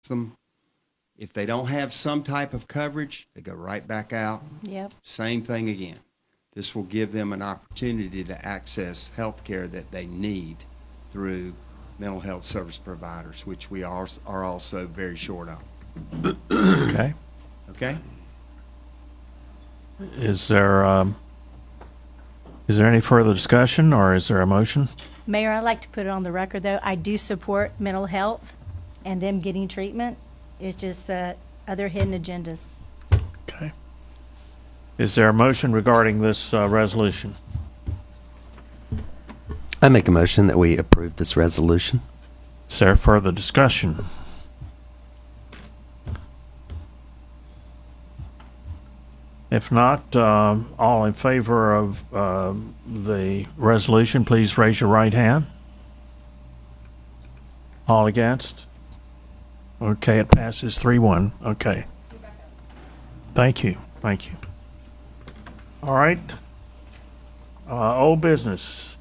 them. If they don't have some type of coverage, they go right back out. Yep. Same thing again. This will give them an opportunity to access health care that they need through mental health service providers, which we are also very short on. Okay. Okay? Is there any further discussion, or is there a motion? Mayor, I'd like to put it on the record, though, I do support mental health and them getting treatment. It's just the other hidden agendas. Okay. Is there a motion regarding this resolution? I make a motion that we approve this resolution. Is there further discussion? If not, all in favor of the resolution, please raise your right hand. All against? Okay, it passes 3-1. Okay. Thank you. Thank you. All right. Old business.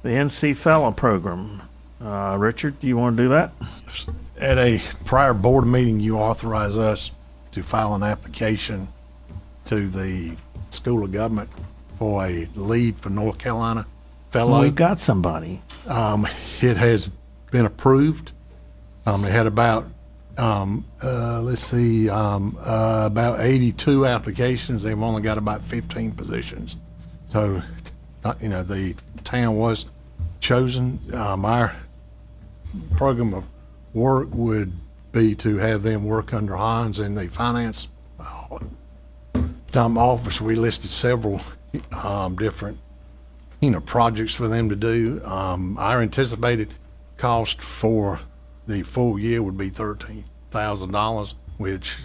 The NC Fellow Program. Richard, do you want to do that? At a prior board meeting, you authorized us to file an application to the School of Government for a lead for North Carolina fellow. We've got somebody. It has been approved. It had about, about 82 applications. They've only got about 15 positions. So, the town was chosen. Our program of work would be to have them work under Hans in the finance office. We listed several different projects for them to do. Our anticipated cost for the full year would be $13,000, which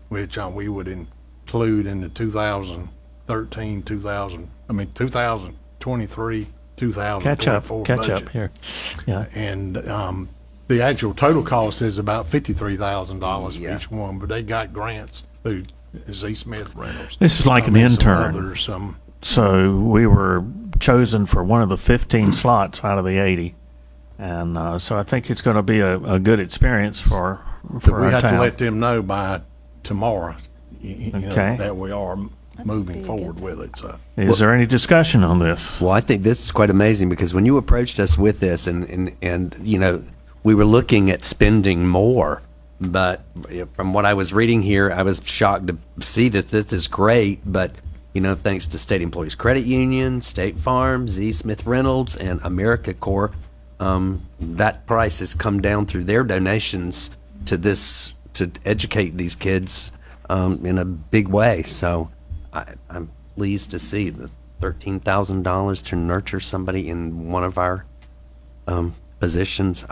we would include in the 2023, 2024 Catch budget. up here. Yeah. And the actual total cost is about $53,000 Yeah. for each one, but they got grants through Z. Smith Reynolds. This is like an And some intern. others, So we were chosen for one of the 15 slots out of the 80. And so I think it's going to be a good experience for but we our have town. to let them know by tomorrow, Okay. that we are moving forward with it. So Is there any discussion on this? Well, I think this is quite amazing because when you approached us with this and we were looking at spending more, but from what I was reading here, I was shocked to see that this is great, but thanks to State Employees Credit Union, State Farm, Z. Smith Reynolds, and AmeriCorps, that price has come down through their donations to this, to educate these kids in a big way. So I'm pleased to see the $13,000 to nurture somebody in one of our positions.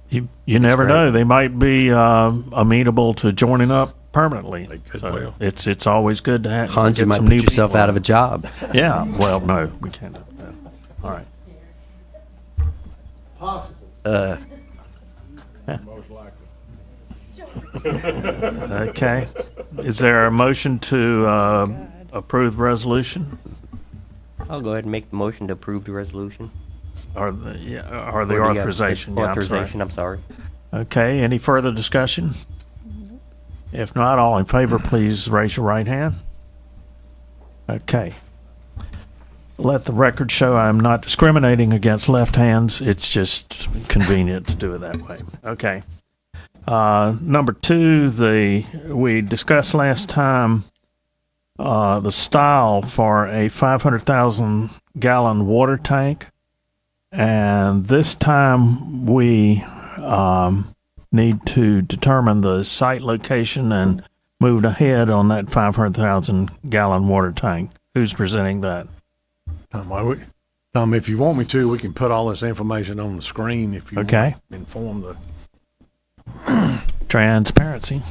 You never great. know. They might be amenable to joining up permanently. They could So well. it's always good to have Hans, you get might some put new yourself people. out of a job. Yeah. Well, no, we can't do that. All right. most likely. Okay. Is there a motion to approve the resolution? I'll go ahead and make the motion to approve the resolution. Or the Or the, authorization? Yeah, I'm sorry. Authorization, I'm sorry. Okay, any further discussion? If not, all in favor, please raise your right hand. Okay. Let the record show I'm not discriminating against left hands. It's just convenient to do it that way. Okay. Number two, we discussed last time the style for a 500,000 gallon water tank. And this time we need to determine the site location and move ahead on that 500,000 gallon water tank. Who's presenting that? If you want me to, we can put all this information on the screen if you Okay. want to inform the. Transparency.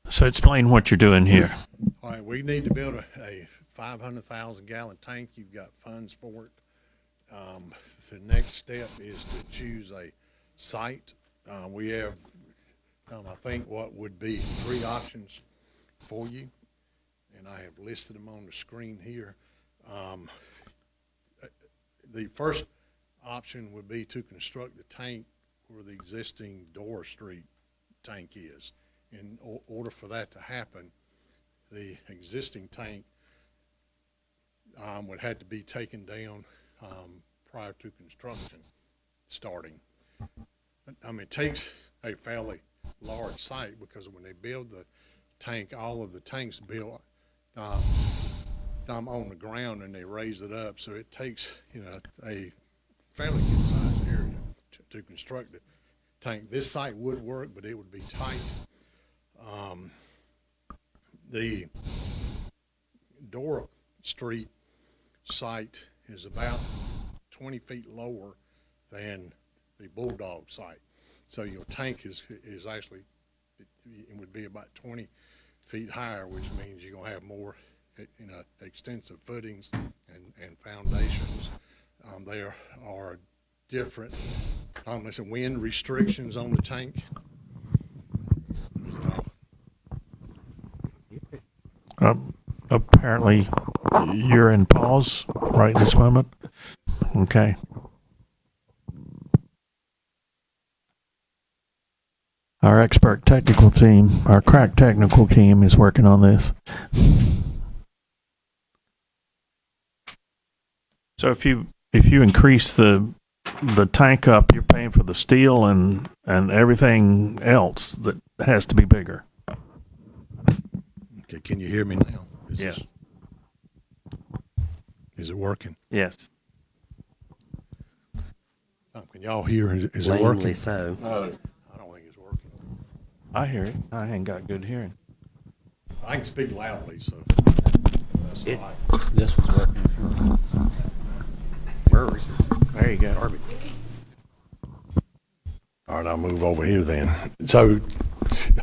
So explain what you're doing here. All right, we need to build a 500,000 gallon tank. You've got funds for it. The next step is to choose a site. We have, I think, what would be 3 options for you. and I have listed them on the screen here. The first option would be to construct the tank where the existing Dora Street tank is. In order for that to happen, the existing tank would have to be taken down prior to construction starting. I mean, it takes a fairly large site because when they build the tank, all of the tanks built on the ground and they raise it up. So it takes, a fairly good sized area to construct the tank. This site would work, but it would be tight. The Dora Street site is about 20 feet lower than the Bulldog site. So your tank is actually, it would be about 20 feet higher, which means you're gonna have more, extensive footings and foundations. There are different, there's wind restrictions on the tank. Apparently, you're in pause right this moment. Okay. Our expert technical team, our crack technical team is working on this. So if you increase the tank up, you're paying for the steel and everything else that has to be bigger. Okay, can you hear me now? Yes. Is it working? Yes. Can y'all hear? Is it Lamely working? so. I don't think it's working. I hear it. I ain't got good hearing. I can speak loudly, so that's It- all right. This was working. Where is it? There you go. Garbage. All right, I'll move over here then. So,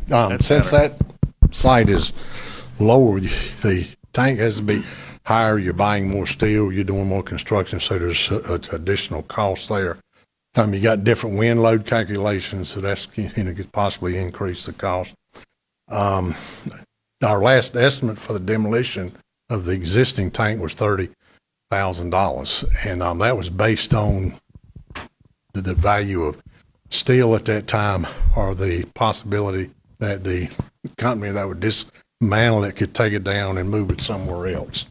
That's since better. that site is lower, the tank has to be higher. You're buying more steel, you're doing more construction, so there's additional costs there. You got different wind load calculations, so that's, could possibly increase the cost. Our last estimate for the demolition of the existing tank was $30,000, and that was based on the value of steel at that time, or the possibility that the company that would dismantle it could take it down and move it somewhere else.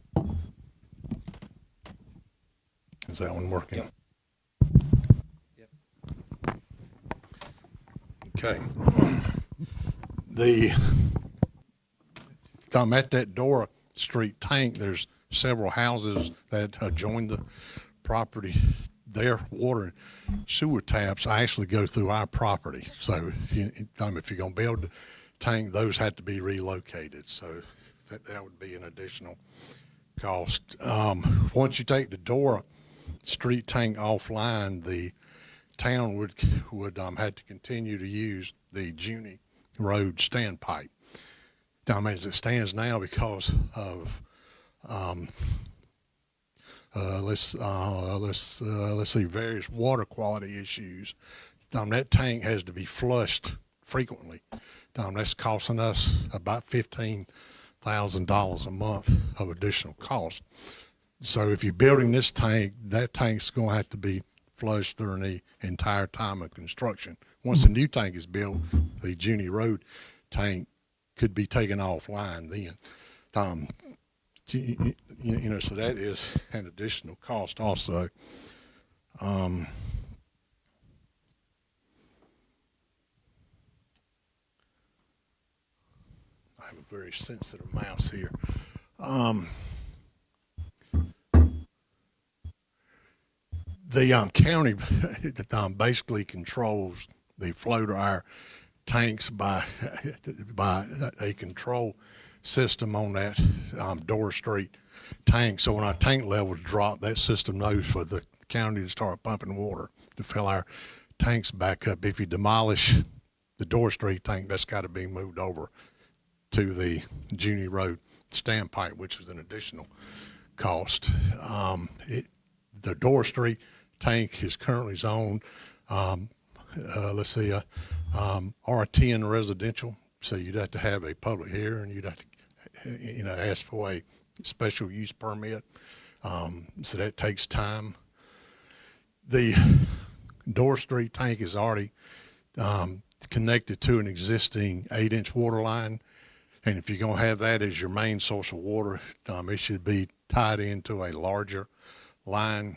Is that one working? Yep. Okay. I'm at that Dora Street tank. There's several houses that adjoin the property. Their water and sewer taps actually go through our property. So if you're going to build a tank, those had to be relocated. So that would be an additional cost. Once you take the Dora Street tank offline, the town would have to continue to use the Junie Road standpipe. As it stands now, because of let's see, various water quality issues, that tank has to be flushed frequently. That's costing us about $15,000 a month of additional cost. So if you're building this tank, that tank's going to have to be flushed during the entire time of construction. Once the new tank is built, the Junie Road tank could be taken offline then. So that is an additional cost also. I have a very sensitive mouse here. The county basically controls the flow to our tanks by a control system on that Dora Street tank. So when our tank levels drop, that system knows for the county to start pumping water to fill our tanks back up. If you demolish the Dora Street tank, that's got to be moved over to the Junie Road standpipe, which is an additional cost. The Dora Street tank is currently zoned, R10 residential. So you'd have to have a public hearing, you'd have to ask for a special use permit. So that takes time. The Door Street tank is already connected to an existing 8-inch water line. And if you're going to have that as your main source of water, it should be tied into a larger line.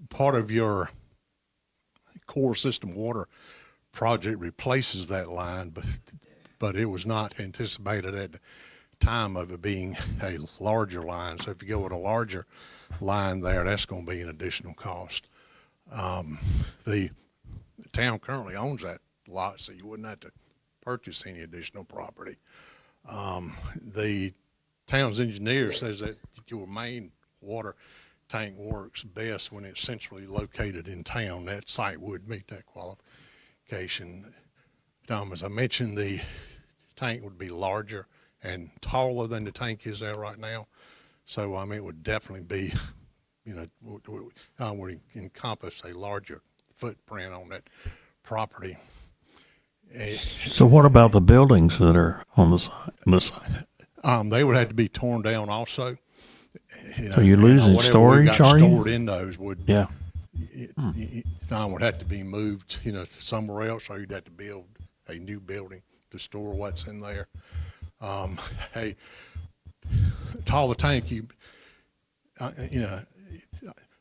Part of your core system water project replaces that line, but it was not anticipated at the time of it being a larger line. So if you go with a larger line there, that's going to be an additional cost. The town currently owns that lot, so you wouldn't have to purchase any additional property. The town's engineer says that your main water tank works best when it's centrally located in town. That site would meet that qualification. As I mentioned, the tank would be larger and taller than the tank is there right now. So, it would definitely be, would encompass a larger footprint on that property. So what about the buildings that are on the side? They would have to be torn down also. So you're losing whatever storage, we've got are you? stored in those would Yeah. would have to be moved, somewhere else, or you'd have to build a new building to store what's in there. A taller tank,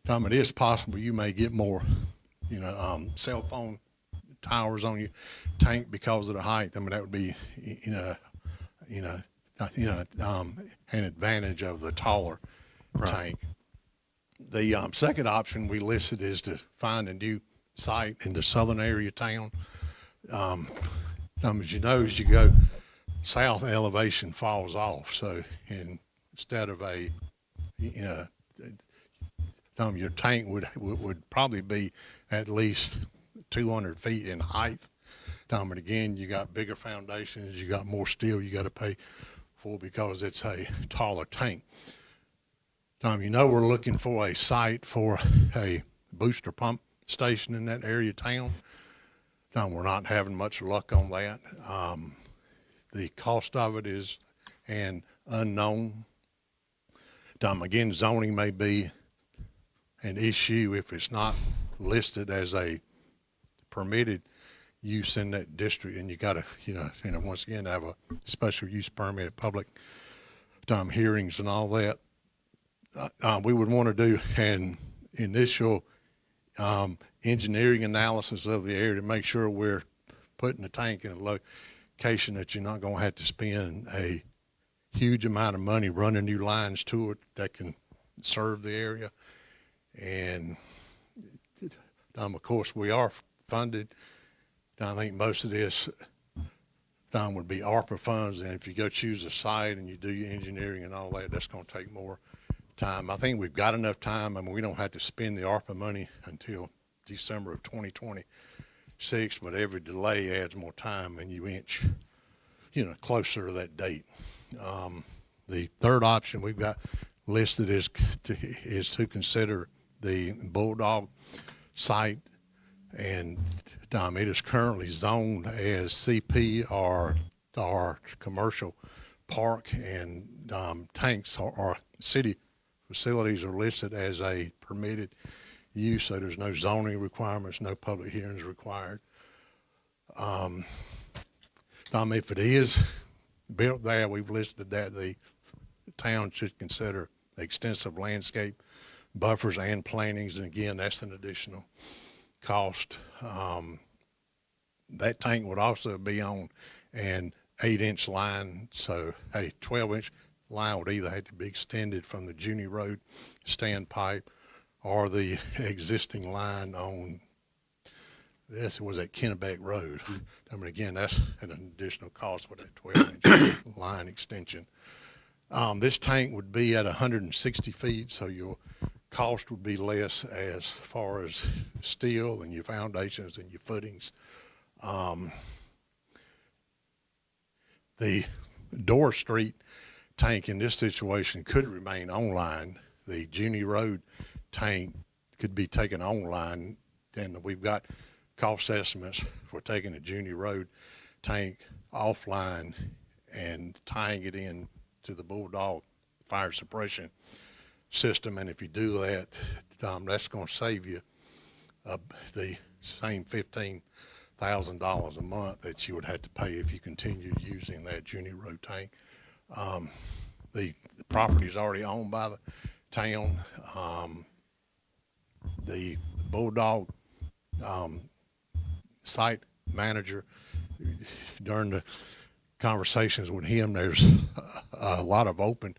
Tom, it is possible you may get more, cell phone towers on your tank because of the height. That would be, an advantage of the taller tank. The second option we listed is to find a new site in the southern area of town. As you know, as you go south, elevation falls off. So instead of your tank would probably be at least 200 feet in height. And again, you got bigger foundations, you got more steel you got to pay for because it's a taller tank. We're looking for a site for a booster pump station in that area of town. We're not having much luck on that. The cost of it is an unknown. Again, zoning may be an issue if it's not listed as a permitted use in that district, and you got to, once again, have a special use permit, public hearings and all that. We would want to do an initial engineering analysis of the area to make sure we're putting the tank in a location that you're not going to have to spend a huge amount of money running new lines to it that can serve the area. And of course, we are funded. I think most of this would be ARPA funds, and if you go choose a site and you do your engineering and all that, that's going to take more time. I think we've got enough time. We don't have to spend the ARPA money until December of 2026, but every delay adds more time, and you inch, closer to that date. The third option we've got listed is to consider the Bulldog site, and it is currently zoned as CP or commercial park, and tanks or city facilities are listed as a permitted use, so there's no zoning requirements, no public hearings required. If it is built there, we've listed that the town should consider extensive landscape buffers and plantings, and again, that's an additional cost. That tank would also be on an 8-inch line, so a 12-inch line would either have to be extended from the Junior Road standpipe or the existing line on this was at Kennebec Road. Again, that's an additional cost with that 12-inch line extension. This tank would be at 160 feet, so your cost would be less as far as steel and your foundations and your footings. The Door Street tank in this situation could remain online. The Junior Road tank could be taken online, and we've got cost estimates for taking the Junior Road tank offline and tying it in to the Bulldog fire suppression system. And if you do that, that's going to save you the same $15,000 a month that you would have to pay if you continued using that junior road tank. The property is already owned by the town. The Bulldog site manager, during the conversations with him, there's a lot of open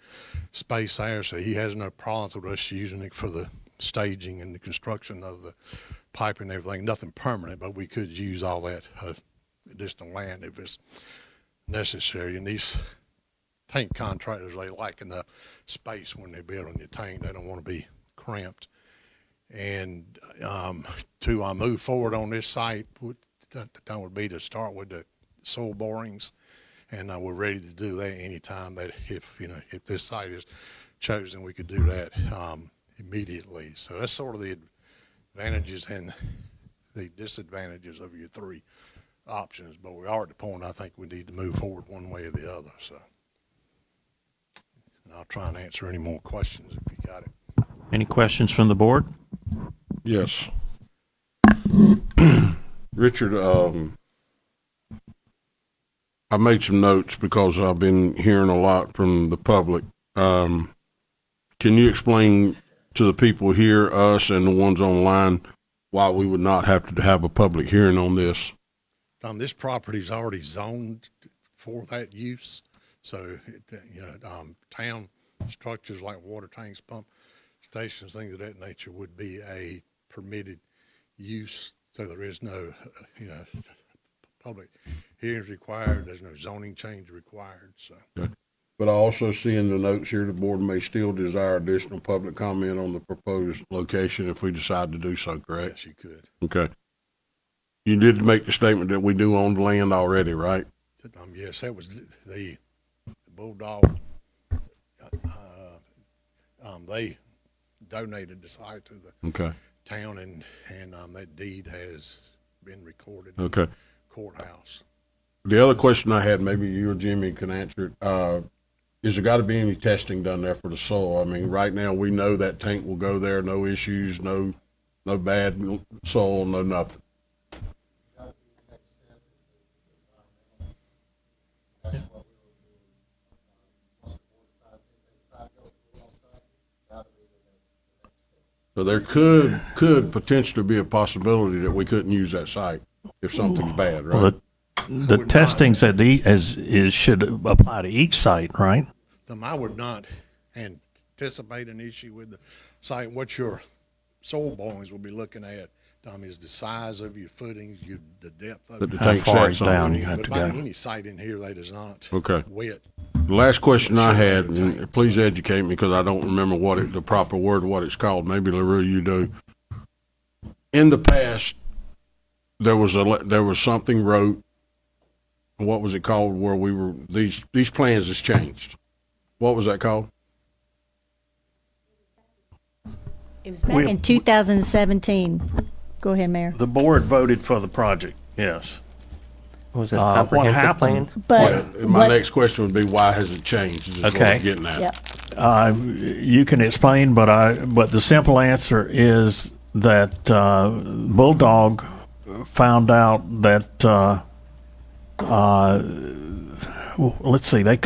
space there, so he has no problems with us using it for the staging and the construction of the pipe and everything. Nothing permanent, but we could use all that additional land if it's necessary. And these tank contractors, they like enough space when they're building your tank. They don't want to be cramped. And to move forward on this site, that would be to start with the soil borings, and we're ready to do that anytime that if this site is chosen, we could do that immediately. So that's sort of the advantages and the disadvantages of your three options. But we are at the point I think we need to move forward one way or the other. So, and I'll try and answer any more questions if you got it. Any questions from the board? Yes. Richard, I made some notes because I've been hearing a lot from the public. Can you explain to the people here, us and the ones online, why we would not have to have a public hearing on this? This property is already zoned for that use. So, town structures like water tanks, pump stations, things of that nature would be a permitted use. So there is no, public hearings required. There's no zoning change required. So. Okay. But I also see in the notes here, the board may still desire additional public comment on the proposed location if we decide to do so, correct? Yes, you could. Okay. You did make the statement that we do own the land already, right? Yes, that was the Bulldog. They donated the site to the Okay. town, and that deed has been recorded Okay. in the courthouse. The other question I had, maybe you or Jimmy can answer it. Is there got to be any testing done there for the soil? I mean, right now we know that tank will go there, no issues, no bad soil, no nothing. So there could potentially be a possibility that we couldn't use that site if something's bad, right? Well, the testings should apply to each site, right? I would not anticipate an issue with the site. What your soil borings will be looking at, Tom, is the size of your footings, the depth of That the it. How tank far sets down on. you have But to by go. any site in here that is not Okay. wet. The last question I had, Should have a and tank. please educate me because I don't remember the proper word, what it's called. Maybe LaRue, you do. In the past, there was something wrote. What was it called? Where we were these plans has changed. What was that called? It was back in 2017. Go ahead, Mayor. The board voted for the project, yes. Was it a What comprehensive plan? happened? But My what- next question would be, why has it changed? Is what Okay. I'm getting at. Yep. You can explain, but the simple answer is that Bulldog found out that let's see, they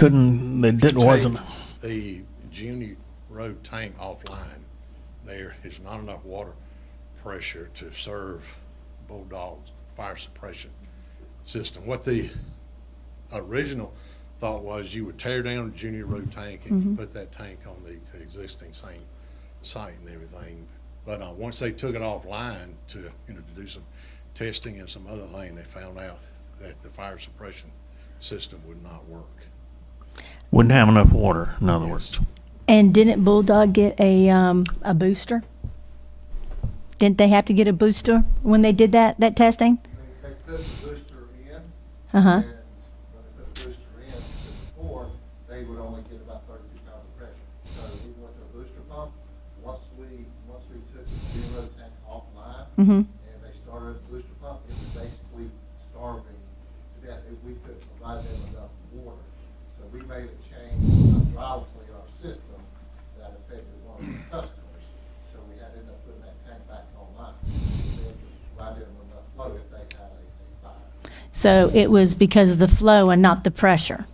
wasn't. The Junior Road tank offline, there is not enough water pressure to serve Bulldog's fire suppression system. What the original thought was, you would tear down the Junior Road tank and put that tank on the existing same site and everything. But once they took it offline to do some testing and some other thing, they found out that the fire suppression system would not work. Wouldn't have enough water, in other words. And didn't Bulldog get a booster? Didn't they have to get a booster when they did that testing? They put the booster in, Uh-huh. and when they put the booster in, before, they would only get about 32 pounds of pressure. So we went to a booster pump. Once we took the zero tank offline, and they started a booster pump, it was basically starving to death. We couldn't provide them enough water. So we made a change, So it was because of the flow and not the pressure.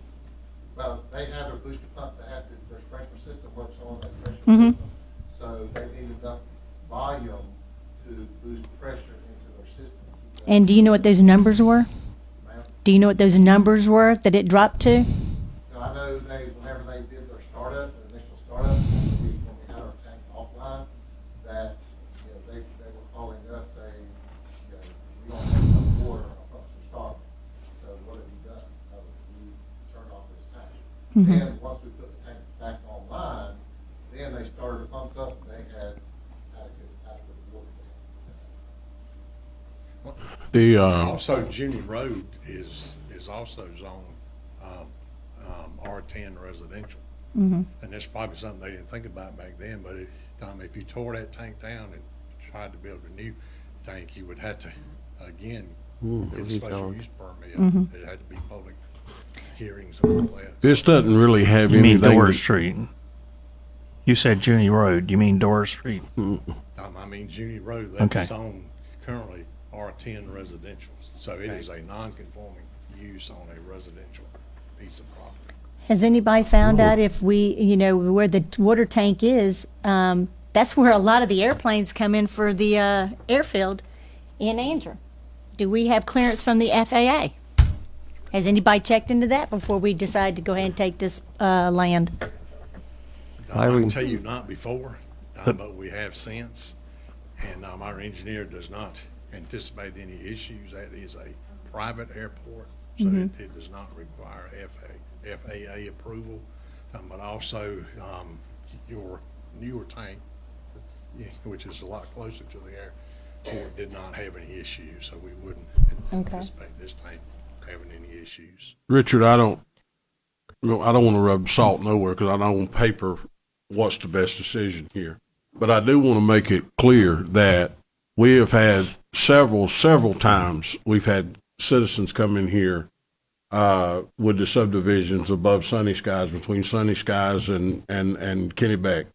Well, they have a booster pump that have to, their sprinkler system works on that pressure Mhm. system. So they need enough volume to boost pressure into their system. Keep that- And do you know what those numbers were? Ma'am? Do you know what those numbers were that it dropped to? No, I know whenever they did their startup, their initial startup, when we had our tank offline, that, they were calling us saying, we don't have enough water, our pumps are starving. So what have you done? We turned off this tank. Then, once we put the tank back online, then they started the pumps up, and they had adequate water there. The, Also, Junior Road is also zoned, R10 residential. And that's probably something they didn't think about back then, but if you tore that tank down and tried to build a new tank, you would have to, again, get a special use permit. It had to be public hearings and all that. this doesn't really have You mean anything. Doris Street? You said Junie Road. You mean Doris Street? I mean, Junior Road, Okay. that's zoned currently R10 residential. So it is a non-conforming use on a residential piece of property. Has anybody found out if we, where the water tank is, that's where a lot of the airplanes come in for the airfield in Andrew. Do we have clearance from the FAA? Has anybody checked into that before we decide to go ahead and take this land? Why I we- can tell you not before, but we have since. And our engineer does not anticipate any issues. That is a private airport, so it does not require FAA approval. But also, your newer tank, which is a lot closer to the airport, did not have any issues, so we wouldn't Okay. anticipate this tank having any issues. Richard, I don't want to rub salt nowhere because I know on paper what's the best decision here. But I do want to make it clear that we have had several times, we've had citizens come in here with the subdivisions above Sunny Skies, between Sunny Skies and Kennebec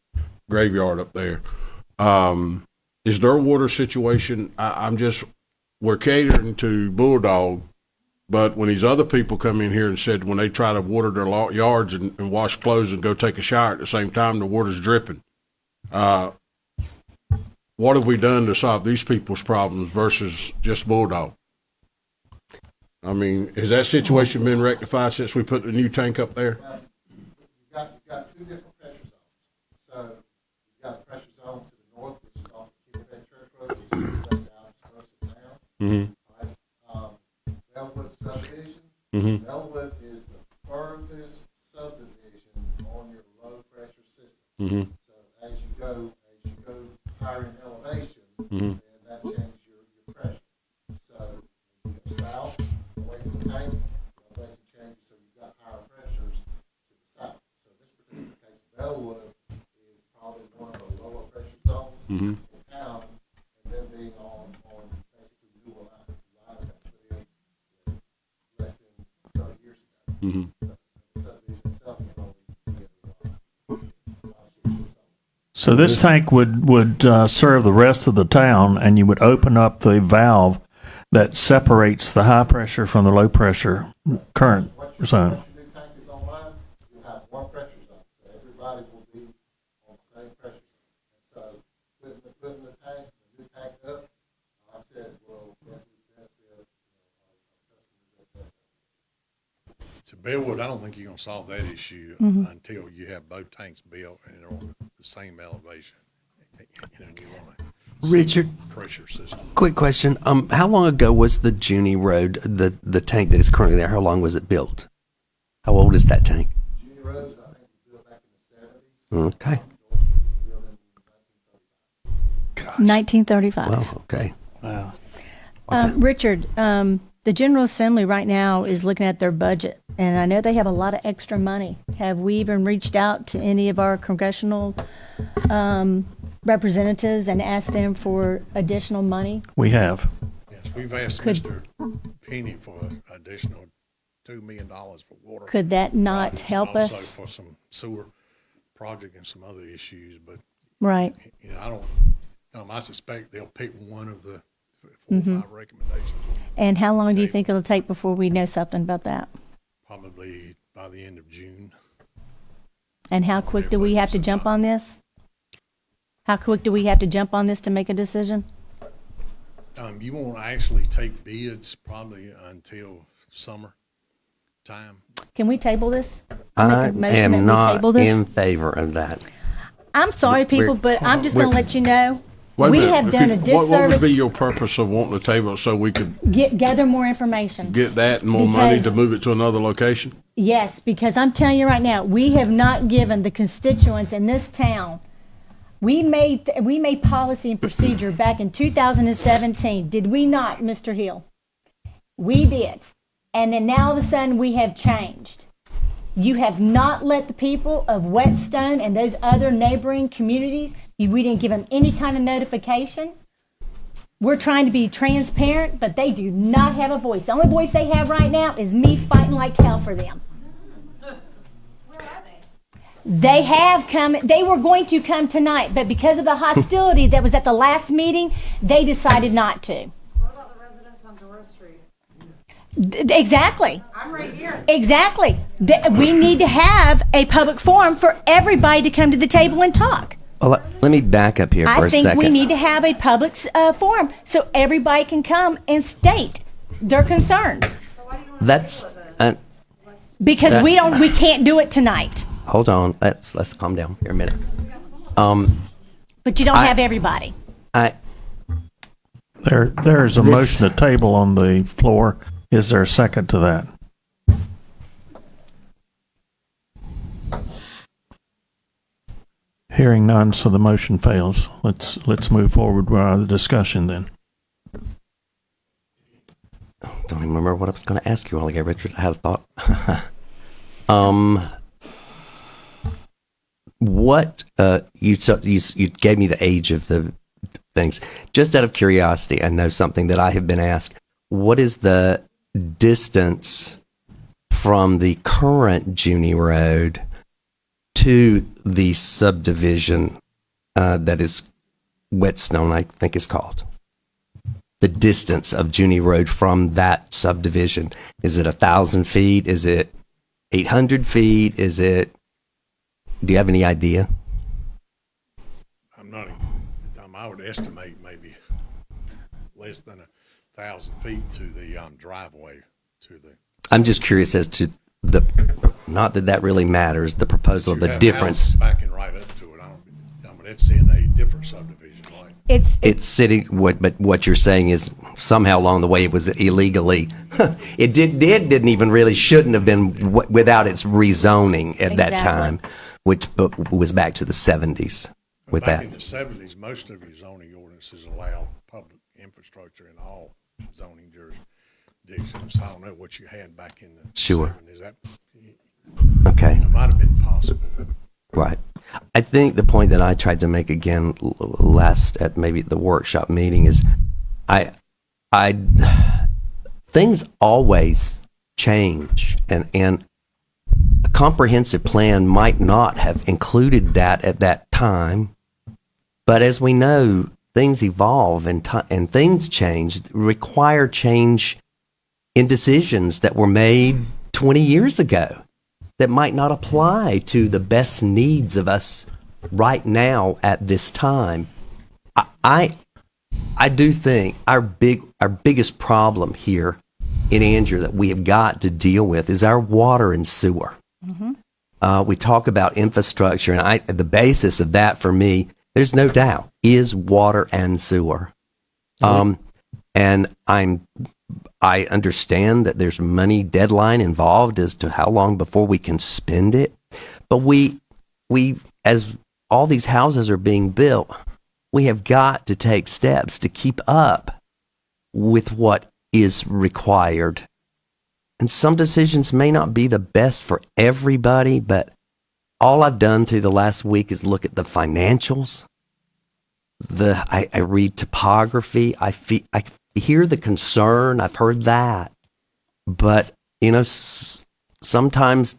graveyard up there. Is their water situation, we're catering to Bulldog, but when these other people come in here and said when they try to water their yards and wash clothes and go take a shower at the same time, the water's dripping. What have we done to solve these people's problems versus just Bulldog? I mean, has that situation been rectified since we put the new tank up there? You've got two different pressure zones. So you've got a pressure zone to the north, which is off the Kennebec Church Road, which is just out of Town. Right? Bellwood subdivision. Bellwood is the furthest subdivision on your low pressure system. So as you go higher in elevation, then that changes your pressure. So when you go south, away from the tank, the elevation changes, so you've got higher pressures to the south. So in this particular case, Bellwood is probably one of the lower pressure zones in town, and then being on basically newer lines that were put in less than 30 years ago. So the subdivision itself is only 5 6 years old. So this tank would serve the rest of the town, and you would open up the valve that separates the high pressure from the low pressure current zone. Once your new tank is online, you'll have one pressure zone, so everybody will be on the same pressure zone. And so putting the new tank up, like I said, will definitely benefit our customers at that. So Bellwood, I don't think you're gonna solve that issue until you have both tanks built and they're on the same elevation. You want a Richard, pressure system. quick question. How long ago was the Junie Road, the tank that is currently there, how long was it built? How old is that tank? Junior Roads, I think, was built back in the 70s. Okay. Built in 1935. 1935. Wow, okay. Richard, the General Assembly right now is looking at their budget, and I know they have a lot of extra money. Have we even reached out to any of our congressional representatives and asked them for additional money? We have. Yes, we've asked Could- Mr. Penny for additional $2 million for water. Could that not projects, help also us? for some sewer project and some other issues, but Right. I suspect they'll pick one of the 4 or 5 recommendations. And how long do you think it'll take before we know something about that? Probably by the end of June. And how quick do we have to jump on this? How quick do we have to jump on this to make a decision? You won't actually take bids probably until summer time. Can we table this? I Make a motion that am we not table this? in favor of that. I'm sorry, people, but I'm just going to let you know. Wait a We minute. have If done you- a What would be disservice. your purpose of wanting to table it so we could Gather more information. get that and more money to Because- move it to another location? Yes, because I'm telling you right now, we have not given the constituents in this town. We made policy and procedure back in 2017. Did we not, Mr. Hill? We did. And then now all of a sudden we have changed. You have not let the people of Whetstone and those other neighboring communities, we didn't give them any kind of notification. We're trying to be transparent, but they do not have a voice. The only voice they have right now is me fighting like hell for them. They have come, they were going to come tonight, but because of the hostility that was at the last meeting, they decided not to. What about the residents on Doris Street? Exactly. I'm right here. Exactly. We need to have a public forum for everybody to come to the table and talk. Well, let me back up here for I a think second. we need to have a public forum so everybody can come and state their concerns. That's Because we can't do it tonight. hold on. Let's calm down here a minute. But you don't have everybody. There's a motion to table on the floor. Is there a second to that? Hearing none, so the motion fails. Let's move forward with the discussion then. Don't even remember what I was going to ask you all again, Richard. I had a thought. What you gave me the age of the things. Just out of curiosity, I know something that I have been asked. What is the distance from the current Junie Road to the subdivision that is Whetstone, I think is called? The distance of Junie Road from that subdivision. Is it 1,000 feet? Is it 800 feet? Is it, do you have any idea? I would estimate maybe less than 1,000 feet to the driveway to the. I'm just curious as to not that really matters, the proposal of You the have difference. houses backing right up to it. It's in a different subdivision, right? It's sitting, but what you're saying is somehow along the way it was illegally. It didn't even really shouldn't have been without its rezoning at that time, which was back to the 70s with Back that. in the 70s, most of your zoning ordinances allow public infrastructure in all zoning jurisdictions. I don't know what you had back in the Sure. 70s. That Okay. it might have been possible. Right. I think the point that I tried to make again last at maybe the workshop meeting is I things always change and a comprehensive plan might not have included that at that time. But as we know, things evolve and things change, require change in decisions that were made 20 years ago that might not apply to the best needs of us right now at this time. I do think our biggest problem here in Andrew that we have got to deal with is our water and sewer. We talk about infrastructure, and the basis of that for me, there's no doubt, is water and sewer. And I understand that there's money deadline involved as to how long before we can spend it. But we as all these houses are being built, we have got to take steps to keep up with what is required. And some decisions may not be the best for everybody, but all I've done through the last week is look at the financials. I read topography. I hear the concern. I've heard that. But, sometimes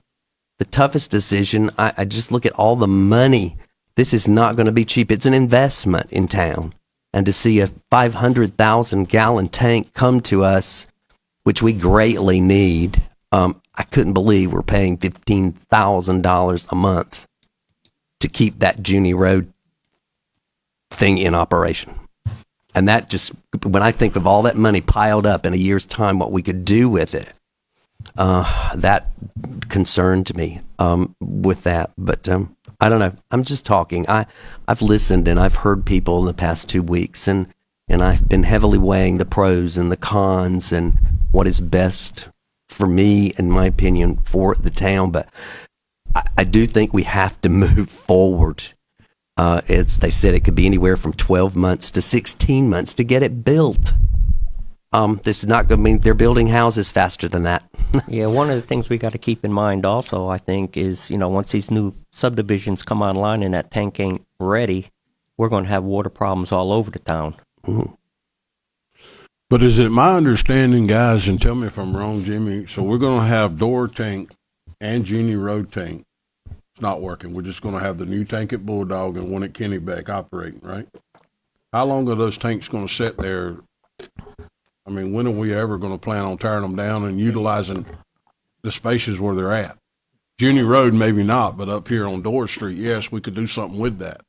the toughest decision, I just look at all the money. This is not going to be cheap. It's an investment in town. and to see a 500,000 gallon tank come to us, which we greatly need. I couldn't believe we're paying $15,000 a month to keep that Junie Road thing in operation. And that just, when I think of all that money piled up in a year's time, what we could do with it, that concerned me with that. But I don't know. I'm just talking. I've listened and I've heard people in the past 2 weeks, and I've been heavily weighing the pros and the cons and what is best for me, in my opinion, for the town. But I do think we have to move forward. As they said, it could be anywhere from 12 months to 16 months to get it built. This is not going to mean they're building houses faster than that. Yeah, one of the things we got to keep in mind also, I think, is, once these new subdivisions come online and that tank ain't ready, we're going to have water problems all over the town. Mm-hmm. But is it my understanding, guys, and tell me if I'm wrong, Jimmy, so we're going to have Door tank and Junie Road tank. It's not working. We're just going to have the new tank at Bulldog and one at Kennebec operating, right? How long are those tanks going to sit there? I mean, when are we ever going to plan on tearing them down and utilizing the spaces where they're at? Junie Road, maybe not, but up here on Door Street, yes, we could do something with that.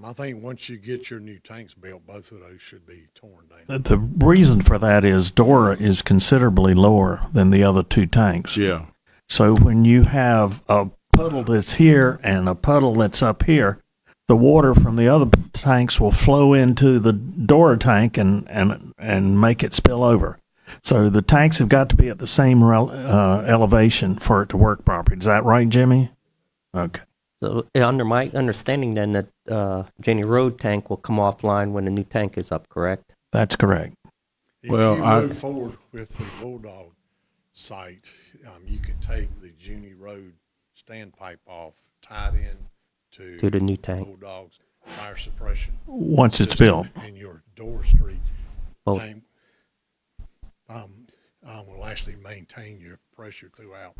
I think once you get your new tanks built, both of those should be torn down. The reason for that is Dora is considerably lower than the other two tanks. Yeah. So when you have a puddle that's here and a puddle that's up here, the water from the other tanks will flow into the Dora tank and make it spill over. So the tanks have got to be at the same elevation for it to work properly. Is that right, Jimmy? Okay. So under my understanding then that Jenny Road tank will come offline when the new tank is up, correct? That's correct. If Well, you move forward with the Bulldog site, you can take the Junie Road standpipe off, tied in To the new tank. Bulldog's fire suppression. Once it's system, built. and your Door Street Well- tank will actually maintain your pressure throughout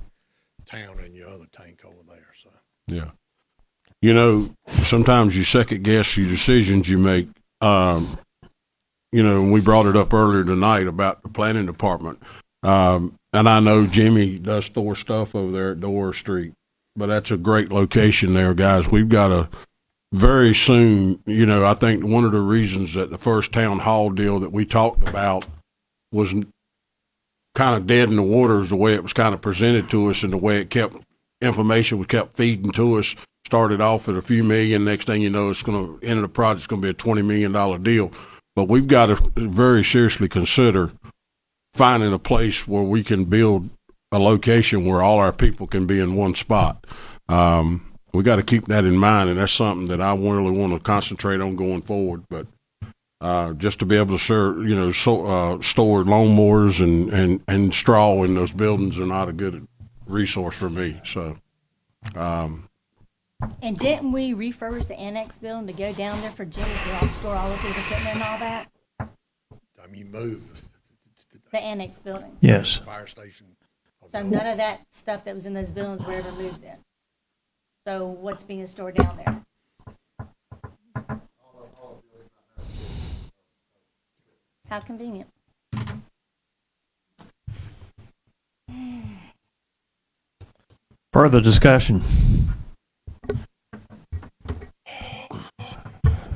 town and your other tank over there. So Yeah. Sometimes you second guess your decisions you make. And we brought it up earlier tonight about the planning department. And I know Jimmy does store stuff over there at Door Street, but that's a great location there, guys. We've got a very soon, I think one of the reasons that the first town hall deal that we talked about was kind of dead in the water is the way it was kind of presented to us and the way information was kept feeding to us. Started off at a few million. Next thing you know, it's going to end of the project's going to be a $20 million deal. But we've got to very seriously consider finding a place where we can build a location where all our people can be in one spot. We got to keep that in mind, and that's something that I really want to concentrate on going forward. But just to be able to store lawnmowers and straw in those buildings are not a good resource for me. So. And didn't we refurbish the annex building to go down there for Jimmy to store all of his equipment and all that? you move The annex building. Yes. fire station. So none of that stuff that was in those buildings were ever moved in. So what's being stored down there? How convenient. Further discussion.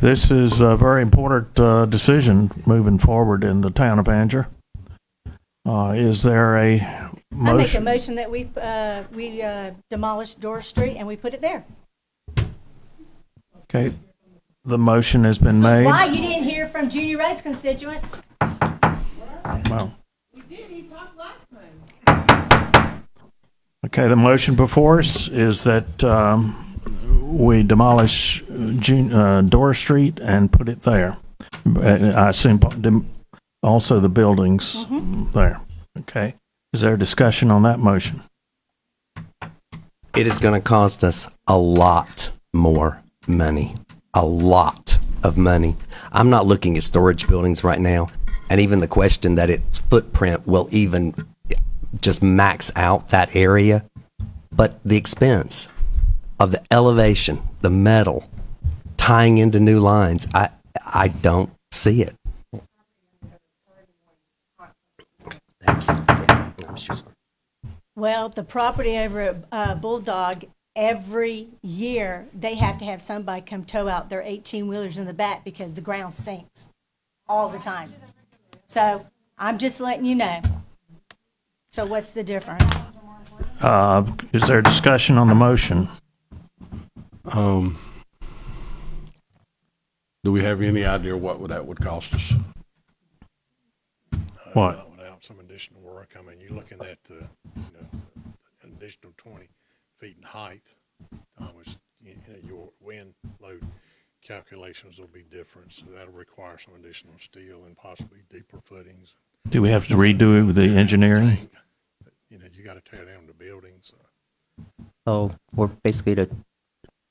This is a very important decision moving forward in the town of Anger. Is there a I make a motion? motion that we demolish Door Street and we put it there. Okay, the motion has been made. Why, you didn't hear from Junior Road's constituents? Well, We did, he talked last time. okay, the motion before us is that we demolish Door Street and put it there. I assume also the buildings there. Okay. Is there a discussion on that motion? It is going to cost us a lot more money. A lot of money. I'm not looking at storage buildings right now. And even the question that its footprint will even just max out that area. But the expense of the elevation, the metal, tying into new lines, I don't see it. Thank you. Yeah, I'm sure. Well, the property over at Bulldog, every year, they have to have somebody come tow out their 18-wheelers in the back because the ground sinks all the time. So I'm just letting you know. So what's the difference? Is there discussion on the motion? Do we have any idea what that would cost us? What? Without some additional work, I mean, you're looking at the, an additional 20 feet in height. Your wind load calculations will be different, so that'll require some additional steel and possibly deeper footings. Do we have to redo the engineering? Tank. You got to tear down the buildings. So we're basically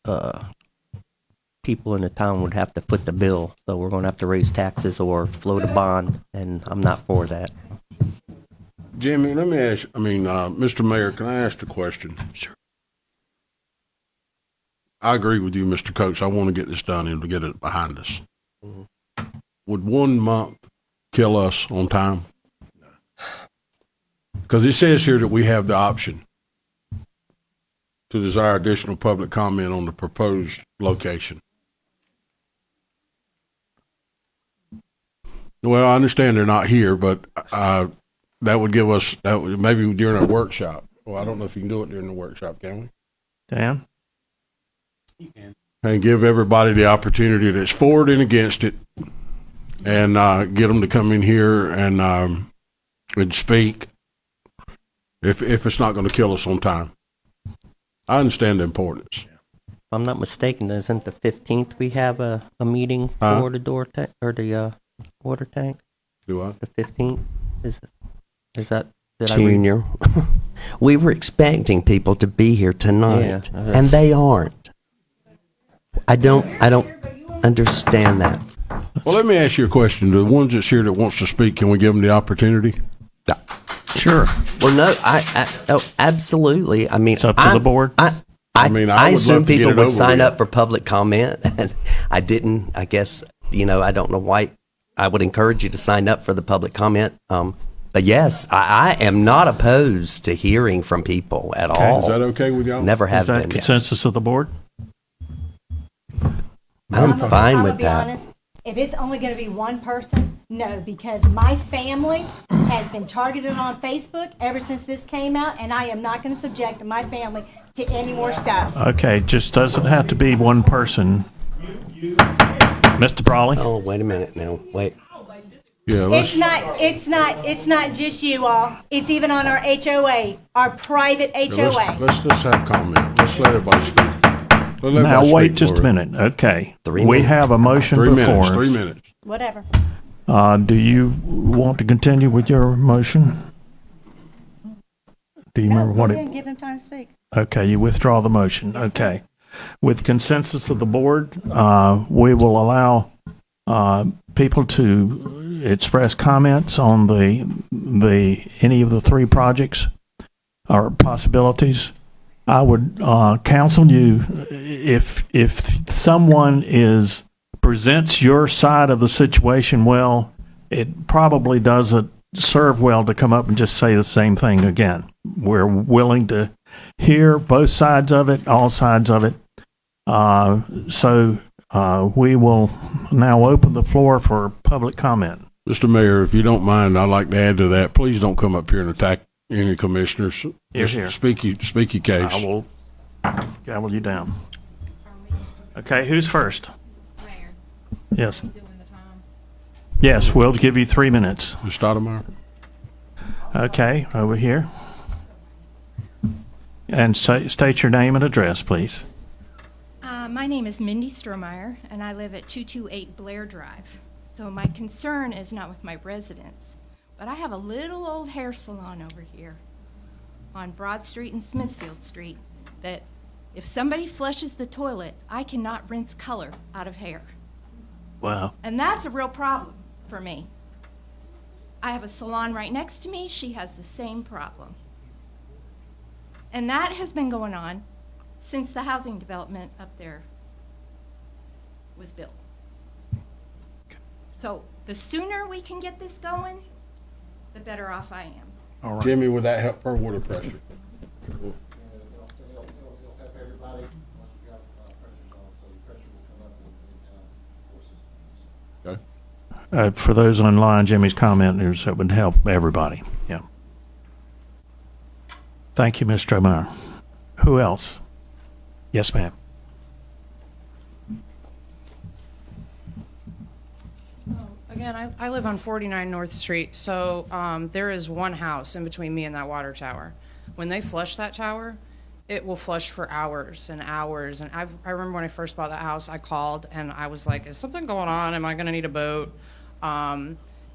the people in the town would have to foot the bill. So we're going to have to raise taxes or float a bond, and I'm not for that. Jimmy, let me ask, Mr. Mayor, can I ask a question? Sure. I agree with you, Mr. Coates. I want to get this done and to get it behind us. Would 1 month kill us on time? Because it says here that we have the option to desire additional public comment on the proposed location. Well, I understand they're not here, but that would give us, maybe during our workshop. Well, I don't know if you can do it during the workshop, can we? Dan? You can. And give everybody the opportunity that's for it and against it, and get them to come in here and speak if it's not going to kill us on time. I understand the importance. If I'm not mistaken, isn't the 15th we have a meeting for the door tank or the water tank? Do I? The 15th is that? Did I read? Junior, we were expecting people to be here tonight, Yeah, and they aren't. I don't understand that. Well, let me ask you a question. The ones that's here that wants to speak, can we give them the opportunity? Sure. Well, no, oh, absolutely. I mean, It's up to the board. I I mean, I would assume love to get people it would over sign with. up for public comment, and I didn't. I guess, I don't know why. I would encourage you to sign up for the public comment. But yes, I am not opposed to hearing from people at all. Is that okay with y'all? Never have Is that been. yeah. consensus of the board? I'm fine with be that. honest, if it's only going to be one person, no, because my family has been targeted on Facebook ever since this came out, and I am not going to subject my family to any more stuff. Okay, just doesn't have to be one person. Mr. Brawley? Oh, wait a minute now. Wait. Yeah, let's, It's not just you all. It's even on our HOA, our private HOA. let's have comment. Let's let everybody speak. Let Now, everybody wait speak just a for it. minute. Okay. 3 We minutes. have a motion 3 before minutes, us. 3 minutes. Whatever. Do you want to continue with your motion? Do you remember what didn't it? give him time to speak. Okay, you withdraw the motion. Okay. With consensus of the board, we will allow people to express comments on any of the three projects or possibilities. I would counsel you, if someone presents your side of the situation well, it probably doesn't serve well to come up and just say the same thing again. We're willing to hear both sides of it, all sides of it. So we will now open the floor for public comment. Mr. Mayor, if you don't mind, I'd like to add to that. Please don't come up here and attack any commissioners. Here, Just here. Speak your case. I will gavel you down. Okay, who's first? Mayor, Yes. doing the time. Yes, we'll give you 3 minutes. Mr. Stoudemire? Okay, over here. And state your name and address, please. My name is Mindy Strohmeyer, and I live at 228 Blair Drive. So my concern is not with my residents, but I have a little old hair salon over here on Broad Street and Smithfield Street that if somebody flushes the toilet, I cannot rinse color out of hair. Wow. And that's a real problem for me. I have a salon right next to me. She has the same problem. And that has been going on since the housing development up there was built. So the sooner we can get this going, the better off I am. All right. Jimmy, would that help her water pressure? And it'll help everybody once we got pressures on, so the pressure will come up in the town for systems. Okay. For those online, Jimmy's comment is that would help everybody. Yeah. Thank you, Ms. Stromeyer. Who else? Yes, ma'am. Again, I live on 49 North Street, so there is one house in between me and that water tower. When they flush that tower, it will flush for hours and hours. And I remember when I first bought that house, I called and I was like, is something going on? Am I going to need a boat?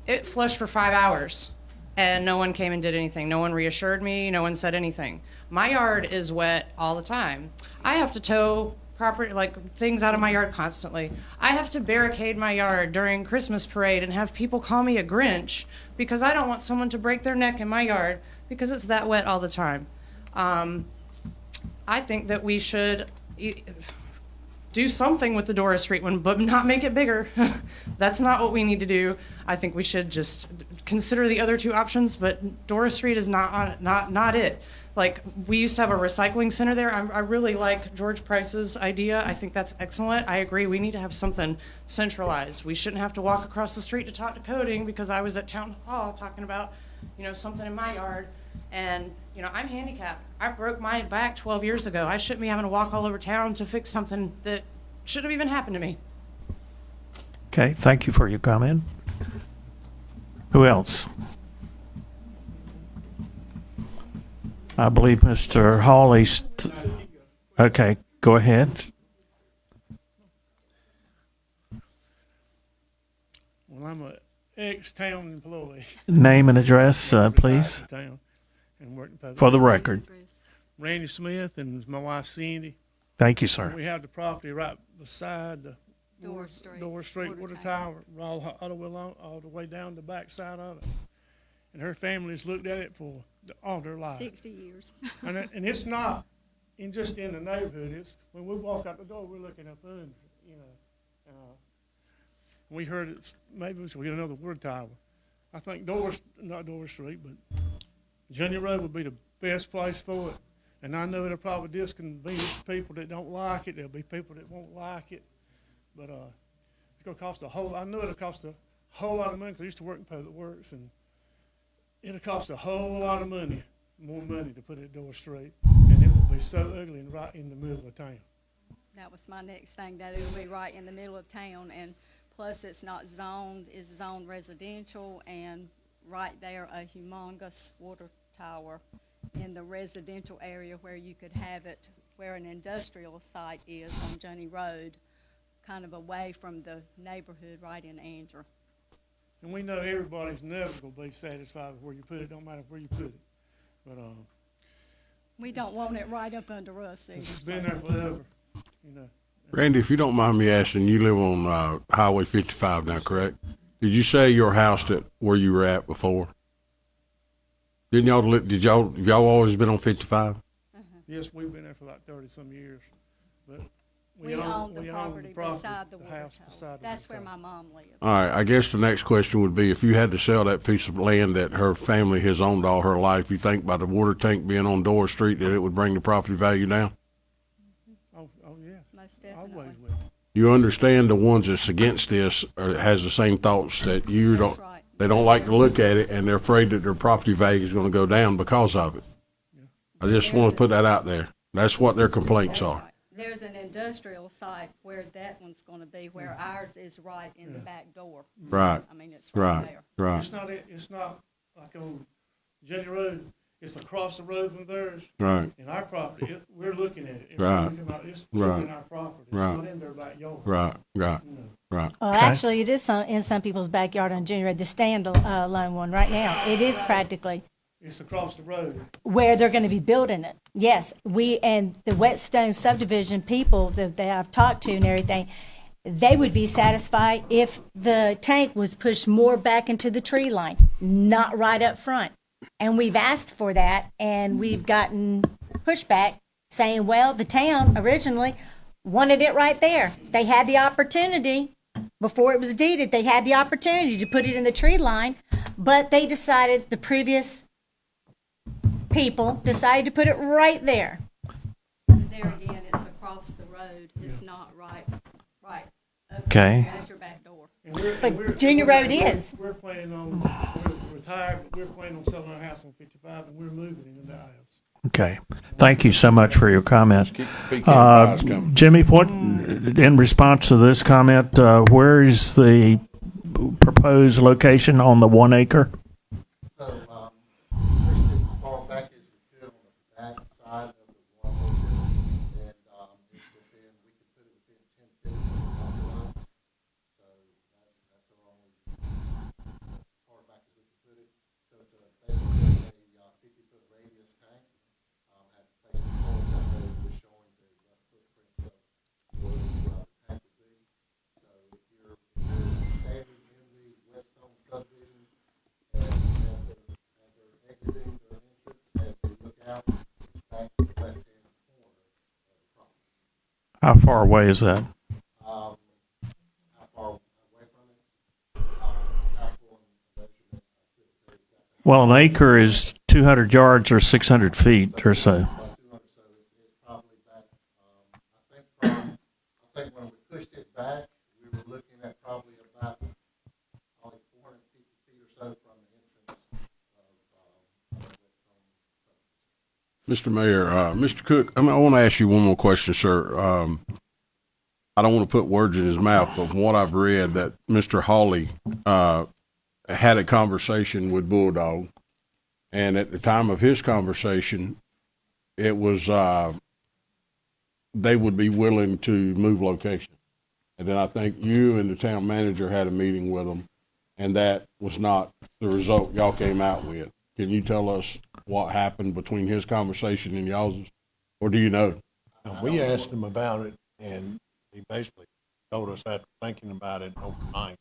It flushed for 5 hours and no one came and did anything. No one reassured me. No one said anything. My yard is wet all the time. I have to tow property, like things out of my yard constantly. I have to barricade my yard during Christmas parade and have people call me a Grinch because I don't want someone to break their neck in my yard because it's that wet all the time. I think that we should do something with the Doris Street one, but not make it bigger. That's not what we need to do. I think we should just consider the other two options, but Doris Street is not it. Like, we used to have a recycling center there. I really like George Price's idea. I think that's excellent. I agree. We need to have something centralized. We shouldn't have to walk across the street to talk to coding because I was at town hall talking about, something in my yard. And, I'm handicapped. I broke my back 12 years ago. I shouldn't be having to walk all over town to fix something that should have even happened to me. Okay, thank you for your comment. Who else? I believe Mr. Hawley's. Okay, go ahead. Well, I'm a ex-town employee. Name and address, please, Town and work in public. for the record. Randy Smith and my wife Cindy. Thank you, sir. We have the property right beside the Door Street Water Tower, all the way along, all the way down the back side of it. And her family's looked at it for all their life. 60 years. And it's not just in the neighborhood. It's when we walk out the door, we're looking up under, we heard it's maybe we'll get another water tower. I think not Doris Street, but Junior Road would be the best place for it. And I know it'll probably disconvenience people that don't like it. There'll be people that won't like it. But it's going to cost I know it'll cost a whole lot of money because I used to work in public works, and it'll cost a whole lot of money, more money to put it at Door Street. And it will be so ugly and right in the middle of town. That was my next thing, that it would be right in the middle of town, and plus it's not zoned, it's zoned residential, and right there a humongous water tower in the residential area where you could have it where an industrial site is on Johnny Road, kind of away from the neighborhood right in Andrew. And we know everybody's never going to be satisfied with where you put it, don't matter where you put it. But we don't want it right up under us either. it's been there forever, Randy, if you don't mind me asking, you live on Highway 55 now, correct? Did you say your house where you were at before? Have y'all always been on 55? Yes, we've been there for like 30-some years. But We own the property beside the water tower. That's where my mom lives. All right, I guess the next question would be, if you had to sell that piece of land that her family has owned all her life, you think by the water tank being on Door Street that it would bring the property value down? Oh yeah. Most definitely. Always will. You understand the ones that's against this has the same thoughts that you don't. Right. They don't like to look at it, and they're afraid that their property value is going to go down because of it. I just want to put that out there. That's what their complaints are. There's an industrial site where that one's going to be, where ours is right in the back door. Right. I mean, it's right there. Right. It's not like on Jenny Road. It's across the road from theirs. Right. In our property, we're looking at it. Right. It's Right. in our property. Right. It's not in their backyard. Right. Right. Right. Well, Okay. actually, it is in some people's backyard on Junior Road, the stand-alone one right now. It is practically It's across the road. where they're going to be building it. Yes, and the Whetstone subdivision people that I've talked to and everything, they would be satisfied if the tank was pushed more back into the tree line, not right up front. And we've asked for that, and we've gotten pushback saying, well, the town originally wanted it right there. They had the opportunity, before it was deeded, they had the opportunity to put it in the tree line, but they decided, the previous people decided to put it right there. There again, it's across the road. It's not right up Okay. at your back door. And we're- But and we're- Junior we're- Road we're- is. We're planning on, we're retired, but we're planning on selling our house on 55, and we're moving into that house. Okay. Thank you so much for your comment. Keep buys coming. Jimmy, what, in response to this comment, where is the proposed location on the 1 acre? So, pushed it as far back as we could on the back side of the one acre, and, it's within, we could put it within 10 feet of the property lines. So that's our only, as far back as we could put it. So it's basically a 50-foot radius tank, at basic points that they were showing the footprint of where the tank would be. So if you're standing in the Westone subdivision, and as they're exiting their entrance, as they look out, back to the left-hand corner of the property. How far away is that? How far away from it? Actual measurement, I couldn't say exactly. Well, an acre is 200 yards or 600 feet or so. About 200, so it's probably back, I think when we pushed it back, we were looking at probably about, probably 450 feet or so from the entrance of, Mr. Mayor, Mr. Cook, I want to ask you one more question, sir. I don't want to put words in his mouth, but from what I've read, that Mr. Hawley had a conversation with Bulldog, and at the time of his conversation, it was they would be willing to move location. And then I think you and the town manager had a meeting with them, and that was not the result y'all came out with. Can you tell us what happened between his conversation and y'all's, or do you know? We asked him about it, and he basically told us after thinking about it overnight.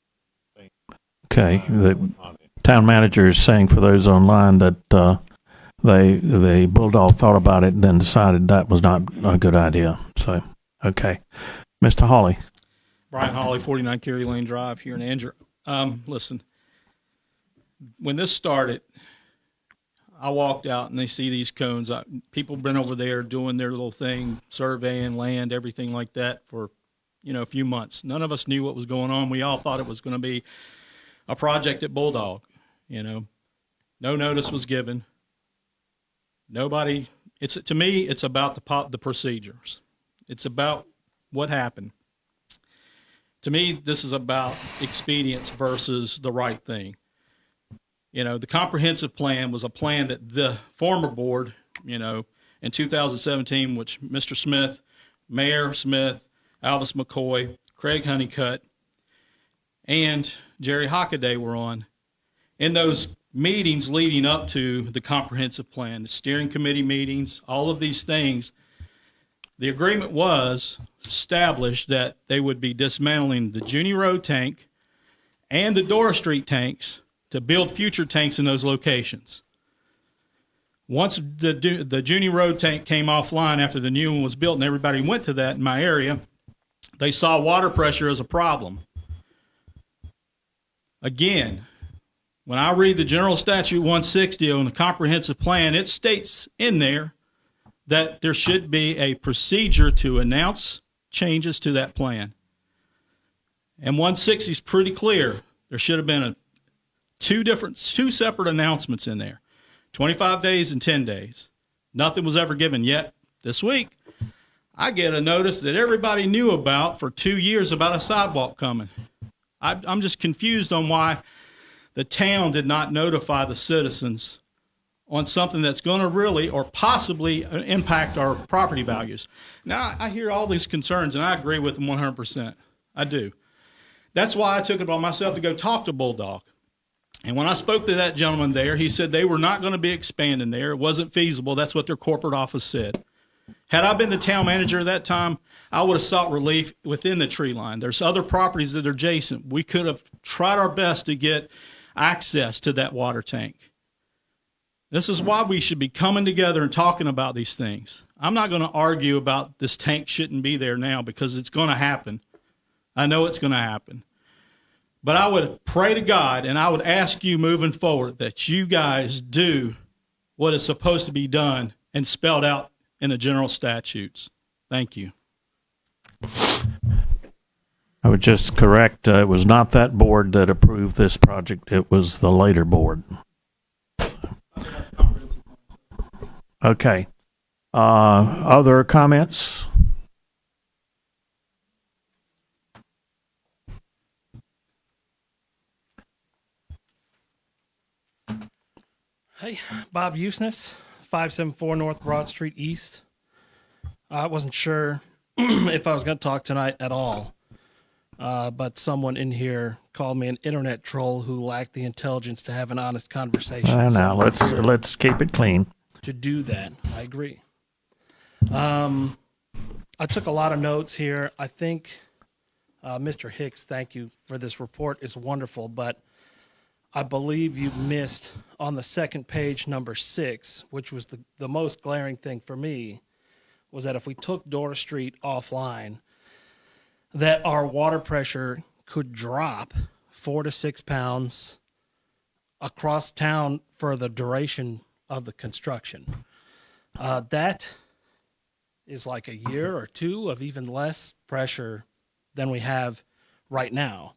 Okay. The town manager is saying for those online that the Bulldog thought about it and then decided that was not a good idea. So, okay. Mr. Hawley. Brian Hawley, 49 Cary Lane Drive here in Andrew. Listen, when this started, I walked out and they see these cones. People have been over there doing their little thing, surveying land, everything like that for, a few months. None of us knew what was going on. We all thought it was going to be a project at Bulldog. No notice was given. Nobody. To me, it's about the procedures. It's about what happened. To me, this is about expedience versus the right thing. The comprehensive plan was a plan that the former board, in 2017, which Mr. Smith, Mayor Smith, Alvis McCoy, Craig Honeycutt, and Jerry Hockaday were on. In those meetings leading up to the comprehensive plan, the steering committee meetings, all of these things, the agreement was established that they would be dismantling the Junior Road tank and the Dora Street tanks to build future tanks in those locations. Once the Junior Road tank came offline after the new one was built and everybody went to that in my area, they saw water pressure as a problem. Again, when I read the General Statute 160 on the comprehensive plan, it states in there that there should be a procedure to announce changes to that plan. And 160 is pretty clear. There should have been two separate announcements in there, 25 days and 10 days. Nothing was ever given yet. This week, I get a notice that everybody knew about for 2 years about a sidewalk coming. I'm just confused on why the town did not notify the citizens on something that's going to really or possibly impact our property values. Now, I hear all these concerns, and I agree with them 100%. I do. That's why I took it on myself to go talk to Bulldog. And when I spoke to that gentleman there, he said they were not going to be expanding there. It wasn't feasible. That's what their corporate office said. Had I been the town manager at that time, I would have sought relief within the tree line. There's other properties that are adjacent. We could have tried our best to get access to that water tank. This is why we should be coming together and talking about these things. I'm not going to argue about this tank shouldn't be there now because it's going to happen. I know it's going to happen. But I would pray to God and I would ask you moving forward that you guys do what is supposed to be done and spelled out in the general statutes. Thank you. I would just correct, it was not that board that approved this project. It was the later board. Okay. Other comments? Hey, Bob Usness, 574 North Broad Street East. I wasn't sure if I was going to talk tonight at all, but someone in here called me an internet troll who lacked the intelligence to have an honest conversation. Now let's keep it clean. To do that, I agree. I took a lot of notes here. I think, Mr. Hicks, thank you for this report. It's wonderful, but I believe you missed on the second page, number 6, which was the most glaring thing for me, was that if we took Dora Street offline, that our water pressure could drop 4 to 6 pounds across town for the duration of the construction. That is like a year or two of even less pressure than we have right now.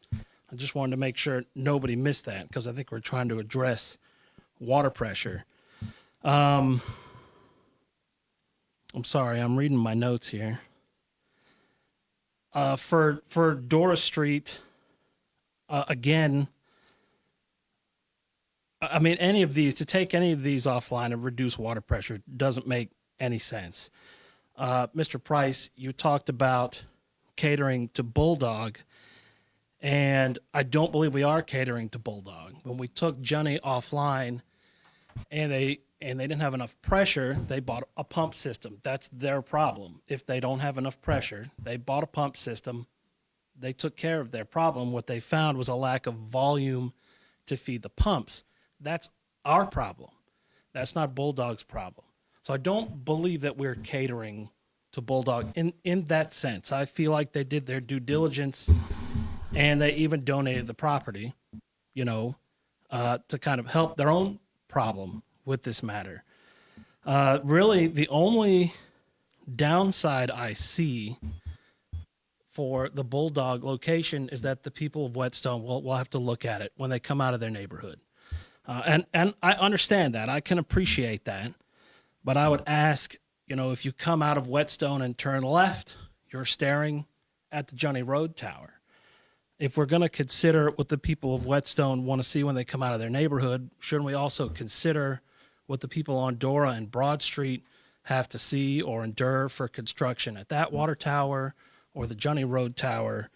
I just wanted to make sure nobody missed that because I think we're trying to address water pressure. I'm sorry, I'm reading my notes here. For Dora Street, again, I mean, to take any of these offline and reduce water pressure doesn't make any sense. Mr. Price, you talked about catering to Bulldog, and I don't believe we are catering to Bulldog. When we took Johnny offline and they didn't have enough pressure, they bought a pump system. That's their problem. If they don't have enough pressure, they bought a pump system. They took care of their problem. What they found was a lack of volume to feed the pumps. That's our problem. That's not Bulldog's problem. So I don't believe that we're catering to Bulldog in that sense. I feel like they did their due diligence and they even donated the property, to kind of help their own problem with this matter. Really, the only downside I see for the Bulldog location is that the people of Whetstone will have to look at it when they come out of their neighborhood. And I understand that. I can appreciate that. But I would ask, if you come out of Whetstone and turn left, you're staring at the Johnny Road Tower. If we're going to consider what the people of Whetstone want to see when they come out of their neighborhood, shouldn't we also consider what the people on Dora and Broad Street have to see or endure for construction at that water tower or the Johnny Road Tower,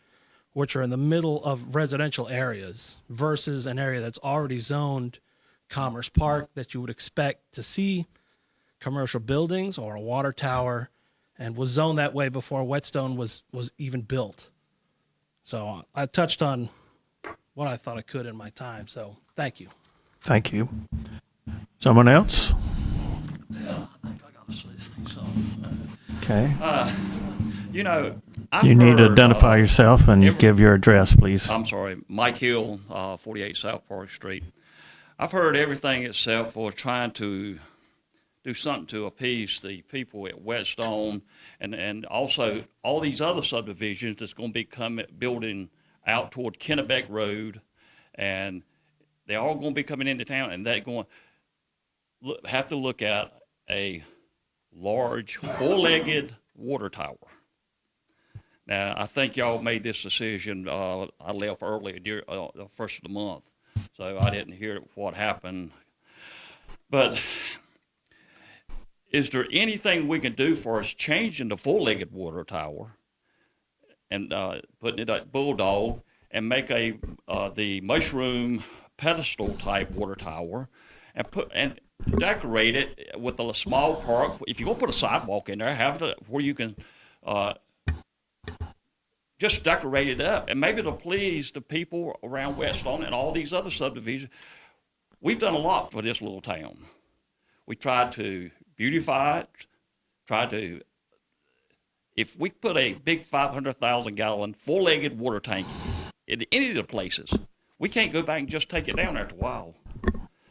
which are in the middle of residential areas versus an area that's already zoned Commerce Park that you would expect to see commercial buildings or a water tower and was zoned that way before Whetstone was even built. So I touched on what I thought I could in my time. So thank you. Thank you. Someone else? Yeah, I think I got to say something. Okay. I've You need to heard, identify yourself and give your address, please. I'm sorry, Mike Hill, 48 South Park Street. I've heard everything except for trying to do something to appease the people at Whetstone and also all these other subdivisions that's going to be building out toward Kennebec Road, and they're all going to be coming into town, and they're going to have to look at a large four-legged water tower. Now, I think y'all made this decision. I left early, the first of the month, so I didn't hear what happened. But is there anything we can do for us changing the four-legged water tower and putting it at Bulldog and make the mushroom pedestal type water tower and decorate it with a small park? If you're gonna put a sidewalk in there, have it where you can just decorate it up, and maybe it'll please the people around Whetstone and all these other subdivisions. We've done a lot for this little town. We tried to beautify it, if we put a big 500,000 gallon four-legged water tank in any of the places. We can't go back and just take it down after a while.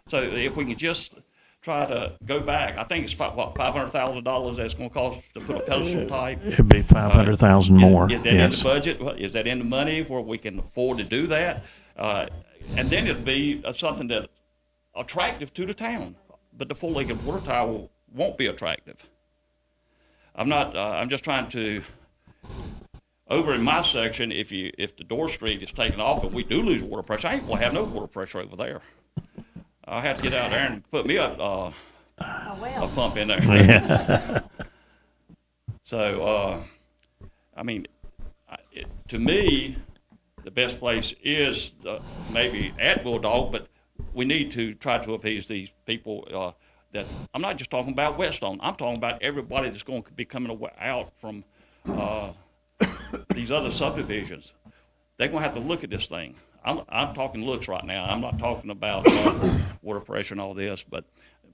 So if we can just try to go back, I think it's $500,000 that's going to cost to put a pedestal type. It'd be 500,000 more. Is that yes. in the budget? Is that in the money where we can afford to do that? And then it'd be something that attractive to the town. But the four-legged water tower won't be attractive. I'm just trying to. Over in my section, if the Door Street is taken off and we do lose water pressure, I ain't gonna have no water pressure over there. I'll have to get out there and put me a pump in there. Yeah. So, I mean, to me, the best place is maybe at Bulldog, but we need to try to appease these people. That I'm not just talking about Whetstone. I'm talking about everybody that's going to be coming out from these other subdivisions. They're going to have to look at this thing. I'm talking looks right now. I'm not talking about water pressure and all this, but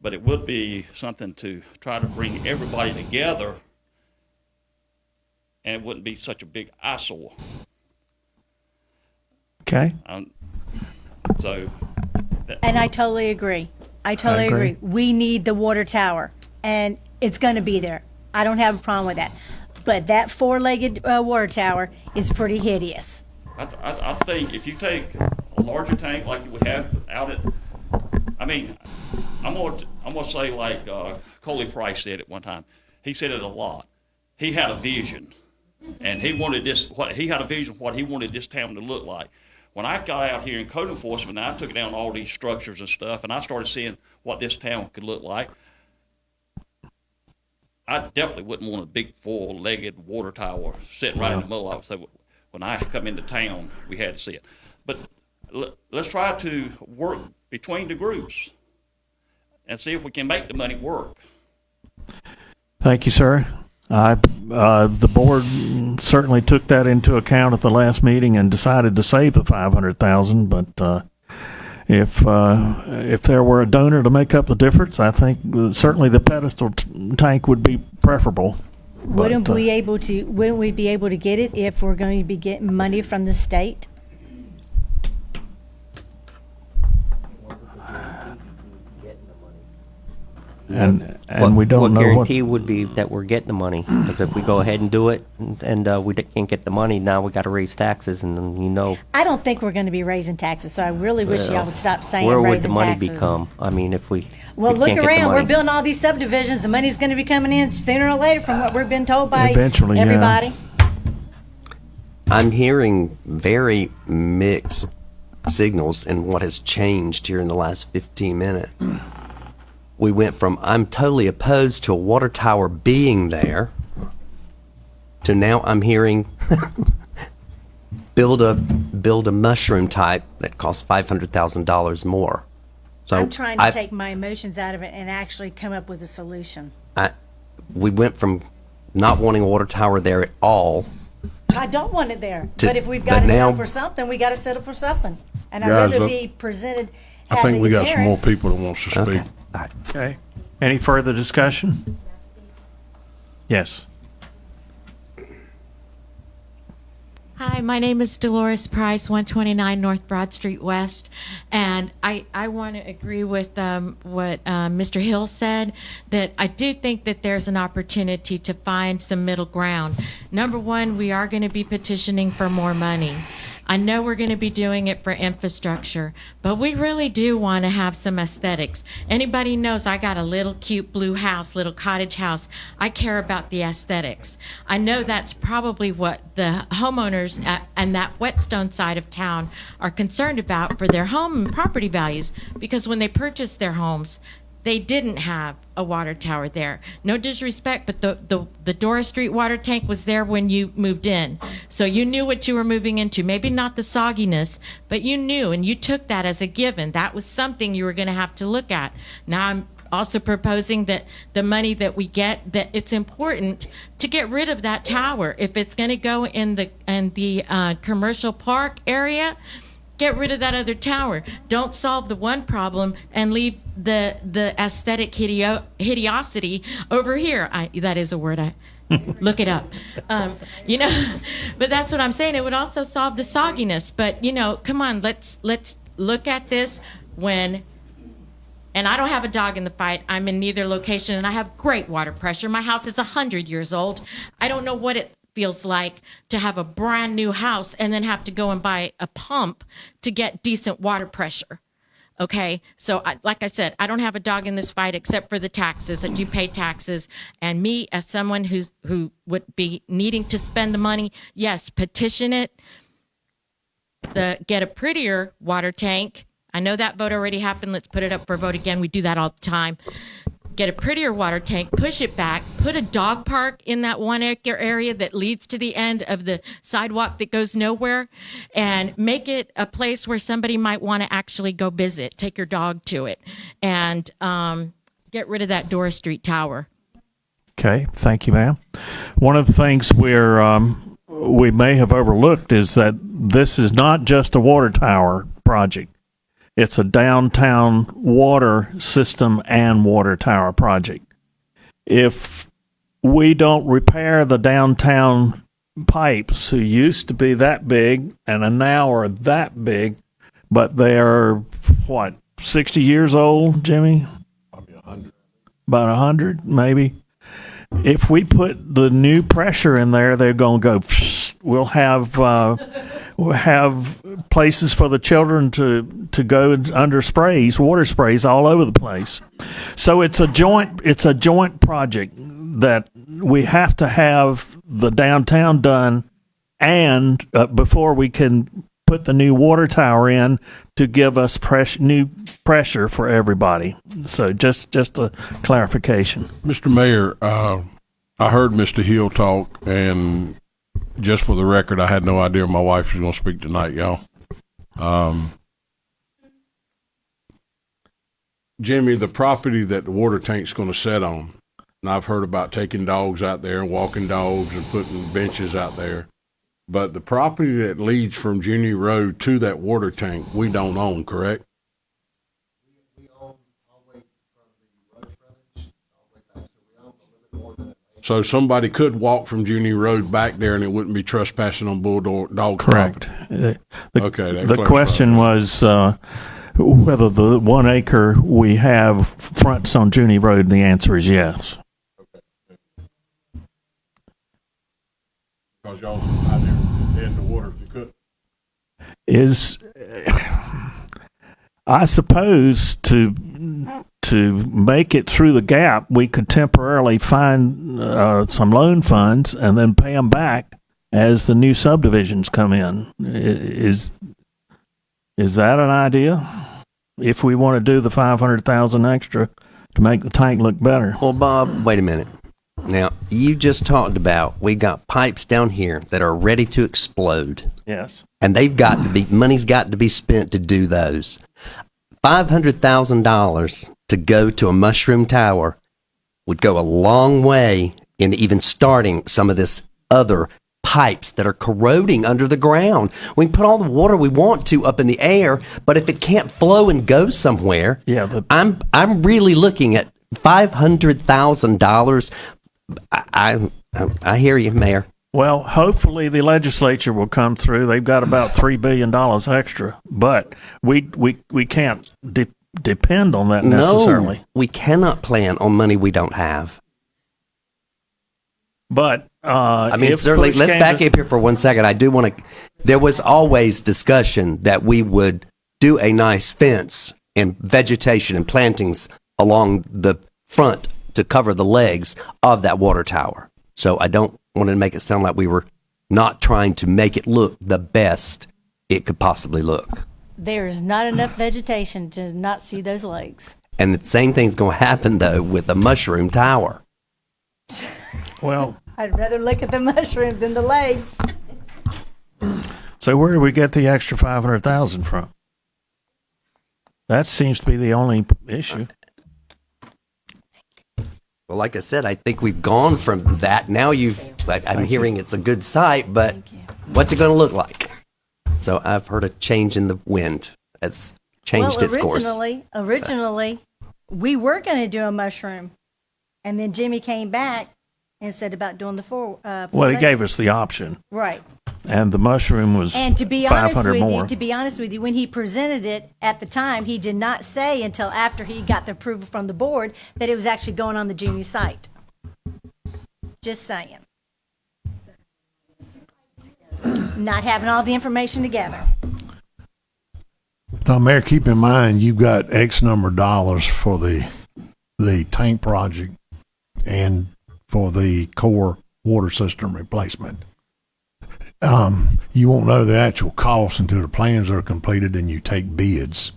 it would be something to try to bring everybody together, and it wouldn't be such a big eyesore. Okay. And I totally agree. I totally agree. We need the water tower, and it's going to be there. I don't have a problem with that. But that four-legged water tower is pretty hideous. I think if you take a larger tank like we have out at, I mean, I'm gonna say like Coley Price said at one time. He said it a lot. He had a vision, and he wanted this. He had a vision of what he wanted this town to look like. When I got out here in code enforcement, I took down all these structures and stuff, and I started seeing what this town could look like. I definitely wouldn't want a big four-legged water tower sitting right in the middle of it. So when I come into town, we had to see it. But let's try to work between the groups and see if we can make the money work. Thank you, sir. The board certainly took that into account at the last meeting and decided to save the $500,000. But if there were a donor to make up the difference, I think certainly the pedestal tank would be preferable. Wouldn't we be able to get it if we're going to be getting money from the state? And we don't know what guarantee would be that we're getting the money. Because if we go ahead and do it and we can't get the money, now we got to raise taxes, and I don't think we're going to be raising taxes. So I really wish y'all would stop saying where raising would the money taxes. become? I mean, if we Well, we look can't get the around. We're money. building all these subdivisions. The money's going to be coming in sooner or later from what we've been told by Eventually, yeah. everybody. I'm hearing very mixed signals in what has changed here in the last 15 minutes. We went from I'm totally opposed to a water tower being there to now I'm hearing build a mushroom type that costs $500,000 more. So I'm trying to take my emotions out of it and actually come up with a solution. We went from not wanting a water tower there at all. I don't want it there. To- But if we've but got to now- settle for something, we got to settle for something. And I'd Guys, rather look, be presented. I think we got some more parents. people that wants to speak. Okay. Any further discussion? Yes. Hi, my name is Dolores Price, 129 North Broad Street West, and I want to agree with what Mr. Hill said, that I do think that there's an opportunity to find some middle ground. Number one, we are going to be petitioning for more money. I know we're going to be doing it for infrastructure, but we really do want to have some aesthetics. Anybody knows I got a little cute blue house, little cottage house. I care about the aesthetics. I know that's probably what the homeowners and that Whetstone side of town are concerned about for their home and property values, because when they purchased their homes, they didn't have a water tower there. No disrespect, but the Dora Street water tank was there when you moved in. So you knew what you were moving into. Maybe not the sogginess, but you knew, and you took that as a given. That was something you were going to have to look at. Now I'm also proposing that the money that we get, that it's important to get rid of that tower. If it's going to go in the commercial park area, get rid of that other tower. Don't solve the one problem and leave the aesthetic hideosity over here. That is a word Look it up. You know, but that's what I'm saying. It would also solve the sogginess. But, you know, come on, let's look at this when, and I don't have a dog in the fight. I'm in neither location, and I have great water pressure. My house is 100 years old. I don't know what it feels like to have a brand new house and then have to go and buy a pump to get decent water pressure. Okay, so like I said, I don't have a dog in this fight except for the taxes, that you pay taxes. And me, as someone who would be needing to spend the money, yes, petition it, get a prettier water tank. I know that vote already happened. Let's put it up for a vote again. We do that all the time. Get a prettier water tank, push it back, put a dog park in that one area that leads to the end of the sidewalk that goes nowhere, and make it a place where somebody might want to actually go visit, take your dog to it, and get rid of that Doris Street Tower. Okay, thank you, ma'am. One of the things we may have overlooked is that this is not just a water tower project. It's a downtown water system and water tower project. If we don't repair the downtown pipes, who used to be that big and now are that big, but they are, 60 years old, Jimmy? Probably 100. About 100, maybe. If we put the new pressure in there, they're going to go, psh, we'll have places for the children to go under sprays, water sprays all over the place. So it's a joint project that we have to have the downtown done, and before we can put the new water tower in to give us new pressure for everybody. So just a clarification. Mr. Mayor, I heard Mr. Hill talk, and just for the record, I had no idea my wife was going to speak tonight, y'all. Jimmy, the property that the water tank's going to set on, and I've heard about taking dogs out there and walking dogs and putting benches out there, but the property that leads from Junior Road to that water tank, we don't own, correct? We own all the way from the road frontage, all the way back, so we own a little bit more than So somebody could walk from Junior Road back there, and it wouldn't be trespassing on Bulldog Correct. property. The question was whether the 1 acre we have fronts on Junie Road, and the answer is yes. Because y'all out there in the water if you could. I suppose to make it through the gap, we could temporarily find some loan funds and then pay them back as the new subdivisions come in. Is that an idea? If we want to do the $500,000 extra to make the tank look better. Well, Bob, wait a minute. Now, you just talked about we got pipes down here that are ready to explode. Yes. And money's got to be spent to do those. $500,000 to go to a mushroom tower would go a long way in even starting some of this other pipes that are corroding under the ground. We can put all the water we want to up in the air, but if it can't flow and go somewhere, I'm really looking at $500,000. I hear you, Mayor. Well, hopefully the legislature will come through. They've got about $3 billion extra, but we can't depend on that necessarily. No, we cannot plan on money we don't have. But certainly. Let's back up here for 1 second. I do want to. There was always discussion that we would do a nice fence and vegetation and plantings along the front to cover the legs of that water tower. So I don't want to make it sound like we were not trying to make it look the best it could possibly look. There is not enough vegetation to not see those legs. And the same thing's going to happen, though, with the mushroom tower. Well, I'd rather look at the mushroom than the legs. So where do we get the extra $500,000 from? That seems to be the only issue. Well, like I said, I think we've gone from that. Now I'm hearing it's a good site, but what's it going to look like? So I've heard a change in the wind. It's changed its course. Originally, we were going to do a mushroom, and then Jimmy came back and said about doing the Well, he four-legged. gave us the option, Right. and the mushroom was And to be honest 500 with more. you, when he presented it at the time, he did not say until after he got the approval from the board that it was actually going on the junior site. Just saying. Not having all the information together. Now, Mayor, keep in mind, you've got X number of dollars for the tank project and for the core water system replacement. You won't know the actual cost until the plans are completed and you take bids.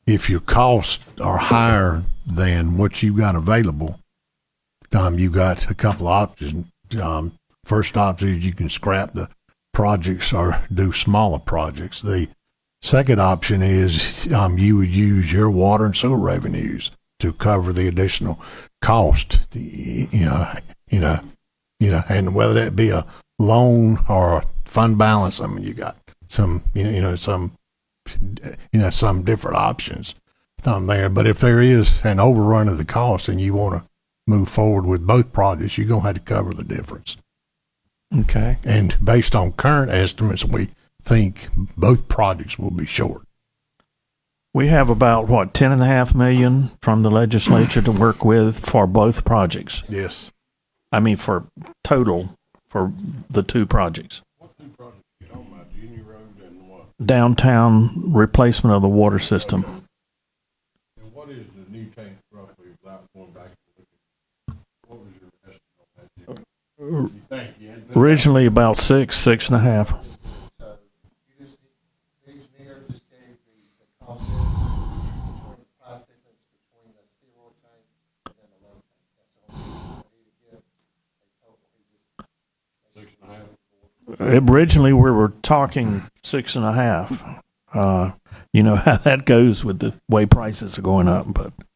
If your costs are higher than what you've got available, you've got a couple of options. First option is you can scrap the projects or do smaller projects. The second option is you would use your water and sewer revenues to cover the additional cost. And whether that be a loan or a fund balance, I mean, you got some different options there. But if there is an overrun of the cost and you want to move forward with both projects, you're gonna have to cover the difference. Okay. And based on current estimates, we think both projects will be short. We have about, what, 10.5 million from the legislature to work with for both projects. Yes. I mean, for total, for the two projects. What two projects you talking about? Junior Road and what? Downtown replacement of the water system. And what is the new tank roughly without going back and looking? What was your estimate on that? You think you had been Originally about 6.5. So you just, the engineer just gave the cost estimate between the price difference between the steroid tank and then the low tank. That's the only thing he to give a total. He just 6.5? Originally, we were talking 6.5. You know how that goes with the way prices are going up,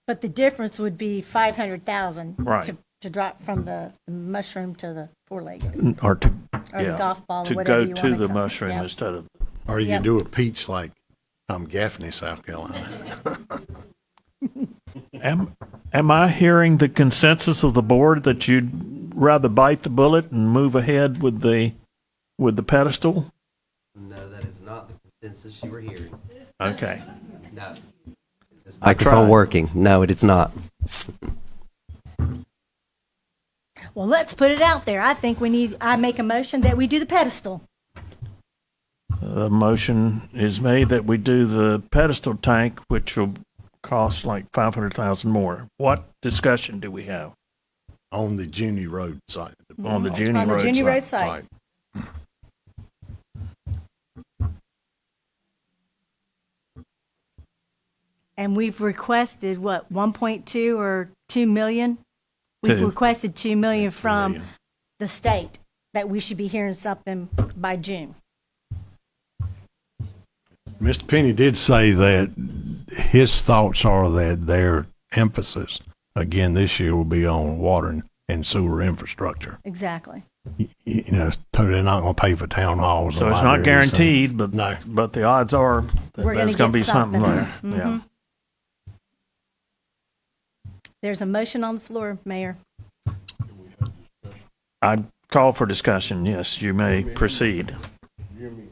But the difference would be 500,000 Right. to drop from the mushroom to the four-legged. or to Or the golf ball, or to whatever go you to wanna the call it. mushroom Yep. instead of. Or you Yep. do a peach like Gaffney, South Carolina. Am I hearing the consensus of the board that you'd rather bite the bullet and move ahead with the pedestal? No, that is not the consensus you were hearing. Okay. No. Is this I microphone tried. working? No, it is not. Well, let's put it out there. I make a motion that we do the pedestal. The motion is made that we do the pedestal tank, which will cost like 500,000 more. What discussion do we have On the Junior Road site. on the Junior On the Road Junior side? Road site. And we've requested, what, 1.2 or 2 million? We've Two. requested 2 million from million. the state, that we should be hearing something by June. Mr. Penny did say that his thoughts are that their emphasis again this year will be on water and sewer infrastructure. Exactly. They're not going to pay for town halls. So and it's not libraries and- guaranteed, but No. but the odds are that We're there's gonna going to be get something there. something. Yeah. There's a motion on the floor, Mayor. I call for discussion. Yes, you may proceed. Jimmy,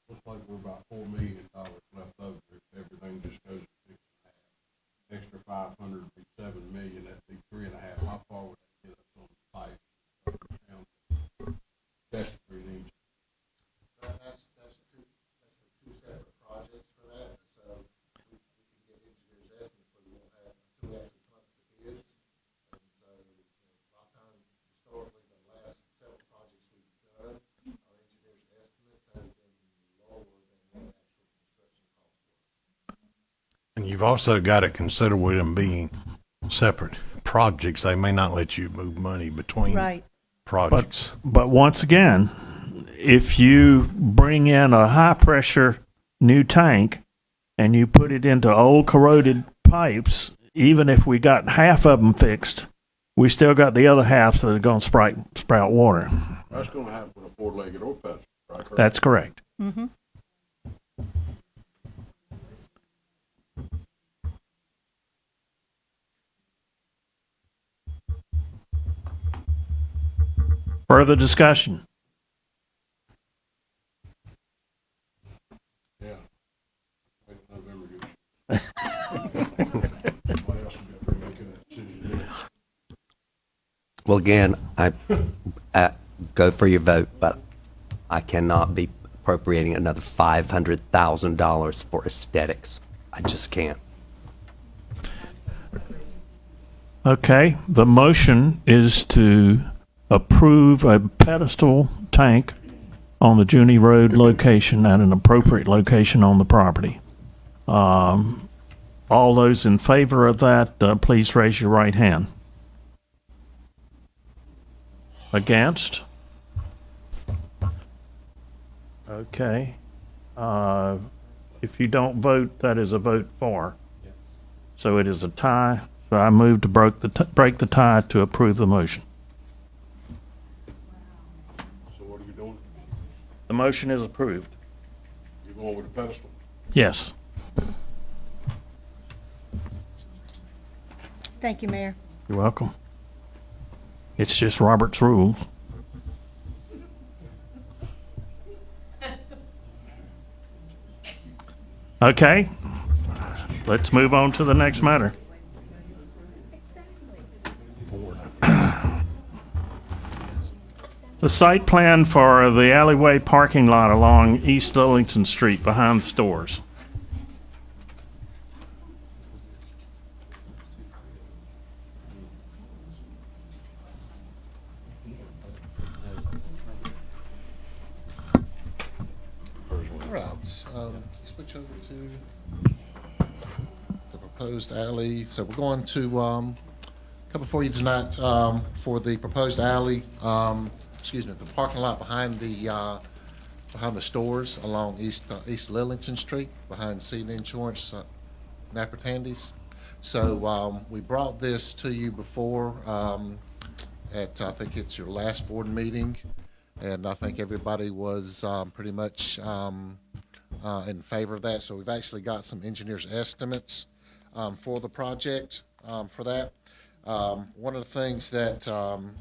looks like we're about $4 million left over if everything just goes to 6.5. Extra 500 would be 7 million. That'd be 3.5. How far would that get us on the pipe? Test street each. That's two separate projects for that. So we can get engineers' estimates, but we won't have until we actually come up with the bids. And so a lot of times historically, the last several projects we've done, our engineers' estimates have been lower than what actual construction costs were. And you've also got to consider with them being separate projects, they may not let you move money between Right. projects. But once again, if you bring in a high pressure new tank and you put it into old corroded pipes, even if we got half of them fixed, we still got the other half that are going to sprout water. That's going to happen with a four-legged or pedestal, right? That's correct. Mm-hmm. Further discussion? Yeah. November gets. Somebody else will be making that decision. Well, again, I go for your vote, but I cannot be appropriating another $500,000 for aesthetics. I just can't. Okay, the motion is to approve a pedestal tank on the Junie Road location at an appropriate location on the property. All those in favor of that, please raise your right hand. Against? Okay. If you don't vote, that is a vote for. So it is a tie. So I move to break the tie to approve the motion. So what are you doing? The motion is approved. You going with the pedestal? Yes. Thank you, Mayor. You're welcome. It's just Robert's rules. Okay. Let's move on to the next matter. The site plan for the alleyway parking lot along East Lillington Street behind the stores. All right, switch over to the proposed alley. So we're going to come before you tonight for the proposed alley, the parking lot behind the stores along East Lillington Street, behind Seed Insurance, Napper Tandy's. So we brought this to you before at, I think it's your last board meeting, and I think everybody was pretty much in favor of that. So we've actually got some engineers' estimates for the project for that. One of the things that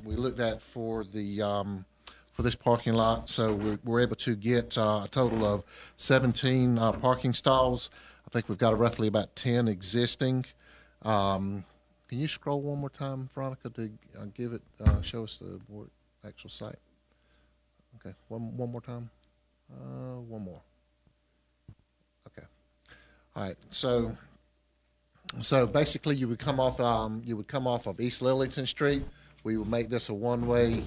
we looked at for this parking lot, so we're able to get a total of 17 parking stalls. I think we've got roughly about 10 existing. Can you scroll one more time, Veronica, to give it, show us the actual site? Okay, one more time. One more. Okay. All right. So basically, you would come off of East Lillington Street. We would make this a one-way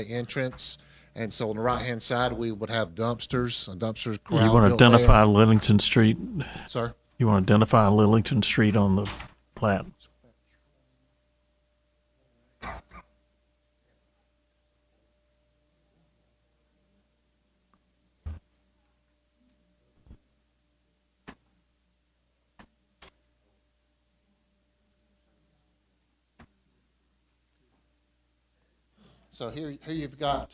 entrance, and so on the right-hand side, we would have dumpsters. A dumpsters corral. You want to identify Lillington Street? Sir? You want to identify Lillington Street on the plat? So here you've got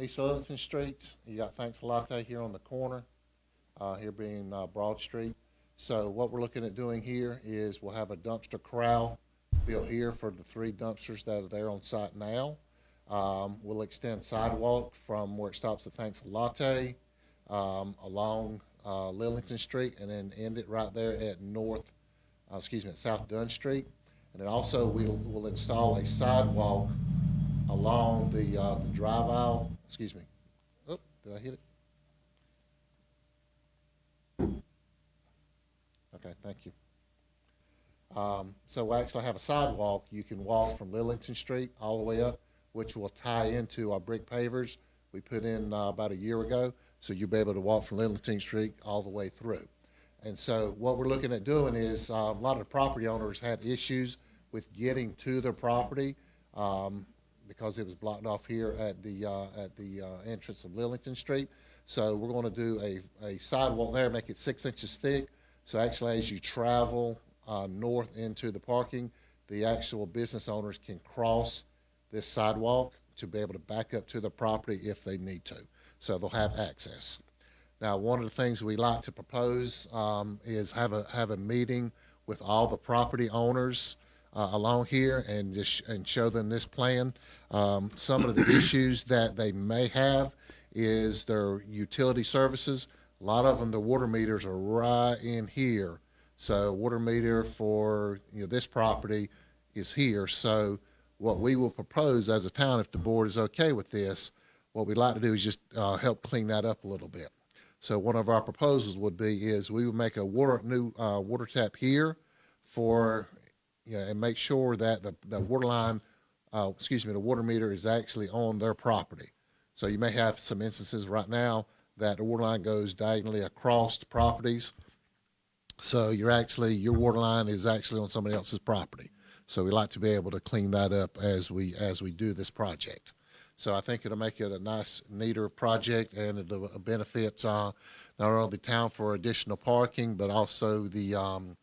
East Lillington Street. You got Thanks a Latte here on the corner, here being Broad Street. So what we're looking at doing here is we'll have a dumpster corral built here for the 3 dumpsters that are there on site now. We'll extend sidewalk from where it stops at Thanks a Latte along Lillington Street, and then end it right there at South Dunn Street. And then also we'll install a sidewalk along the drive aisle. Excuse me. Oh, did I hit it? Okay, thank you. So we actually have a sidewalk. You can walk from Lillington Street all the way up, which will tie into our brick pavers we put in about a year ago. So you'll be able to walk from Lillington Street all the way through. And so what we're looking at doing is a lot of the property owners had issues with getting to their property because it was blocked off here at the entrance of Lillington Street. So we're going to do a sidewalk there, make it 6 inches thick. So actually, as you travel north into the parking, the actual business owners can cross this sidewalk to be able to back up to the property if they need to. So they'll have access. Now, one of the things we like to propose is have a meeting with all the property owners along here and and show them this plan. Some of the issues that they may have is their utility services. A lot of them, the water meters are right in here. So water meter for this property is here. So what we will propose as a town, if the board is okay with this, what we'd like to do is just help clean that up a little bit. So one of our proposals would be is we would make a new water tap here for, and make sure that the water line, the water meter is actually on their property. So you may have some instances right now that the water line goes diagonally across the properties. So your water line is actually on somebody else's property. So we like to be able to clean that up as we do this project. So I think it'll make it a nice, neater project, and it'll benefit not only the town for additional parking, but also the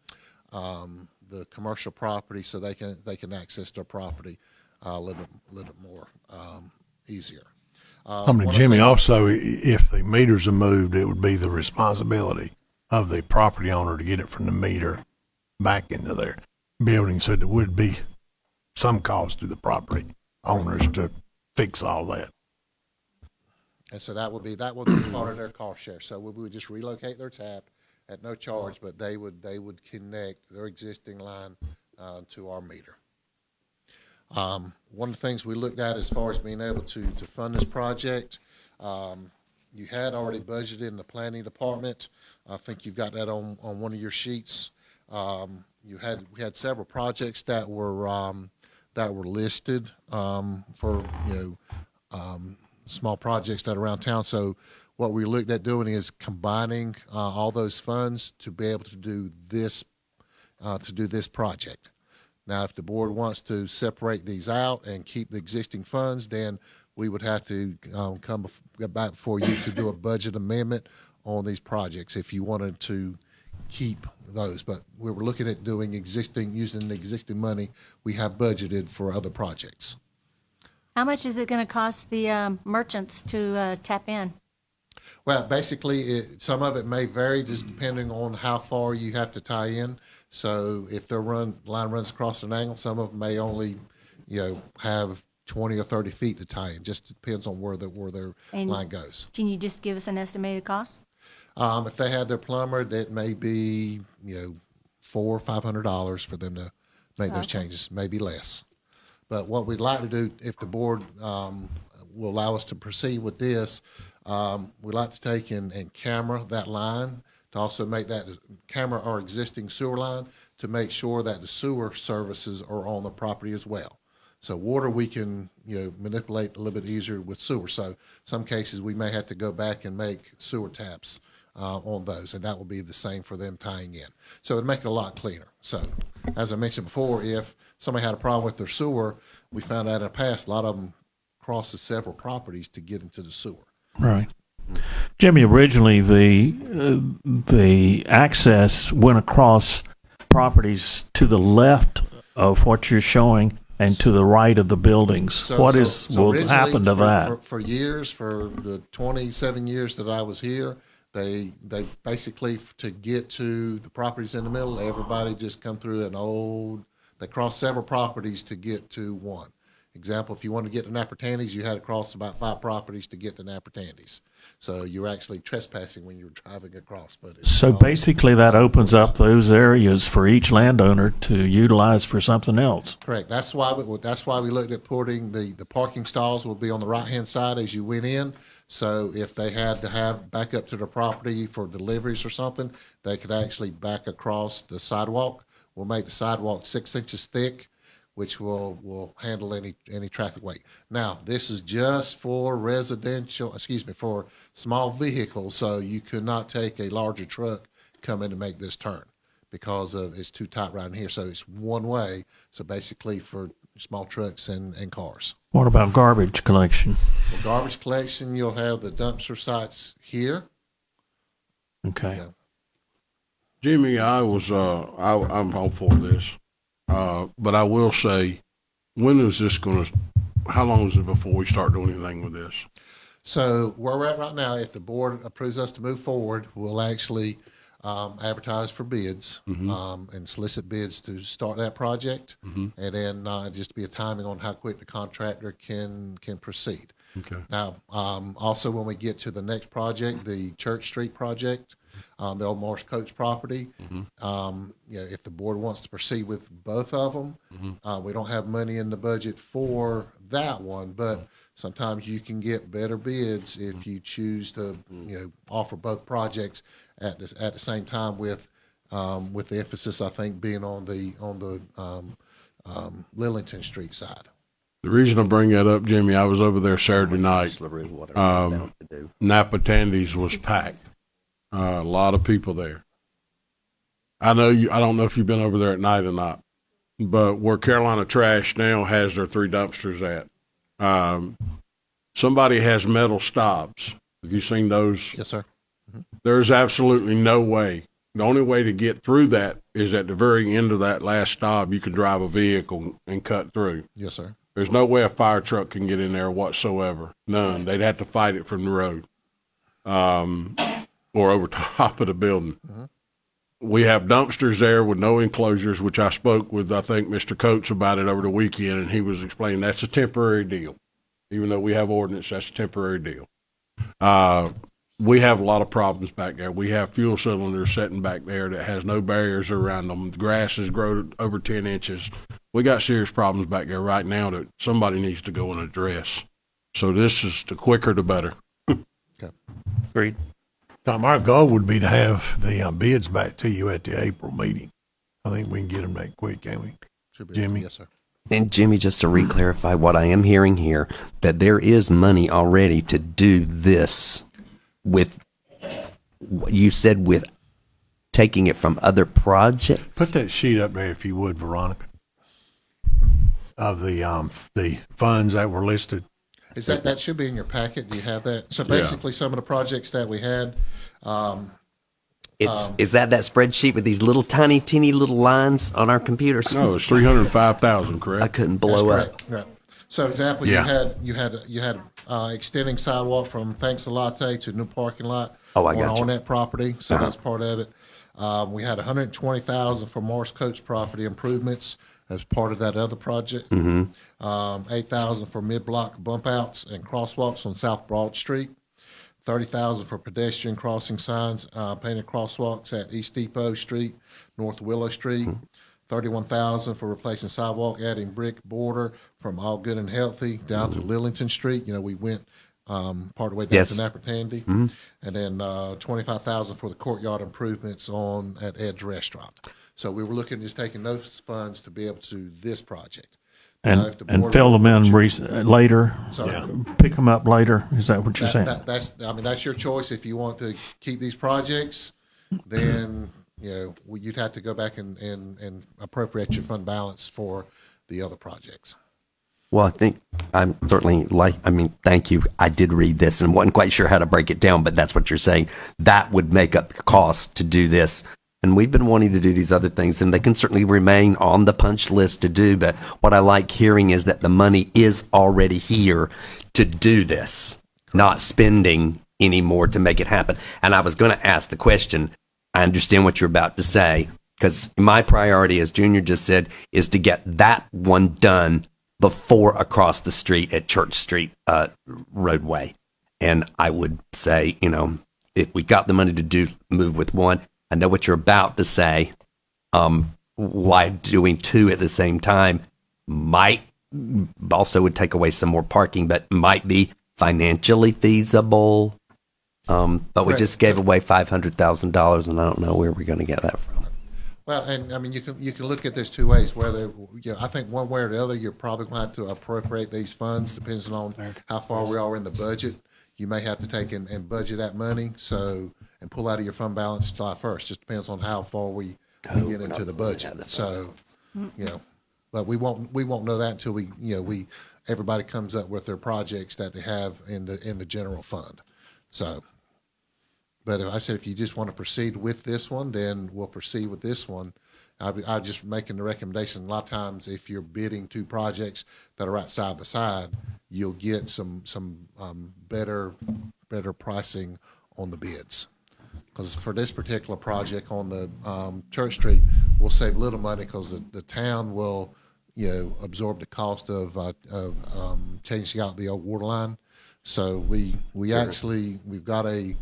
commercial property, so they can access their property a little bit more easier. Jimmy, also, if the meters are moved, it would be the responsibility of the property owner to get it from the meter back into their building. So there would be some cost to the property owners to fix all that. And so that would be part of their cost share. So we would just relocate their tap at no charge, but they would connect their existing line to our meter. One of the things we looked at as far as being able to fund this project, you had already budgeted in the planning department. I think you've got that on one of your sheets. We had several projects that were listed for small projects that are around town. So what we looked at doing is combining all those funds to be able to do this project. Now, if the board wants to separate these out and keep the existing funds, then we would have to come back before you to do a budget amendment on these projects if you wanted to keep those. But we were looking at using the existing money we have budgeted for other projects. How much is it going to cost the merchants to tap in? Well, basically, some of it may vary just depending on how far you have to tie in. So if their line runs across an angle, some of them may only, have 20 or 30 feet to tie in. Just depends on where their line goes. Can you just give us an estimated cost? If they had their plumber, that may be, $400 or $500 for them to make those changes, maybe less. But what we'd like to do, if the board will allow us to proceed with this, we'd like to take and camera that line, to also make that camera our existing sewer line, to make sure that the sewer services are on the property as well. So water we can manipulate a little bit easier with sewer. So some cases we may have to go back and make sewer taps on those, and that will be the same for them tying in. So it'd make it a lot cleaner. So as I mentioned before, if somebody had a problem with their sewer, we found out in the past a lot of them crosses several properties to get into the sewer. Right. Jimmy, originally the access went across properties to the left of what you're showing and to the right of the buildings. What will happen to that? For years, for the 27 years that I was here, they basically, to get to the properties in the middle, everybody just come through they crossed several properties to get to one. Example, if you wanted to get to Nappertandy's, you had to cross about 5 properties to get to Nappertandy's. So you're actually trespassing when you're driving across. So basically that opens up those areas for each landowner to utilize for something else. Correct. That's why we looked at putting the parking stalls will be on the right-hand side as you went in. So if they had to have back up to the property for deliveries or something, they could actually back across the sidewalk. We'll make the sidewalk 6 inches thick, which will handle any traffic weight. Now, this is just for for small vehicles, so you could not take a larger truck come in to make this turn because it's too tight right in here. So it's one way, so basically for small trucks and cars. What about garbage collection? For garbage collection, you'll have the dumpster sites here. Okay. Yeah. Jimmy, I'm hopeful of this. But I will say, how long is it before we start doing anything with this? So where we're at right now, if the board approves us to move forward, we'll actually advertise for bids, and solicit bids to start that project. And then, just be a timing on how quick the contractor can proceed. Okay. Now, also when we get to the next project, the Church Street project, the old Morris Coach property, if the board wants to proceed with both of them, we don't have money in the budget for that one, but sometimes you can get better bids if you choose to, offer both projects at the same time with the emphasis, I think, being on the Lillington Street side. The reason I bring that up, Jimmy, I was over there Saturday night. Napa Tandy's was packed. A lot of people there. I don't know if you've been over there at night or not, but where Carolina Trash now has their 3 dumpsters at, somebody has metal stops. Have you seen those? Yes, sir. There's absolutely no way. The only way to get through that is at the very end of that last stop, you can drive a vehicle and cut through. Yes, sir. There's no way a fire truck can get in there whatsoever. None. They'd have to fight it from the road, or over top of the building. We have dumpsters there with no enclosures, which I spoke with, I think, Mr. Coates about it over the weekend, and he was explaining that's a temporary deal. Even though we have ordinance, that's a temporary deal. We have a lot of problems back there. We have fuel cylinders sitting back there that has no barriers around them. The grass has grown over 10 inches. We got serious problems back there right now that somebody needs to go and address. So this is the quicker the better. Agreed. Tom, our goal would be to have the bids back to you at the April meeting. I think we can get them that quick, can we? Should be. Jimmy? Yes, sir. And Jimmy, just to re-clarify what I am hearing here, that there is money already to do this with, you said with taking it from other projects? Put that sheet up there if you would, Veronica, of the funds that were listed. Is that should be in your packet? Do you have that? So basically, some of the projects that we had. Is that spreadsheet with these little tiny, teeny little lines on our computers? No, it's 305,000, correct? I couldn't blow up. Right. So example, you had extending sidewalk from Thanks a Latte to new parking lot on that property. So that's part of it. We had 120,000 for Morris Coach property improvements as part of that other project. 8,000 for mid-block bump outs and crosswalks on South Broad Street. 30,000 for pedestrian crossing signs, painted crosswalks at East Depot Street, North Willow Street. 31,000 for replacing sidewalk, adding brick border from All Good and Healthy down to Lillington Street. We went part of the way down to Napa Tandy. And then 25,000 for the courtyard improvements at Ed's Restaurant. So we were looking at just taking those funds to be able to do this project. And fill them in later. Pick them up later. Is that what you're saying? That's your choice. If you want to keep these projects, then you'd have to go back and appropriate your fund balance for the other projects. Well, I think I'm certainly thank you. I did read this and wasn't quite sure how to break it down, but that's what you're saying. That would make up the cost to do this. And we've been wanting to do these other things, and they can certainly remain on the punch list to do. But what I like hearing is that the money is already here to do this, not spending anymore to make it happen. And I was going to ask the question, I understand what you're about to say, because my priority, as Junior just said, is to get that one done before across the street at Church Street roadway. And I would say, if we got the money to move with one, I know what you're about to say. Why doing 2 at the same time might also would take away some more parking, but might be financially feasible. But we just gave away $500,000, and I don't know where we're going to get that from. Well, and you can look at this 2 ways. Whether I think one way or the other, you're probably going to have to appropriate these funds, depending on how far we are in the budget. You may have to take and budget that money, and pull out of your fund balance July 1st. Just depends on how far we get into the budget. So, but we won't know that until everybody comes up with their projects that they have in the general fund. So, but if you just want to proceed with this one, then we'll proceed with this one. I'm just making the recommendation. A lot of times, if you're bidding 2 projects that are right side by side, you'll get some better pricing on the bids. because for this particular project on the Church Street, we'll save a little money because the town will, absorb the cost of changing out the old water line. So we've got a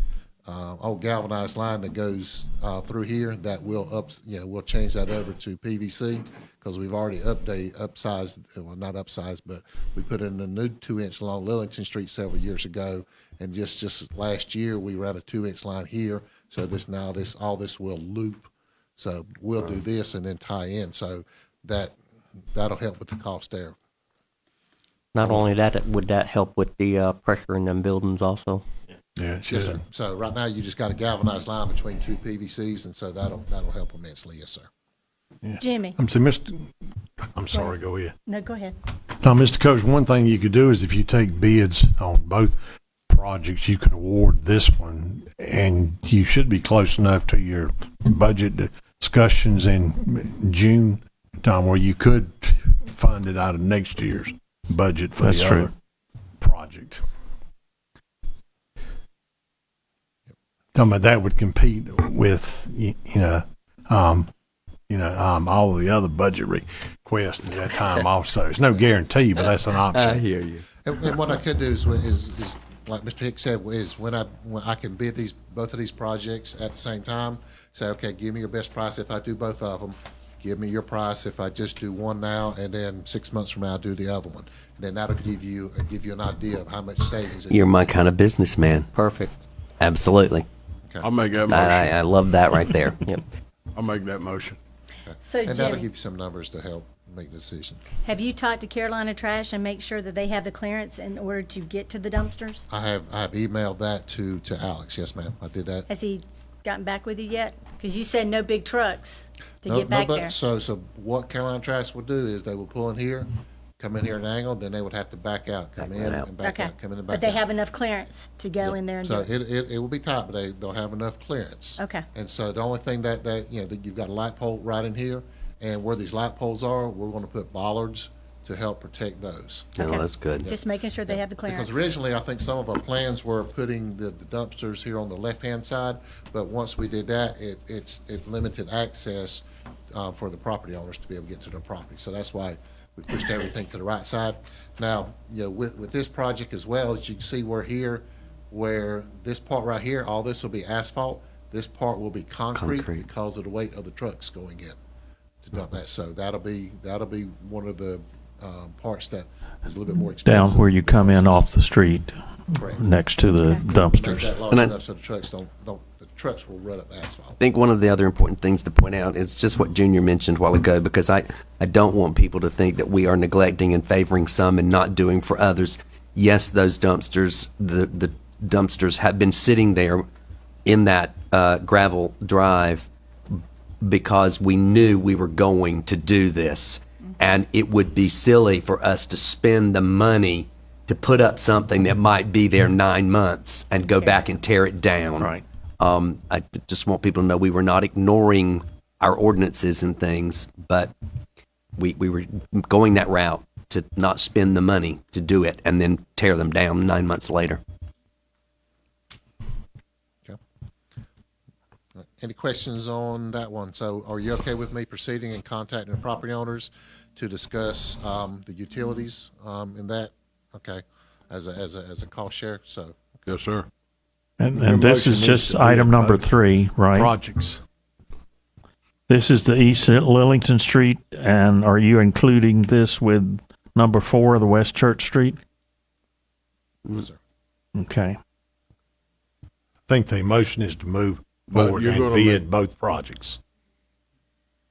old galvanized line that goes through here that we'll change that over to PVC because we've already upsized, well, not upsized, but we put in a new 2-inch along Lillington Street several years ago, and just last year we ran a 2-inch line here. So all this will loop. So we'll do this and then tie in. So that'll help with the cost there. Not only that, would that help with the pressure in them buildings also? Yeah, it should. Yes, sir. So right now you just got a galvanized line between two PVCs, and so that'll help immensely. Yes, sir. Yeah. Jimmy. I'm sorry, go ahead. No, go ahead. Now, Mr. Coach, one thing you could do is if you take bids on both projects, you could award this one, and you should be close enough to your budget discussions in June time where you could fund it out of next year's budget for the other project. Talking about that would compete with all of the other budget requests at that time also. There's no guarantee, but that's an option. I hear you. And what I could do is like Mr. Hicks said, is when I can bid both of these projects at the same time, say, okay, give me your best price if I do both of them. Give me your price if I just do one now, and then 6 months from now I'll do the other one. And then that'll give you an idea of how much savings. You're my kind of businessman. Perfect. Absolutely. Okay. I'll make that motion. I love that right there. Yep. I'll make that motion. Okay. So, and that'll Jimmy, give you some numbers to help make the decision. have you talked to Carolina Trash and make sure that they have the clearance in order to get to the dumpsters? I have emailed that to Alex. Yes, ma'am. I did that. Has he gotten back with you yet? Because you said no big trucks to get back there. So what Carolina Trash will do is they will pull in here, come in here at an angle, then they would have to back out, come in and back out, come in and back out. But they have enough clearance to go in there and So do it. it will be tight, but they'll have enough clearance. Okay. And so the only thing that you've got a light pole right in here, and where these light poles are, we're going to put bollards to help protect those. No, Okay. that's good. Just making sure they have the clearance. Because originally, I think some of our plans were putting the dumpsters here on the left-hand side, but once we did that, it limited access for the property owners to be able to get to their property. So that's why we pushed everything to the right side. Now, with this project as well, as you can see, where this part right here, all this will be asphalt. This part will be concrete. Because of the weight of the trucks going in to dump that. So that'll be one of the parts that is a little bit more expensive. Down where you come in off the street, Correct. next to the Make dumpsters. that large And enough so the trucks will run up asphalt. I think one of the other important things to point out is just what Junior mentioned a while ago, because I don't want people to think that we are neglecting and favoring some and not doing for others. Yes, those dumpsters, the dumpsters have been sitting there in that gravel drive because we knew we were going to do this. And it would be silly for us to spend the money to put up something that might be there 9 months and go back and tear it down. Right. I just want people to know we were not ignoring our ordinances and things, but we were going that route to not spend the money to do it and then tear them down 9 months later. Any questions on that one? So are you okay with me proceeding and contacting the property owners to discuss the utilities in that? Okay, as a cost share, so. Yes, sir. And this is just item number 3, right? Projects. This is the East Lillington Street, and are you including this with number 4, the West Church Street? Yes, sir. Okay. I think the motion is to move But forward you're and gonna bid both projects.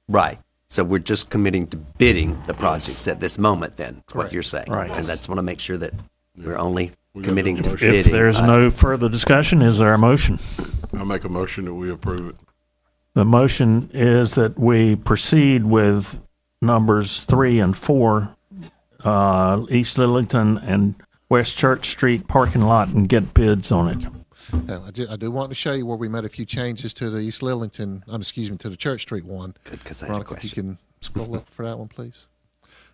Right. So we're just committing to bidding the projects at this moment then, is what you're saying. Right. And that's want to make sure that we're only We got committing the to motion. If bidding. there's no further discussion, is there a motion? I make a motion that we approve it. The motion is that we proceed with numbers 3 and 4, East Lillington and West Church Street parking lot, and get bids on it. Now, I do want to show you where we made a few changes to the East Lillington, to the Church Street one. Good, because I had a Veronica, if you question. can scroll up for that one, please.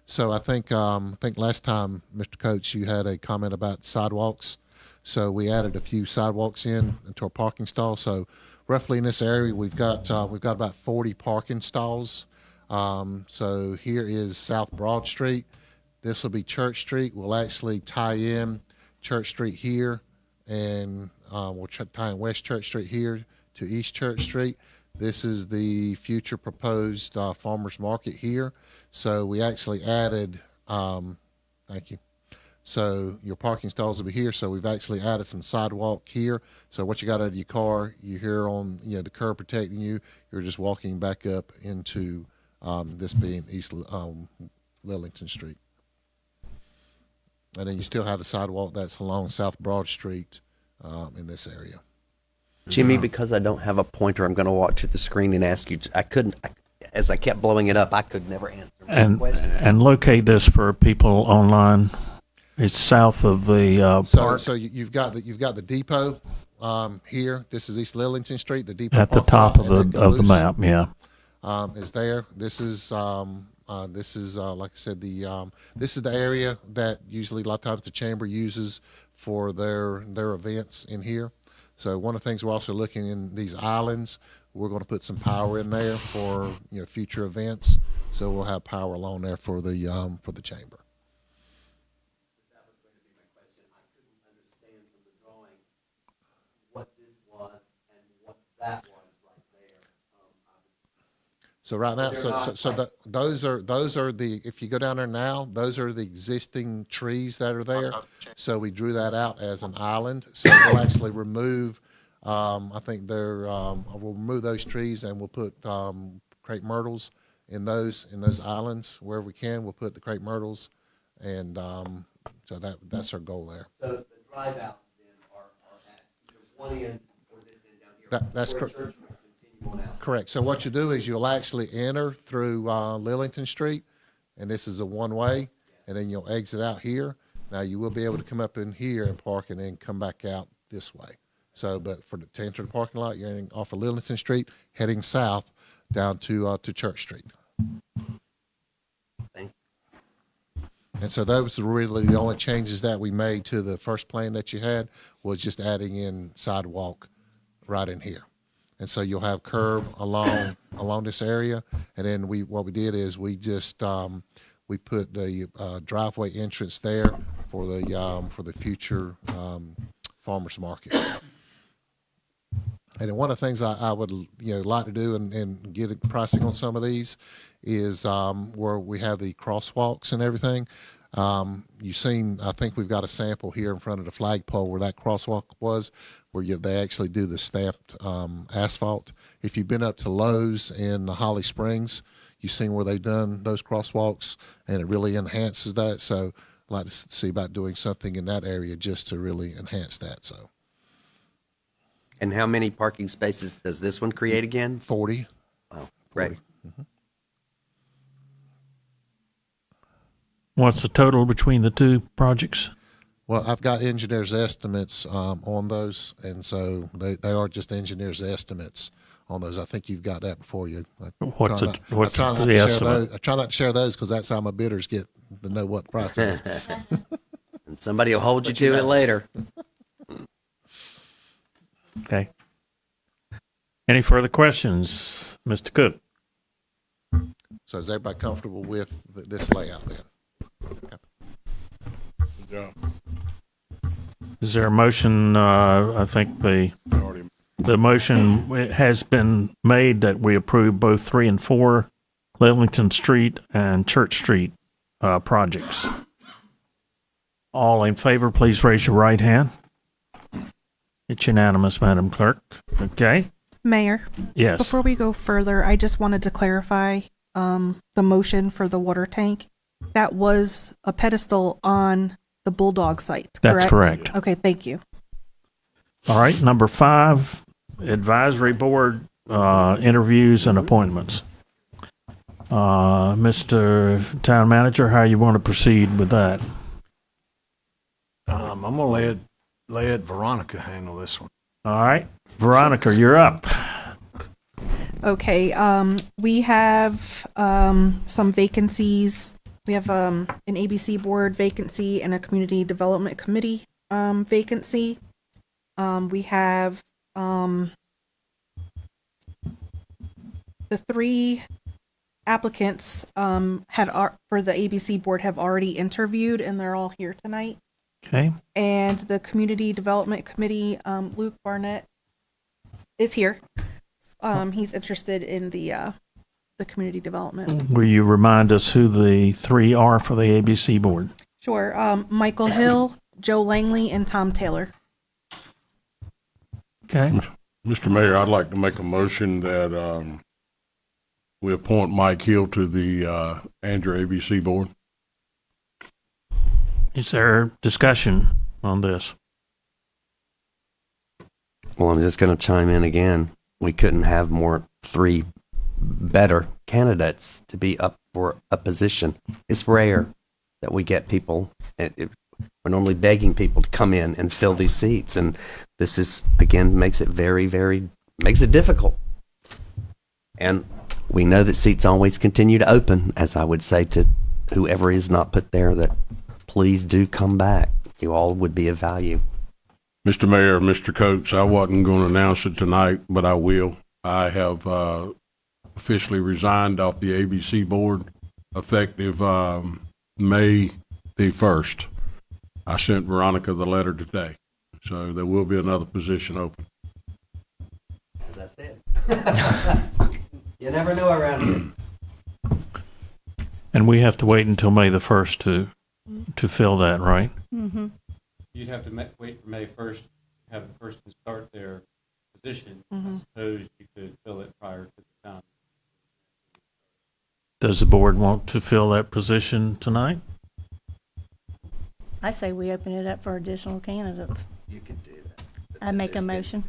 So I think last time, Mr. Coach, you had a comment about sidewalks. So we added a few sidewalks into our parking stalls. So roughly in this area, we've got about 40 parking stalls. So here is South Broad Street. This will be Church Street. We'll actually tie in Church Street here, and we'll tie in West Church Street here to East Church Street. This is the future proposed farmers market here. So we actually added, thank you. So your parking stalls will be here. So we've actually added some sidewalk here. So what you got out of your car, you hear on the curb protecting you. You're just walking back up into this being East Lillington Street. And then you still have the sidewalk that's along South Broad Street in this area. Jimmy, because I don't have a pointer, I'm going to walk to the screen and ask you. As I kept blowing it up, I could never answer my question. And locate this for people online. It's south of the park. So you've got the depot here. This is East Lillington Street. The depot At the top of the map, yeah. Is there. This is like I said, this is the area that usually a lot of times the chamber uses for their events in here. So one of the things we're also looking in these islands, we're going to put some power in there for future events. So we'll have power along there for the chamber. That was going to be my question. I couldn't understand from the drawing what this was and what that was right there. So right now, those are the, if you go down there now, those are the existing trees that are there. So we drew that out as an island. So we'll actually remove, I think we'll remove those trees and we'll put crepe myrtles in those islands wherever we can. We'll put the crepe myrtles, and so that's our goal there. So the drive outs then are at either one end or this end down here. That's correct. Correct. So what you do is you'll actually enter through Lillington Street, and this is a one-way, and then you'll exit out here. Now you will be able to come up in here and park, and then come back out this way. So, but to enter the parking lot, you're entering off of Lillington Street, heading south down to Church Street. Thank you. And so those are really the only changes that we made to the first plan that you had, was just adding in sidewalk right in here. And so you'll have curb along this area, and then what we did is we just we put the driveway entrance there for the future farmers market. And then one of the things I would like to do and get pricing on some of these is where we have the crosswalks and everything. You've seen, I think we've got a sample here in front of the flagpole where that crosswalk was, where they actually do the stamped asphalt. If you've been up to Lowe's in Holly Springs, you've seen where they've done those crosswalks, and it really enhances that. So I'd like to see about doing something in that area just to really enhance that. So. And how many parking spaces does this one create again? 40. Wow, great. 40. Mm-hmm. What's the total between the two projects? Well, I've got engineers' estimates on those, and so they are just engineers' estimates on those. I think you've got that before you. What's the estimate? I try not to share those because that's how my bidders get to know what the price is. And somebody will hold you to it later. Okay. Any further questions, Mr. Cook? So is everybody comfortable with this layout then? Okay. Good job. Is there a motion? I think the motion has been made that we approve both 3 and 4 Lillington Street and Church Street projects. All in favor, please raise your right hand. It's unanimous, Madam Clerk. Okay. Mayor? Yes. Before we go further, I just wanted to clarify the motion for the water tank. That was a pedestal on the Bulldog site, correct? That's correct. Okay, thank you. All right, number 5, advisory board interviews and appointments. Mr. Town Manager, how you want to proceed with that? I'm going to let Veronica handle this one. All right, Veronica, you're up. Okay, we have some vacancies. We have an ABC board vacancy and a community development committee vacancy. We have the 3 applicants for the ABC board have already interviewed, and they're all here tonight. Okay. And the Community Development Committee, Luke Barnett is here. He's interested in the community development. Will you remind us who the 3 are for the ABC board? Sure. Michael Hill, Joe Langley, and Tom Taylor. Okay. Mr. Mayor, I'd like to make a motion that we appoint Mike Hill to the Andrew ABC board. Is there discussion on this? Well, I'm just going to chime in again. We couldn't have 3 better candidates to be up for a position. It's rare that we get people. We're normally begging people to come in and fill these seats, and this is again makes it makes it difficult. And we know that seats always continue to open. As I would say to whoever is not put there, that please do come back. You all would be of value. Mr. Mayor, Mr. Coates, I wasn't going to announce it tonight, but I will. I have officially resigned off the ABC board effective May the 1st. I sent Veronica the letter today, so there will be another position open. As I said, you never know around here. And we have to wait until May the 1st to fill that, right? Mm-hmm. You'd have to wait for May 1st to have the person start their position. Mm-hmm. I suppose you could fill it prior to the time. Does the board want to fill that position tonight? I say we open it up for additional candidates. You could do that. I make a motion.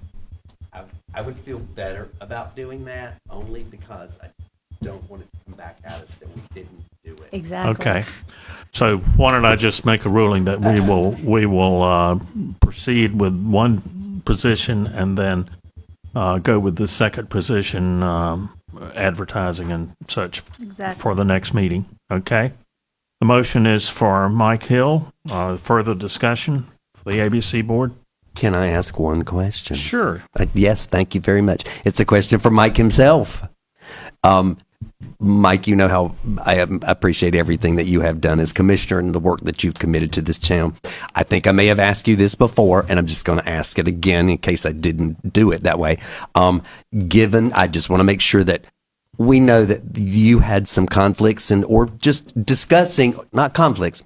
I would feel better about doing that only because I don't want it to come back at us that we didn't do it. Exactly. Okay. So why don't I just make a ruling that we will proceed with one position and then go with the second position, advertising and such Exactly. for the next meeting. Okay. The motion is for Mike Hill. Further discussion for the ABC board? Can I ask one question? Sure. Yes, thank you very much. It's a question for Mike himself. Mike, you know how I appreciate everything that you have done as commissioner and the work that you've committed to this town. I think I may have asked you this before, and I'm just going to ask it again in case I didn't do it that way. I just want to make sure that we know that you had some conflicts or just discussing, not conflicts.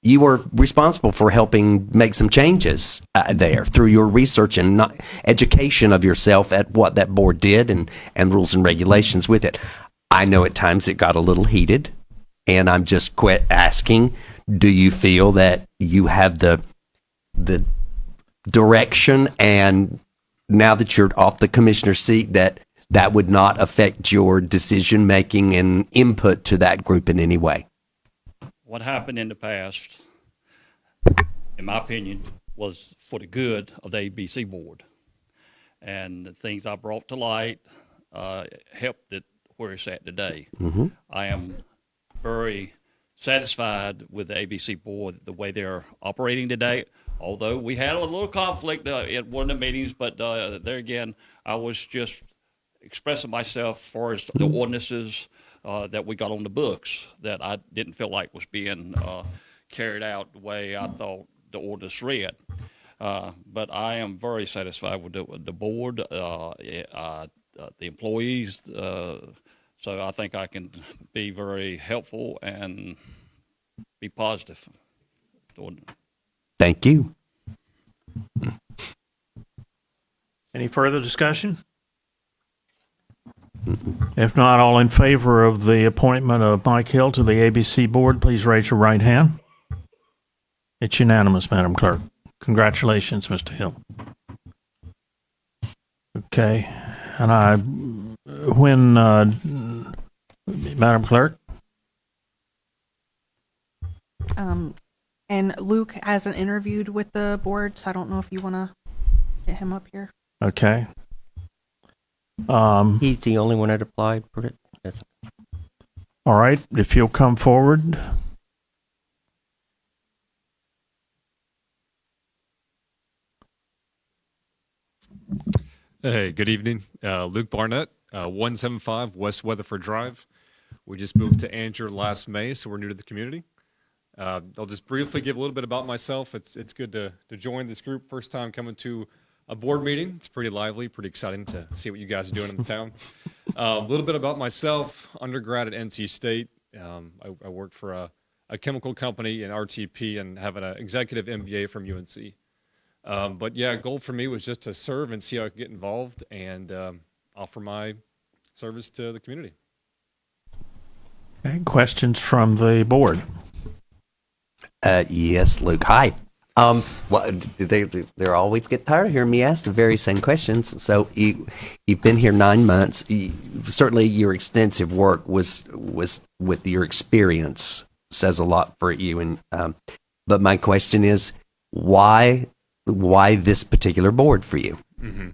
You were responsible for helping make some changes there through your research and education of yourself at what that board did and rules and regulations with it. I know at times it got a little heated, and I'm just asking, do you feel that you have the direction, and now that you're off the commissioner seat, that would not affect your decision making and input to that group in any way? What happened in the past, in my opinion, was for the good of the ABC board. And the things I brought to light helped it where it's at today. Mm-hmm. I am very satisfied with the ABC board, the way they're operating today. Although we had a little conflict at one of the meetings, but there again, I was just expressing myself as far as the ordinances that we got on the books that I didn't feel like was being carried out the way I thought the ordinance read. But I am very satisfied with the board, the employees. So I think I can be very helpful and be positive. Thank you. Any further discussion? If not, all in favor of the appointment of Mike Hill to the ABC board, please raise your right hand. It's unanimous, Madam Clerk. Congratulations, Mr. Hill. Okay, and Madam Clerk? And Luke hasn't interviewed with the board, so I don't know if you want to get him up here. Okay. He's the only one that applied for it. Yes. All right, if you'll come forward. Hey, good evening. Luke Barnett, 175 West Weatherford Drive. We just moved to Angier last May, so we're new to the community. I'll just briefly give a little bit about myself. It's good to join this group. First time coming to a board meeting. It's pretty lively, pretty exciting to see what you guys are doing in the town. A little bit about myself. Undergrad at NC State. I worked for a chemical company in RTP and have an executive MBA from UNC. But yeah, goal for me was just to serve and see how I could get involved and offer my service to the community. Okay, questions from the board? Yes, Luke. Hi. Well, they always get tired of hearing me ask the very same questions. So you've been here 9 months. Certainly, your extensive work was with your experience says a lot for you. And but my question is, why this particular board for you? Mm-hmm.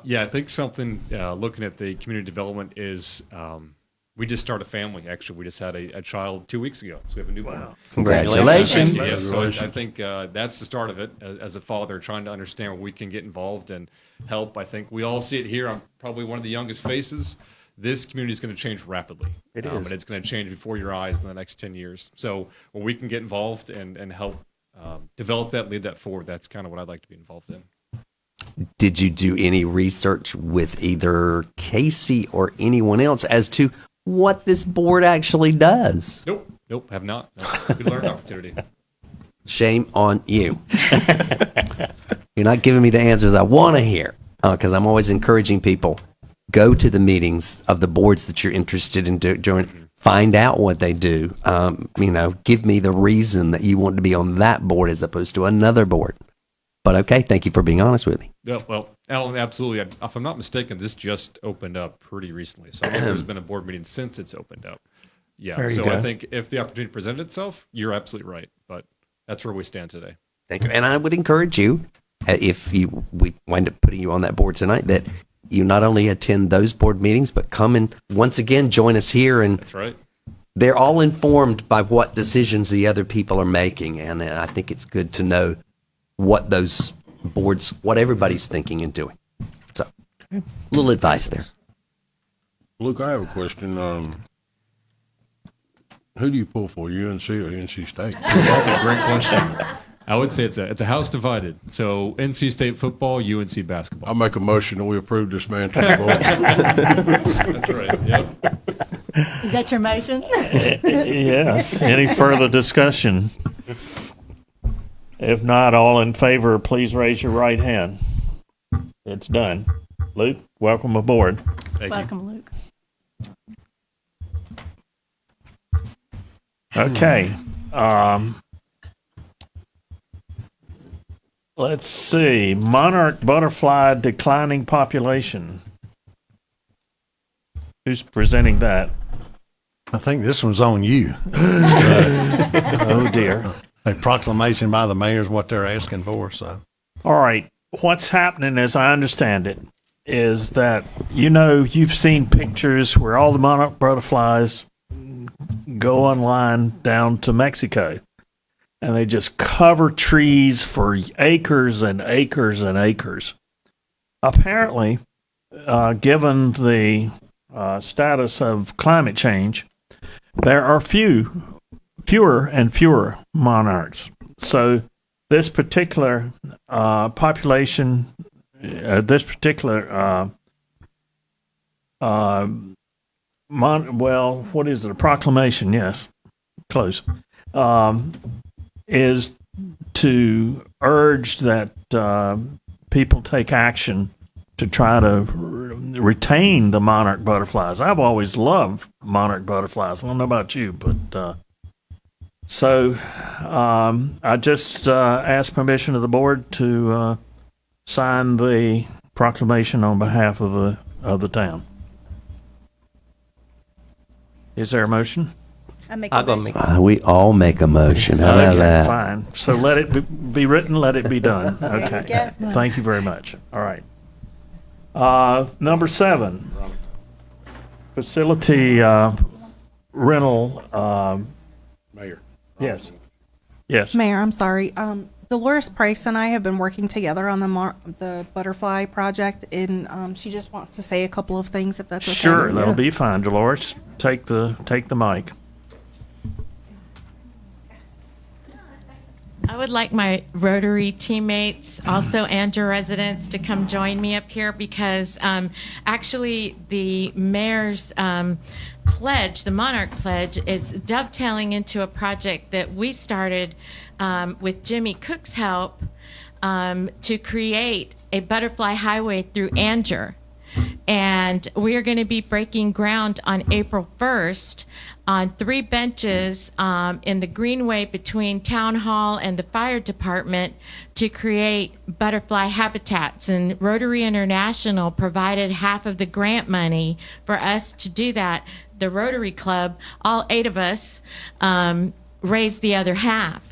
Yeah, I think something looking at the community development is. We just started a family. Actually, we just had a child 2 weeks ago, so we have a newborn. Wow. Congratulations! Yeah, so I think that's the start of it. As a father, trying to understand where we can get involved and help. I think we all see it here. I'm probably one of the youngest faces. This community is going to change rapidly. It is, and it's going to change before your eyes in the next 10 years. So when we can get involved and help develop that, lead that forward, that's kind of what I'd like to be involved in. Did you do any research with either Casey or anyone else as to what this board actually does? Nope, have not. No. Good learning opportunity. Shame on you. You're not giving me the answers I want to hear, because I'm always encouraging people, go to the meetings of the boards that you're interested in joining, find out what they do. Give me the reason that you want to be on that board as opposed to another board. But okay, thank you for being honest with me. Yeah, well, Alan, absolutely. If I'm not mistaken, this just opened up pretty recently. So I don't know if there's been a board meeting since it's opened up. Yeah, so I think if the opportunity presented itself, you're absolutely right. But that's where we stand today. Thank you. And I would encourage you, if we wind up putting you on that board tonight, that you not only attend those board meetings, but come and once again join us here. And that's right. They're all informed by what decisions the other people are making. And I think it's good to know what those boards, what everybody's thinking and doing. So, a little advice there. Luke, I have a question. Who do you pull for, UNC or NC State? That's a great question. I would say it's a house divided. So NC State football, UNC basketball. I'll make a motion that we approve this man to the board. That's right. Yep. Is that your motion? Yes. Any further discussion? If not, all in favor, please raise your right hand. It's done. Luke, welcome aboard. Welcome, Luke. Okay. Let's see. Monarch butterfly declining population. Who's presenting that? I think this one's on you. Oh, dear. A proclamation by the mayor is what they're asking for. So, all right. What's happening, as I understand it, is that, you've seen pictures where all the monarch butterflies go online down to Mexico, and they just cover trees for acres and acres and acres. Apparently, given the status of climate change, there are fewer and fewer monarchs. So this particular population, this particular what is it? A proclamation? Yes, close. Is to urge that people take action to try to retain the monarch butterflies. I've always loved monarch butterflies. I don't know about you, but so I just asked permission of the board to sign the proclamation on behalf of the town. Is there a motion? We all make a motion. How about that? Fine. So let it be written, let it be done. Okay. Thank you very much. All right. Number 7, facility rental. Mayor. Yes. Yes. Mayor, I'm sorry. Dolores Price and I have been working together on the butterfly project, and she just wants to say a couple of things, if that's okay. Sure, that'll be fine. Dolores, take the mic. I would like my Rotary teammates, also Andrew residents, to come join me up here because actually the mayor's pledge, the Monarch Pledge, it's dovetailing into a project that we started with Jimmy Cook's help to create a butterfly highway through Anger. And we are going to be breaking ground on April 1st on 3 benches in the greenway between Town Hall and the fire department to create butterfly habitats. And Rotary International provided half of the grant money for us to do that. The Rotary Club, all 8 of us, raised the other half.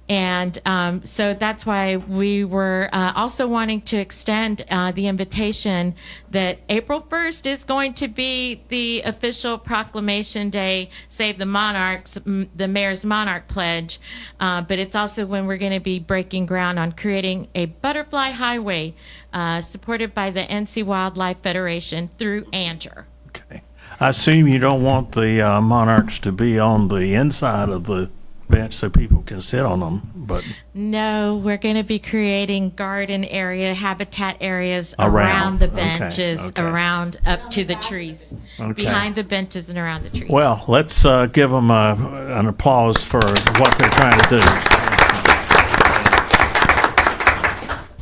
And so that's why we were also wanting to extend the invitation that April 1st is going to be the official proclamation day, Save the Monarchs, the Mayor's Monarch Pledge. But it's also when we're going to be breaking ground on creating a butterfly highway supported by the NC Wildlife Federation through Anger. Okay. I assume you don't want the monarchs to be on the inside of the bench so people can sit on them, but no, we're going to be creating garden area, habitat areas around the benches, around up to the trees, behind the benches and around the trees. Well, let's give them an applause for what they're trying to do.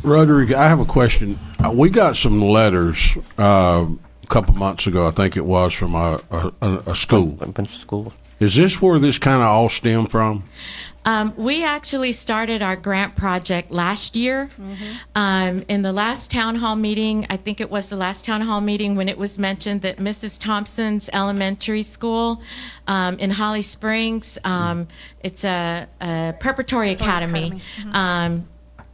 Rotary, I have a question. We got some letters a couple months ago, I think it was, from a school. A bunch of schools. Is this where this kind of all stemmed from? We actually started our grant project last year. In the last town hall meeting, I think it was the last town hall meeting when it was mentioned that Mrs. Thompson's elementary school in Holly Springs, it's a preparatory academy.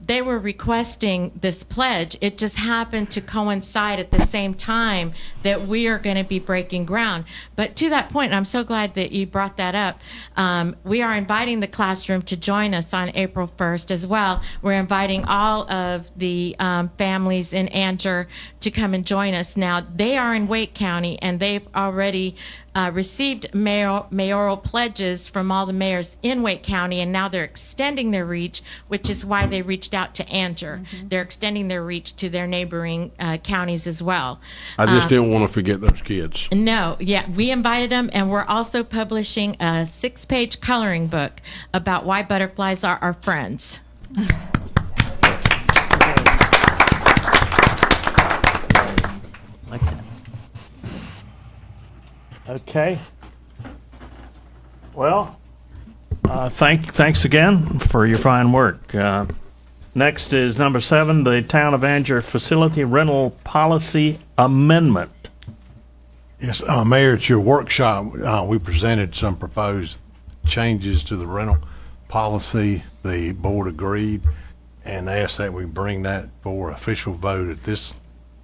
They were requesting this pledge. It just happened to coincide at the same time that we are going to be breaking ground. But to that point, and I'm so glad that you brought that up, we are inviting the classroom to join us on April 1st as well. We're inviting all of the families in Anger to come and join us. Now, they are in Wake County, and they've already received mayoral pledges from all the mayors in Wake County, and now they're extending their reach, which is why they reached out to Anger. They're extending their reach to their neighboring counties as well. I just didn't want to forget those kids. No, yeah, we invited them, and we're also publishing a 6-page coloring book about why butterflies are our friends. Okay. Well, thanks again for your fine work. Next is number 7, the Town of Anger Facility Rental Policy Amendment. Yes, Mayor, at your workshop, we presented some proposed changes to the rental policy. The board agreed and asked that we bring that for official vote at this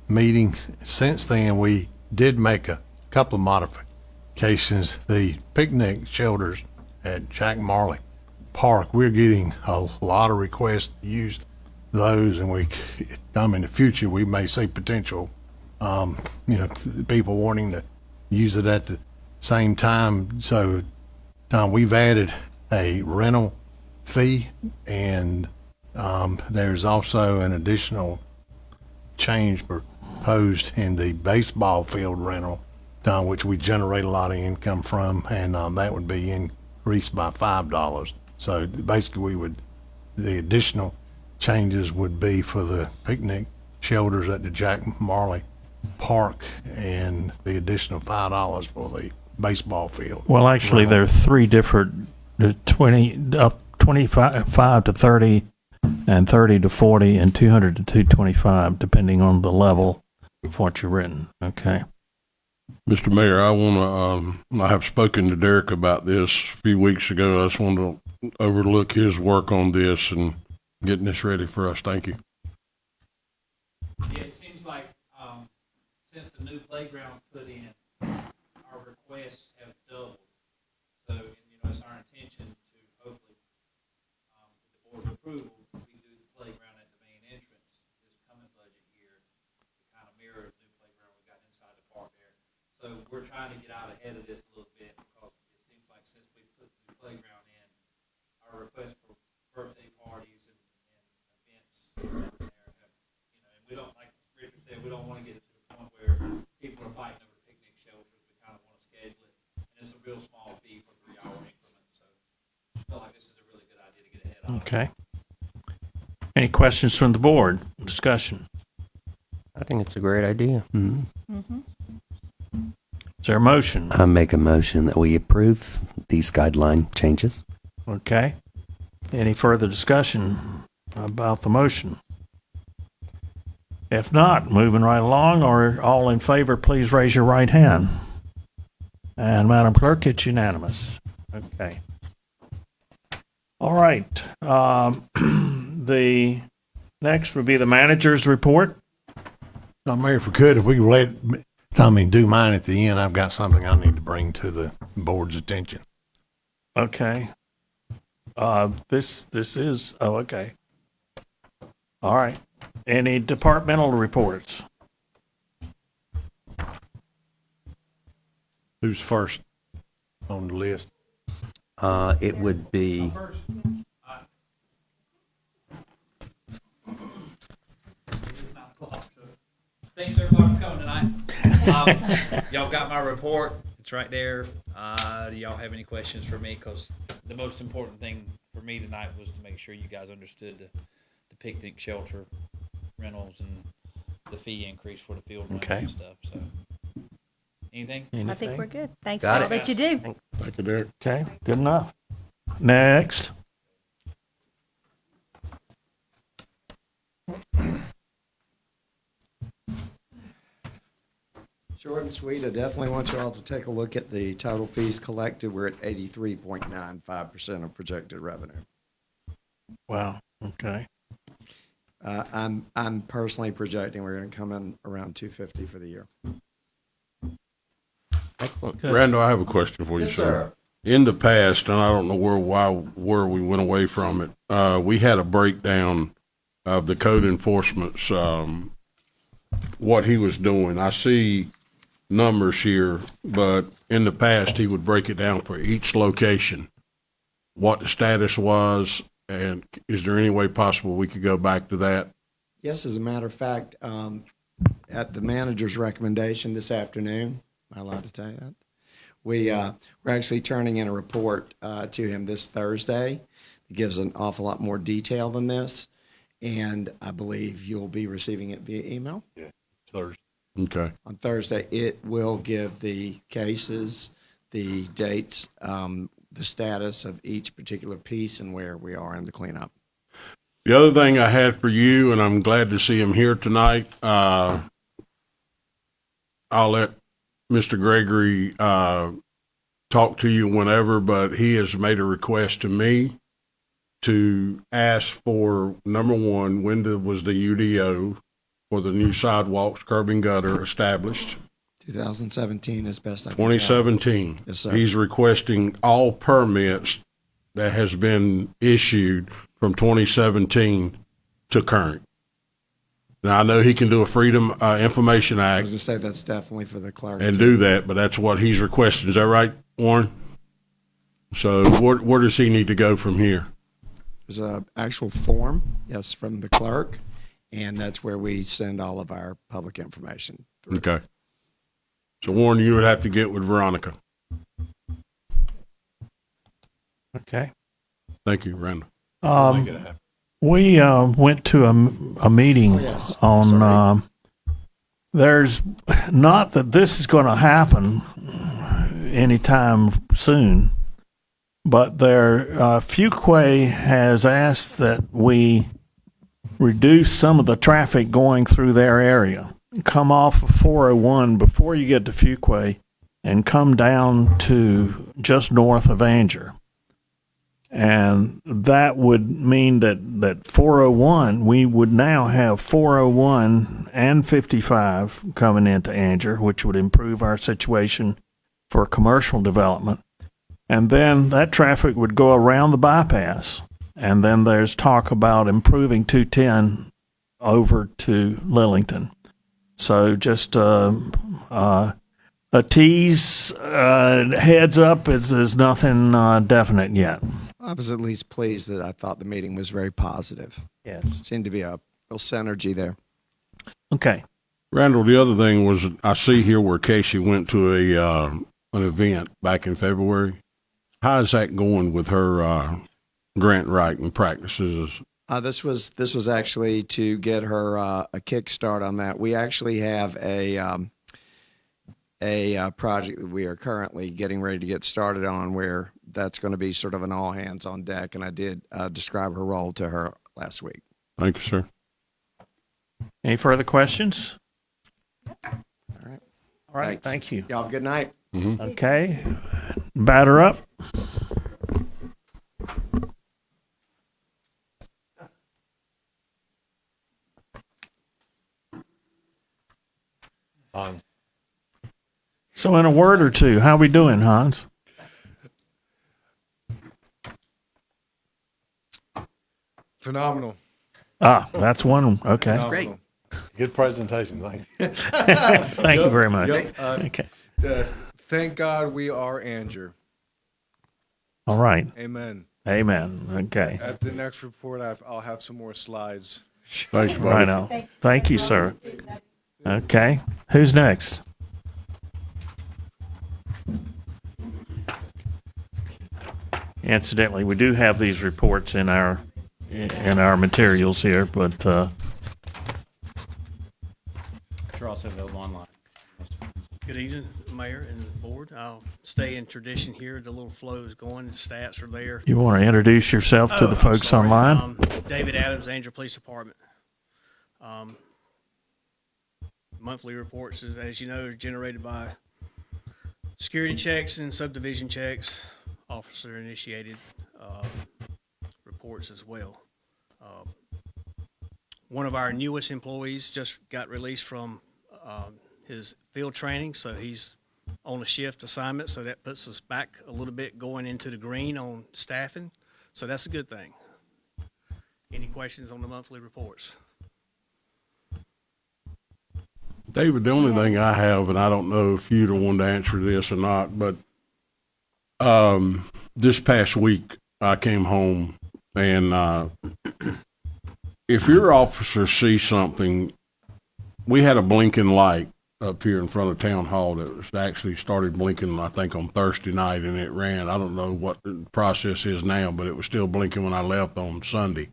meeting. Since then, we did make a couple of modifications. The picnic shelters at Jack Marley Park, we're getting a lot of requests to use those, and in the future, we may see potential, people wanting to use it at the same time. So, we've added a rental fee, and there's also an additional change proposed in the baseball field rental, which we generate a lot of income from, and that would be increased by $5. So basically, the additional changes would be for the picnic shelters at the Jack Marley Park, and the additional $5 for the baseball field. Well, actually, there are 3 different 25 to 30, and 30 to 40, and 200 to 225, depending on the level of what you're written. Okay. Mr. Mayor, I have spoken to Derek about this a few weeks ago. I just want to overlook his work on this and getting this ready for us. Thank you. Yeah, it seems like since the new playground put in, our requests have doubled. So, it's our intention to hopefully, with the board's approval, we we're trying to get out ahead of this a little bit because it seems like since we put the playground in, our requests for birthday parties and events down there have, and we don't, like Richard said, we don't want to get it to the point where people are fighting over picnic shelters. We kind of want to schedule it, and it's a real small fee for 3-hour increments. So I feel like this is a really good idea to get ahead of. Okay. Any questions from the board? Discussion. I think it's a great idea. Is there a motion? I make a motion that we approve these guideline changes. Okay. Any further discussion about the motion? If not, moving right along, or all in favor, please raise your right hand. And Madam Clerk, it's unanimous. Okay. All right. The next would be the manager's report. Mayor, if we could, if we could do mine at the end, I've got something I need to bring to the board's attention. Okay. This is, okay. All right. Any departmental reports? Who's first on the list? It would be. Thanks everybody for coming tonight. Y'all got my report. It's right there. Do y'all have any questions for me? Because the most important thing for me tonight was to make sure you guys understood the picnic shelter rentals and the fee increase for the field rental and stuff. So, anything? I think we're good. Thanks Got for all that you do. Thank you, Derek. Okay, good enough. Next. Short and sweet. I definitely want you all to take a look at the total fees collected. We're at 83.95% of projected revenue. Wow. Okay. I'm personally projecting we're going to come in around 250 for the year. Randall, I have a question for you, Yes, sir. sir. In the past, and I don't know where we went away from it, we had a breakdown of the code enforcement's what he was doing. I see numbers here, but in the past he would break it down for each location, what the status was, and is there any way possible we could go back to that? Yes, as a matter of fact, at the manager's recommendation this afternoon, am I allowed to tell you that? We're actually turning in a report to him this Thursday. It gives an awful lot more detail than this, and I believe you'll be receiving it via email. Yeah, Thursday. Okay. On Thursday, it will give the cases, the dates, the status of each particular piece and where we are in the cleanup. The other thing I had for you, and I'm glad to see him here tonight, I'll let Mr. Gregory talk to you whenever, but he has made a request to me to ask for, number one, when was the UDO for the new sidewalks, curb and gutter established? 2017 as best I can tell. 2017. Yes, sir. He's requesting all permits that has been issued from 2017 to current. Now, I know he can do a Freedom Information I Act was going to say that's definitely for the clerk. and too. do that, but that's what he's requesting. Is that right, Warren? So where does he need to go from here? There's an actual form, yes, from the clerk, and that's where we send all of our public information. Okay. So, Warren, you would have to get with Veronica. Okay. Thank you, Randall. We went to a meeting on. There's not that this is going to happen anytime soon, but Fuquay has asked that we reduce some of the traffic going through their area. Come off of 401 before you get to Fuquay and come down to just north of Anger. And that would mean that 401, we would now have 401 and 55 coming into Anger, which would improve our situation for commercial development. And then that traffic would go around the bypass. And then there's talk about improving 210 over to Lillington. So just a tease, heads up. There's nothing definite yet. I was at least pleased that I thought the meeting was very positive. Yes. Seemed to be a real synergy there. Okay. Randall, the other thing was I see here where Casey went to an event back in February. How is that going with her grant writing practices? This was actually to get her a kickstart on that. We actually have a project that we are currently getting ready to get started on, where that's going to be sort of an all hands on deck. And I did describe her role to her last week. Thank you, sir. Any further questions? All right. All right. Thanks. Thank you. Y'all have a good night. Mm-hmm. Okay. Batter up. So in a word or two, how we doing, Hans? Phenomenal. Ah, that's one. Okay. That's great. Good presentation. Thank you. Thank you very much. Yep. Okay. Thank God we are Andrew. All right. Amen. Amen. Okay. At the next report, I'll have some more slides. Thanks, buddy. Right now. Thank you, sir. Okay. Who's next? Incidentally, we do have these reports in our materials here, but They're also available online. Good evening, Mayor and the board. I'll stay in tradition here. The little flow is going. The stats are there. you want to introduce yourself to the I'm folks sorry. online? David Adams, Angel Police Department. Monthly reports, as you know, are generated by security checks and subdivision checks, officer-initiated reports as well. One of our newest employees just got released from his field training, so he's on a shift assignment, so that puts us back a little bit going into the green on staffing, so that's a good thing. Any questions on the monthly reports? David, the only thing I have, and I don't know if you're the one to answer this or not, but this past week I came home, and if your officer sees something, we had a blinking light up here in front of town hall that was actually started blinking, I think, on Thursday night, and it ran. I don't know what the process is now, but it was still blinking when I left on Sunday.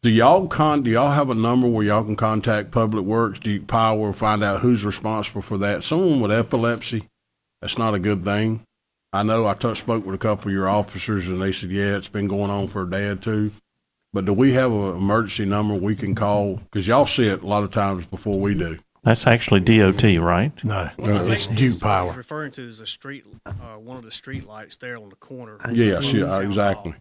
Do y'all have a number where y'all can contact Public Works, Power, find out who's responsible for that? Someone with epilepsy, that's not a good thing. I know I spoke with a couple of your officers, and they said, yeah, it's been going on for a day or two. But do we have an emergency number we can call? Because y'all see it a lot of times before we do. That's actually DOT, right? No, it's Duke Power. Referring to is a street, one of the street lights there on the corner. Yes, yeah, exactly.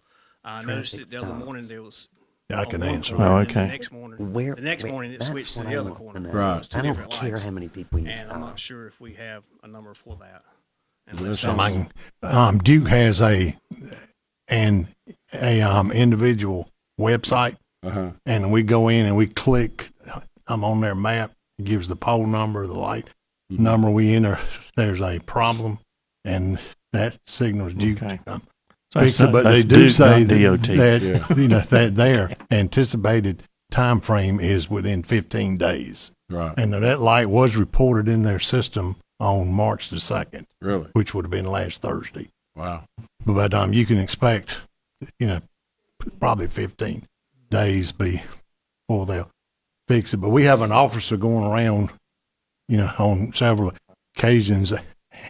I noticed it the other morning. There was. I can answer. Oh, okay. The next morning it switched to the other corner. Right. So I don't different care lights. how many people you And stop. I'm not sure if we have a number for that. Duke has an individual website, and we go in and we click. I'm on their map. It gives the pole number, the light number. We enter. There's a problem, and that signals Duke to come fix it. But they do say that their anticipated time frame is within 15 days. Right. And that light was reported in their system on March the 2nd. Really? Which would have been last Thursday. Wow. But you can expect, probably 15 days before they'll fix it. But we have an officer going around, on several occasions,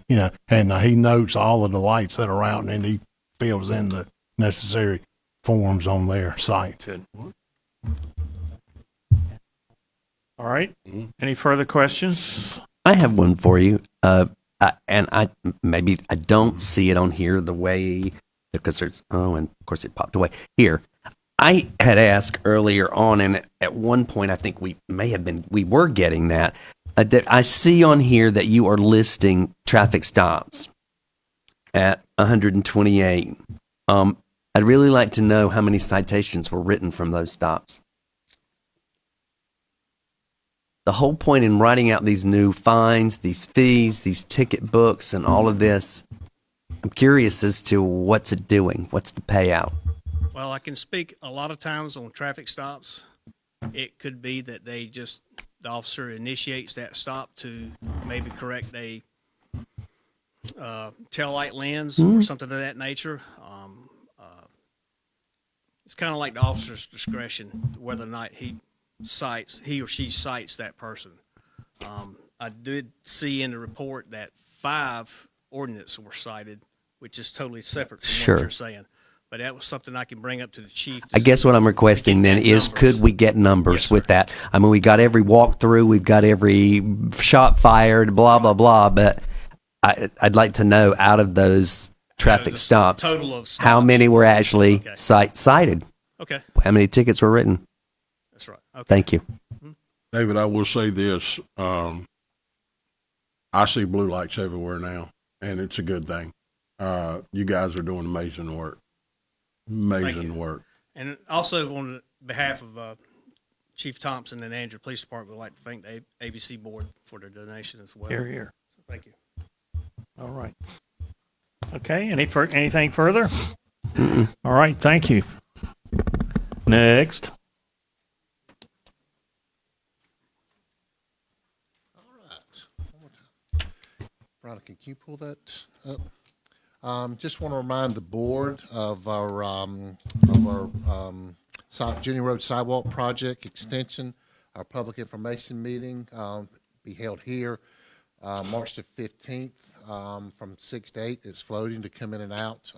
and he notes all of the lights that are out, and then he fills in the necessary forms on their site. Good. All right. Any further questions? I have one for you. And I don't see it on here the way, because there's, and of course it popped away here. I had asked earlier on, and at one point I think we were getting that. I see on here that you are listing traffic stops at 128. I'd really like to know how many citations were written from those stops. the whole point in writing out these new fines, these fees, these ticket books, and all of this, I'm curious as to what's it doing? What's the payout? Well, I can speak a lot of times on traffic stops. It could be that the officer initiates that stop to maybe correct a taillight lens or something of that nature. It's kind of like the officer's discretion whether or not he or she cites that person. I did see in the report that 5 ordinances were cited, which is totally separate from what you're saying. But that was something I can bring up to the chief. I guess what I'm requesting then is, could we get numbers with that? I mean, we got every walkthrough, we've got every shot fired, blah, blah, blah, but I'd like to know out of those traffic stops, total of stops, how many were actually cited? Okay. How many tickets were written? That's right. Okay. Thank you. David, I will say this. I see blue lights everywhere now, and it's a good thing. You guys are doing amazing work. Amazing work. And also on behalf of Chief Thompson and Andrew Police Department, we'd like to thank the ABC Board for their donation as well. Here, here. So thank you. All right. Okay, anything further? All right, thank you. Next. Veronica, can you pull that up? Just want to remind the board of our Jenny Road Sidewalk Project extension. Our public information meeting be held here March the 15th from 6 to 8. It's floating to come in and out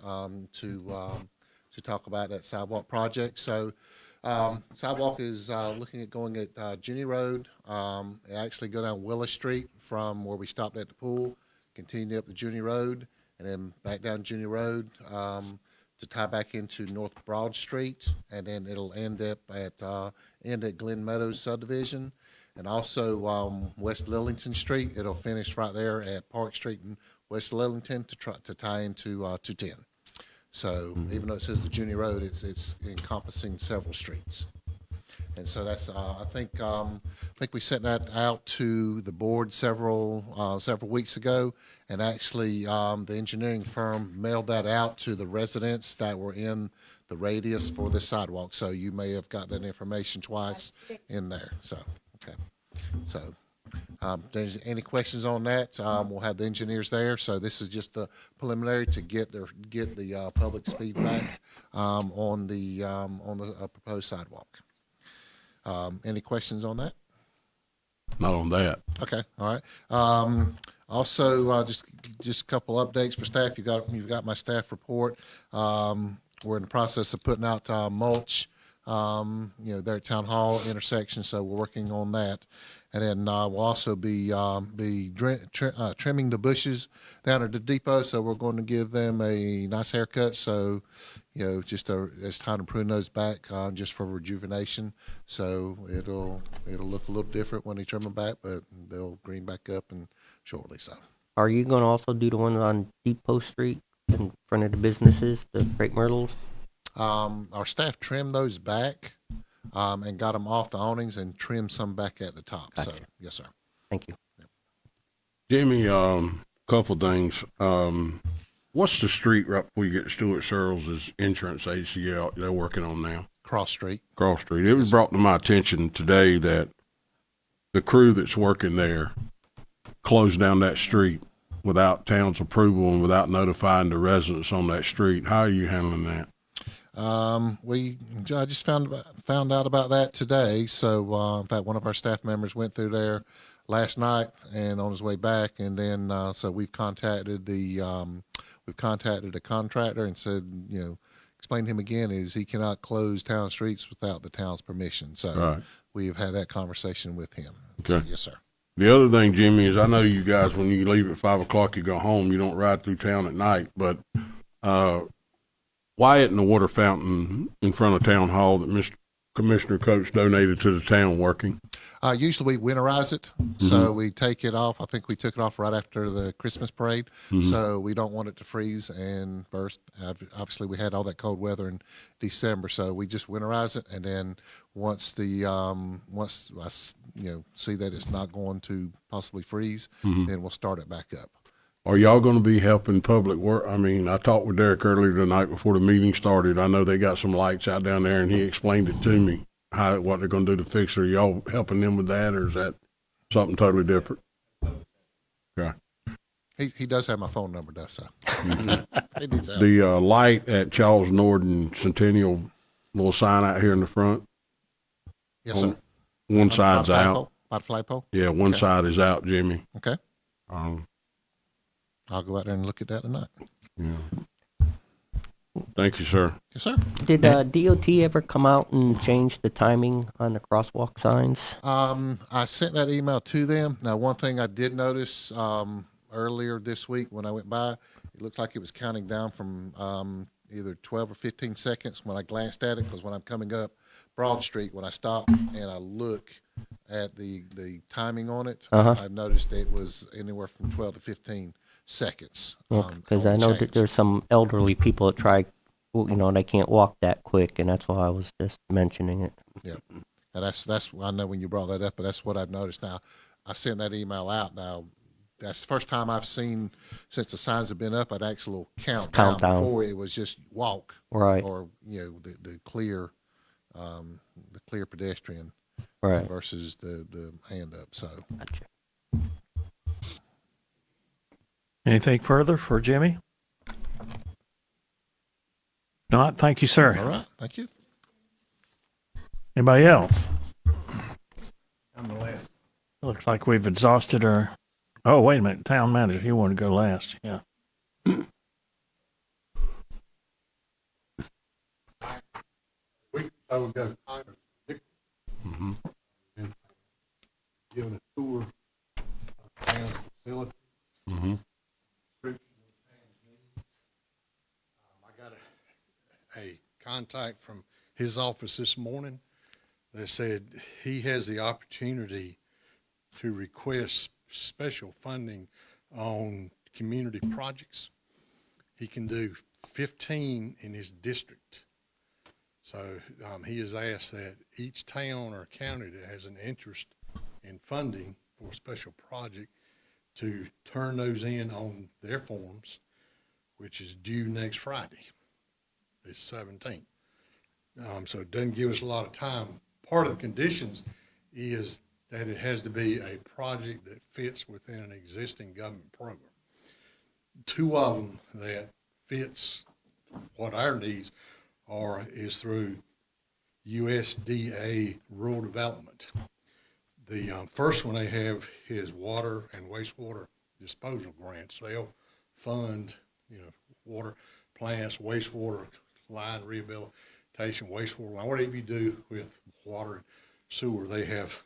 to talk about that sidewalk project. So sidewalk is looking at going at Jenny Road, actually go down Willis Street from where we stopped at the pool, continue up the Jenny Road, and then back down Jenny Road to tie back into North Broad Street, and then it'll end at Glen Meadows subdivision, and also West Lillington Street. It'll finish right there at Park Street and West Lillington to tie into 210. So even though it says the Jenny Road, it's encompassing several streets. And so that's I think we sent that out to the board several weeks ago, and actually the engineering firm mailed that out to the residents that were in the radius for the sidewalk. So you may have got that information twice in there. So okay, so there's any questions on that? We'll have the engineers there. So this is just a preliminary to get the public's feedback on the proposed sidewalk. Any questions on that? Not on that. Okay, all right. Also, just a couple updates for staff. You've got my staff report. We're in the process of putting out mulch, there at Town Hall intersection. So we're working on that, and then we'll also be trimming the bushes down at the depot. So we're going to give them a nice haircut. So it's time to prune those back just for rejuvenation. So it'll look a little different when they trim them back, but they'll green back up and shortly. So. Are you going to also do the ones on Depot Street in front of the businesses, the crepe myrtles? Our staff trimmed those back and got them off the awnings and trimmed some back at the top. Gotcha. So yes, sir. Thank you. Jimmy, couple things. What's the street right before you get to Stuart Searles' entrance ACL they're working on now? Cross Street. Cross Street. It was brought to my attention today that the crew that's working there closed down that street without town's approval and without notifying the residents on that street. How are you handling that? I just found out about that today. So in fact, one of our staff members went through there last night and on his way back, and then so we've contacted a contractor and said, explain to him again is he cannot close town streets without the town's permission. So we've had that conversation with him. Okay. So, yes, sir. The other thing, Jimmy, is I know you guys, when you leave at 5 o'clock, you go home, you don't ride through town at night, but Wyatt and the water fountain in front of Town Hall that Mr. Commissioner Coates donated to the town working? Usually we winterize it, so we take it off. I think we took it off right after the Christmas parade, so we don't want it to freeze and burst. Obviously, we had all that cold weather in December, so we just winterize it, and then once I see that it's not going to possibly freeze, then we'll start it back up. Are y'all going to be helping public work? I mean, I talked with Derek earlier tonight before the meeting started. I know they got some lights out down there, and he explained it to me, what they're going to do to fix it. Are y'all helping them with that, or is that something totally different? Okay. He does have my phone number, though, so. He needs help. The light at Charles Norden Centennial, little sign out here in the front. Yes, sir. One side's out. By the flagpole? Yeah, one side is out, Jimmy. Okay. I'll go out there and look at that tonight. Yeah. Thank you, sir. Yes, sir. Did DOT ever come out and change the timing on the crosswalk signs? I sent that email to them. Now, one thing I did notice earlier this week when I went by, it looked like it was counting down from either 12 or 15 seconds when I glanced at it, because when I'm coming up Broad Street, when I stop and I look at the timing on it, I've noticed it was anywhere from 12 to 15 seconds. Because I know that there's some elderly people that try, they can't walk that quick, and that's why I was just mentioning it. Yeah, and that's I know when you brought that up, but that's what I've noticed. Now, I sent that email out. Now, that's the first time I've seen since the signs have been up. I'd actually countdown. Before it was just walk, right, or the clear pedestrian, right, versus the hand up. So. Gotcha. Anything further for Jimmy? Not, thank you, sir. All right, thank you. Anybody else? I'm the last. Looks like we've exhausted our. Oh, wait a minute, town manager, you want to go last? Yeah. I would go. Giving a tour of town facility. I got a contact from his office this morning that said he has the opportunity to request special funding on community projects. He can do 15 in his district. So he has asked that each town or county that has an interest in funding for a special project to turn those in on their forms, which is due next Friday, the 17th. So it doesn't give us a lot of time. Part of the conditions is that it has to be a project that fits within an existing government program. Two of them that fits what our needs are is through USDA rural development. The first one they have is water and wastewater disposal grants. They'll fund, water plants, wastewater line rehabilitation, wastewater line, whatever you do with water and sewer, they have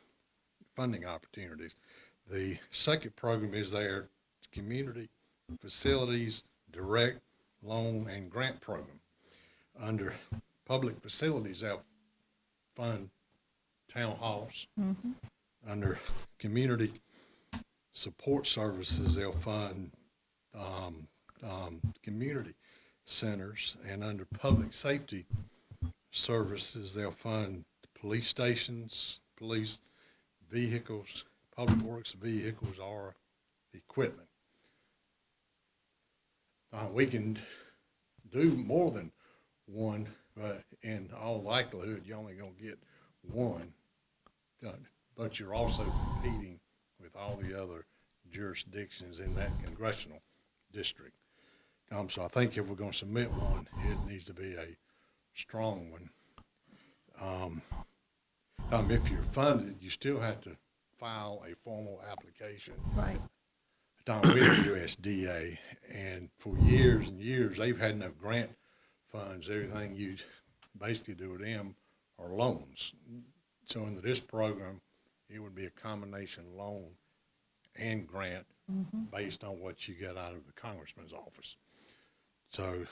funding opportunities. The second program is their community facilities direct loan and grant program. Under public facilities, they'll fund town halls. Under community support services, they'll fund community centers, and under public safety services, they'll fund police stations, police vehicles, public works vehicles, or equipment. We can do more than one, but in all likelihood, you're only going to get one. But you're also competing with all the other jurisdictions in that congressional district. So I think if we're going to submit one, it needs to be a strong one. If you're funded, you still have to file a formal application. Right. With the USDA, and for years and years, they've had no grant funds. Everything you basically do with them are loans. So into this program, it would be a combination loan and grant based on what you get out of the congressman's office. So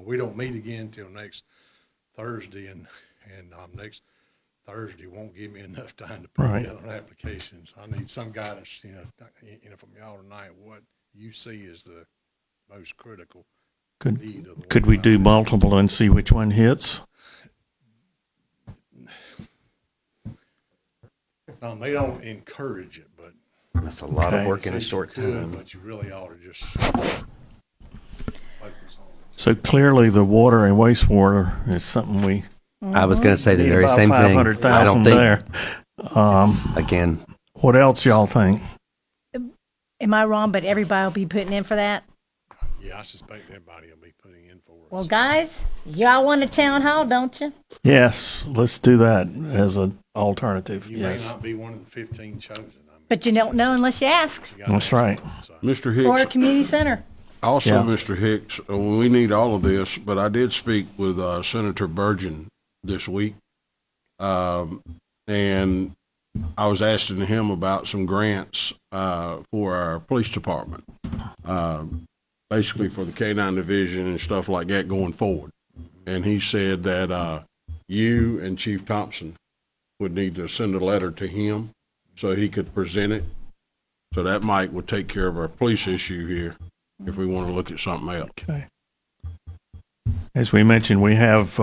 we don't meet again until next Thursday, and and next Thursday won't give me enough time to put Right. together applications. I need some guidance, from y'all tonight, what you see as the most critical need of the Could we do multiple and see which one hits? They don't encourage it, but That's a lot of Okay. work in a you short could, time. But you really ought to just focus on it. So clearly, the water and wastewater is something we. I was going to say the need very about same thing. 500,000 I don't think there. again. What else y'all think? Am I wrong? But everybody will be putting in for that. Yeah, I suspect everybody will be putting in for it. Well, guys, y'all want a town hall, don't you? Yes, let's do that as an alternative. You Yes, may not be one of the 15 chosen. But you don't know unless you ask. that's right. Mr. Or a Hicks, community center. also, Yeah. Mr. Hicks, we need all of this, but I did speak with Senator Burgeon this week. And I was asking him about some grants for our police department, basically for the K-9 division and stuff like that going forward. And he said that you and Chief Thompson would need to send a letter to him so he could present it. So that would take care of our police issue here if we want to look at something else. Okay. As we mentioned, we have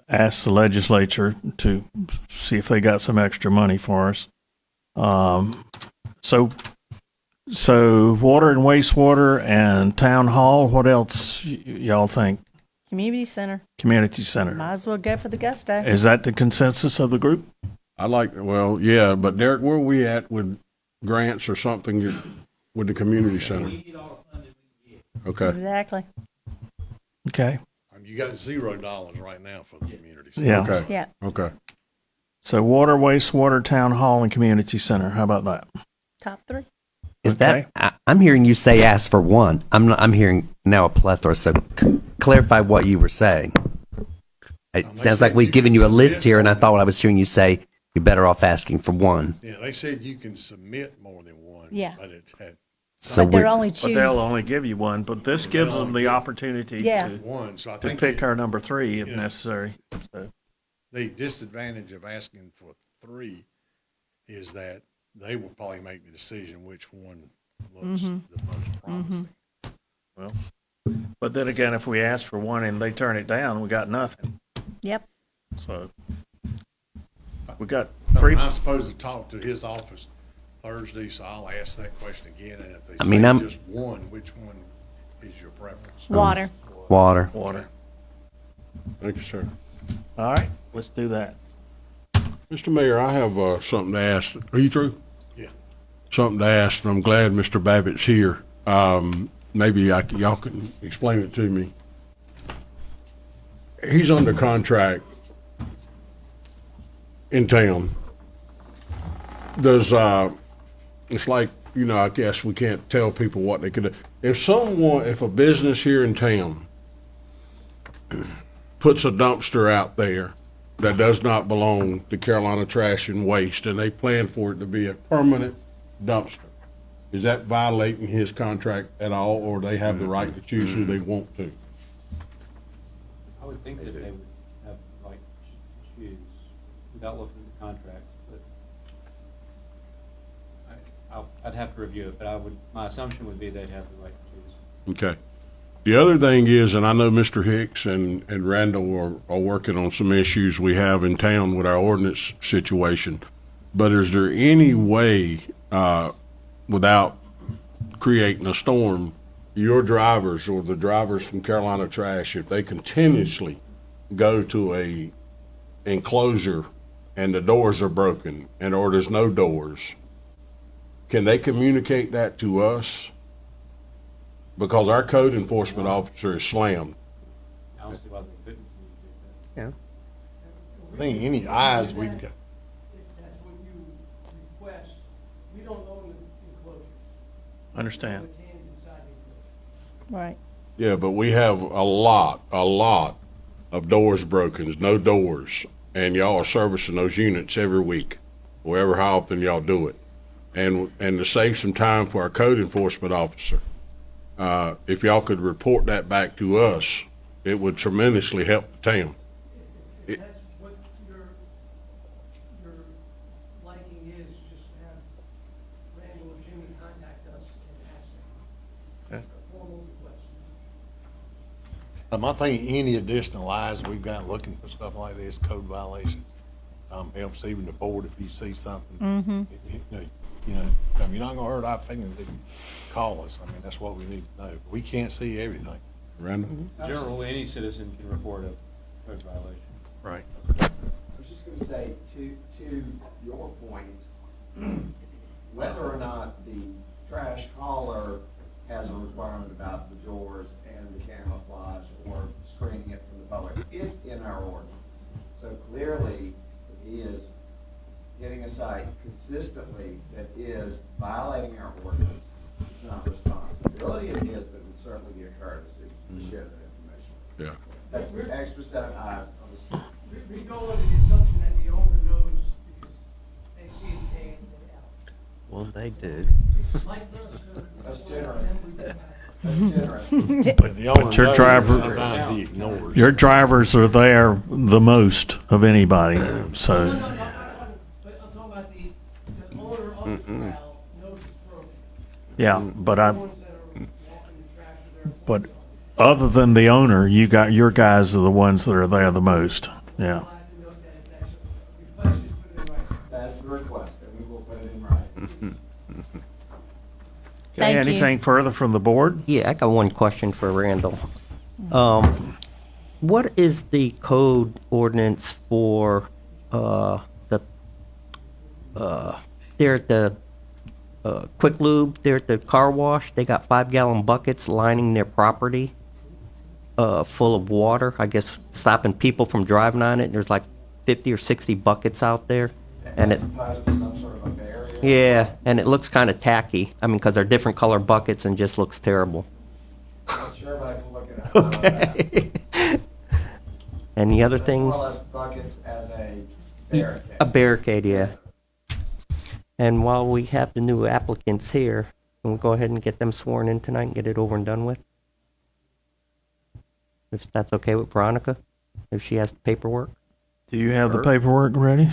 asked the legislature to see if they got some extra money for us. So water and wastewater and town hall. What else y'all think? Community center. Community center. Might as well go for the gusto. Is that the consensus of the group? Well, yeah, but Derek, where are we at with grants or something with the community center? Okay. Exactly. Okay. You got $0 right now for the community. Yeah. Okay. Yeah. Okay. So water, wastewater, town hall, and community center. How about that? Top three. Is Okay. I'm hearing you say ask for one. I'm hearing now a plethora. So clarify what you were saying. It sounds like we've given you a list here, and I thought I was hearing you say you're better off asking for one. Yeah, they said you can submit more than one. Yeah. But it's had So But they're we're- only But choose. they'll only give you one. But this gives them the opportunity Yeah. one. So I to think pick our number three if you know, necessary. So. the disadvantage of asking for three is that they will probably make the decision which one looks the most promising. Well, but then again, if we ask for one and they turn it down, we got nothing. Yep. So we got So three. I'm supposed to talk to his office Thursday, so I'll ask that question again. And if they I say mean, I'm- just one, which one is your preference? Water. Water. Water. Thank you, sir. All right, let's do that. Mr. Mayor, I have something to ask. Are you through? Yeah. Something to ask, and I'm glad Mr. Babbitt's here. Maybe y'all can explain it to me. He's under contract in town. There's, it's like, I guess we can't tell people what they could do. If a business here in town puts a dumpster out there that does not belong to Carolina Trash and Waste, and they plan for it to be a permanent dumpster, is that violating his contract at all, or they have the right to choose who they want to? I would think that they would have the right to choose without looking at the contracts, but I'd have to review it, but my assumption would be they'd have the right to choose. Okay. The other thing is, and I know Mr. Hicks and Randall are working on some issues we have in town with our ordinance situation, but is there any way, without creating a storm, your drivers or the drivers from Carolina Trash, if they continuously go to a enclosure and the doors are broken or there's no doors, can they communicate that to us? Because our code enforcement officer is slammed. I don't see why they couldn't communicate that. I think any eyes we got. If that's what you request, we don't own the enclosures. Understand. The cans inside the enclosure. Right. Yeah, but we have a lot of doors broken, no doors, and y'all are servicing those units every week, or how often y'all do it. And to save some time for our code enforcement officer, if y'all could report that back to us, it would tremendously help the town. If I think any additional eyes we've got looking for stuff like this, code violation, helps even the board if you see something. Mm-hmm. You're not gonna hurt our feelings if you call us. I mean, that's what we need to know. We can't see everything. Randall? Generally, any citizen can report a code violation. Right. I was just going to say, to your point, whether or not the trash hauler has a requirement about the doors and the camouflage or screening it from the public, it's in our ordinance. So clearly, if he is hitting a site consistently that is violating our ordinance, it's not responsibility of his, but it would certainly be a courtesy to share that information. Yeah. That's an extra set of eyes on the street. We go under the assumption that the owner knows because they see it day in, day out. Well, they do. That's generous. That's generous. But your driver, your drivers are there the most of anybody, so. But I'm talking about the owner of the corral knows it's broken. Yeah, but other than the owner, you got your guys are the ones that are there the most. Yeah. That's the request, and we will put it in writing. Okay, anything further from the board? Yeah, I got one question for Randall. What is the code ordinance for there at the Quick Lube, there at the car wash? They got 5-gallon buckets lining their property full of water, I guess stopping people from driving on it. There's like 50 or 60 buckets out there. And As opposed to some sort of a barrier. yeah, and it looks kind of tacky. I mean, because they're different color buckets and just looks terrible. Not sure, but I can look it up. Okay. And the other thing, More or less buckets as a barricade. a barricade, yeah. And while we have the new applicants here, can we go ahead and get them sworn in tonight and get it over and done with? If that's okay with Veronica, if she has the paperwork. Do you have the paperwork ready?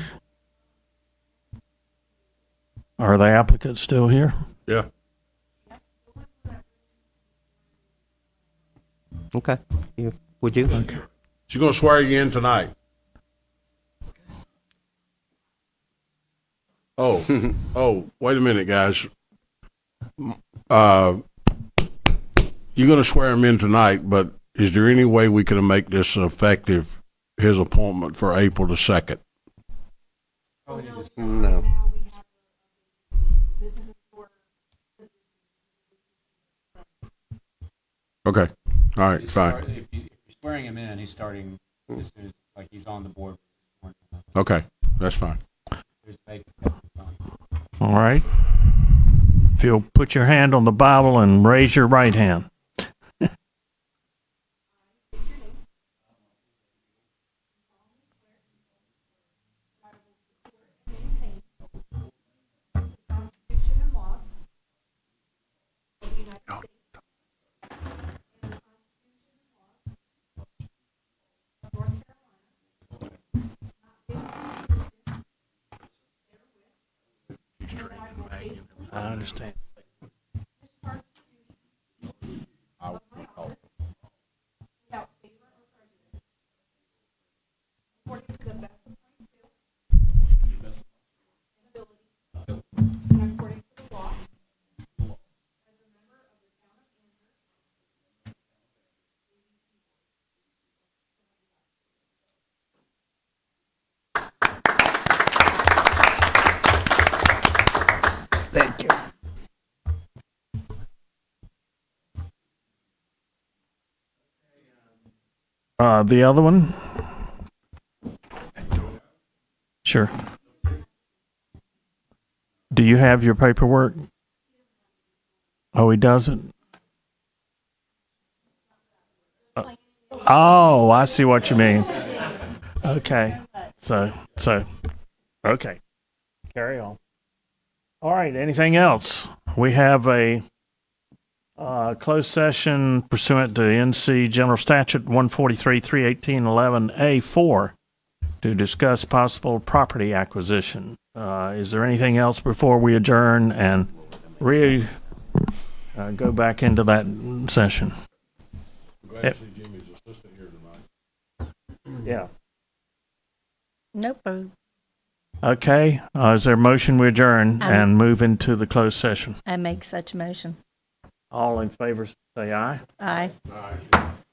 Are the applicants still here? Yeah. Okay. Would you? Okay. She's gonna swear you in tonight. Oh, wait a minute, guys. You're gonna swear him in tonight, but is there any way we could make this effective, his appointment for April the 2nd? No. Okay, all right, He's fine. if you're swearing him in, he's starting as soon as, like, he's on the board. Okay, that's fine. There's vacant. All right. If you'll put your hand on the Bible and raise your right hand. I understand. Thank you. The other one? Sure. Do you have your paperwork? Oh, he doesn't? Oh, I see what you mean. Okay. So, okay. Carry on. All right, anything else? We have a closed session pursuant to NC General Statute 143-318-11A4 to discuss possible property acquisition. Is there anything else before we adjourn and go back into that session. Glad to see Jimmy's assistant here tonight. Yeah. Nope. Okay, is there a motion we adjourn and move into the closed session? I make such a motion. All in favor say aye. Aye.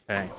Okay.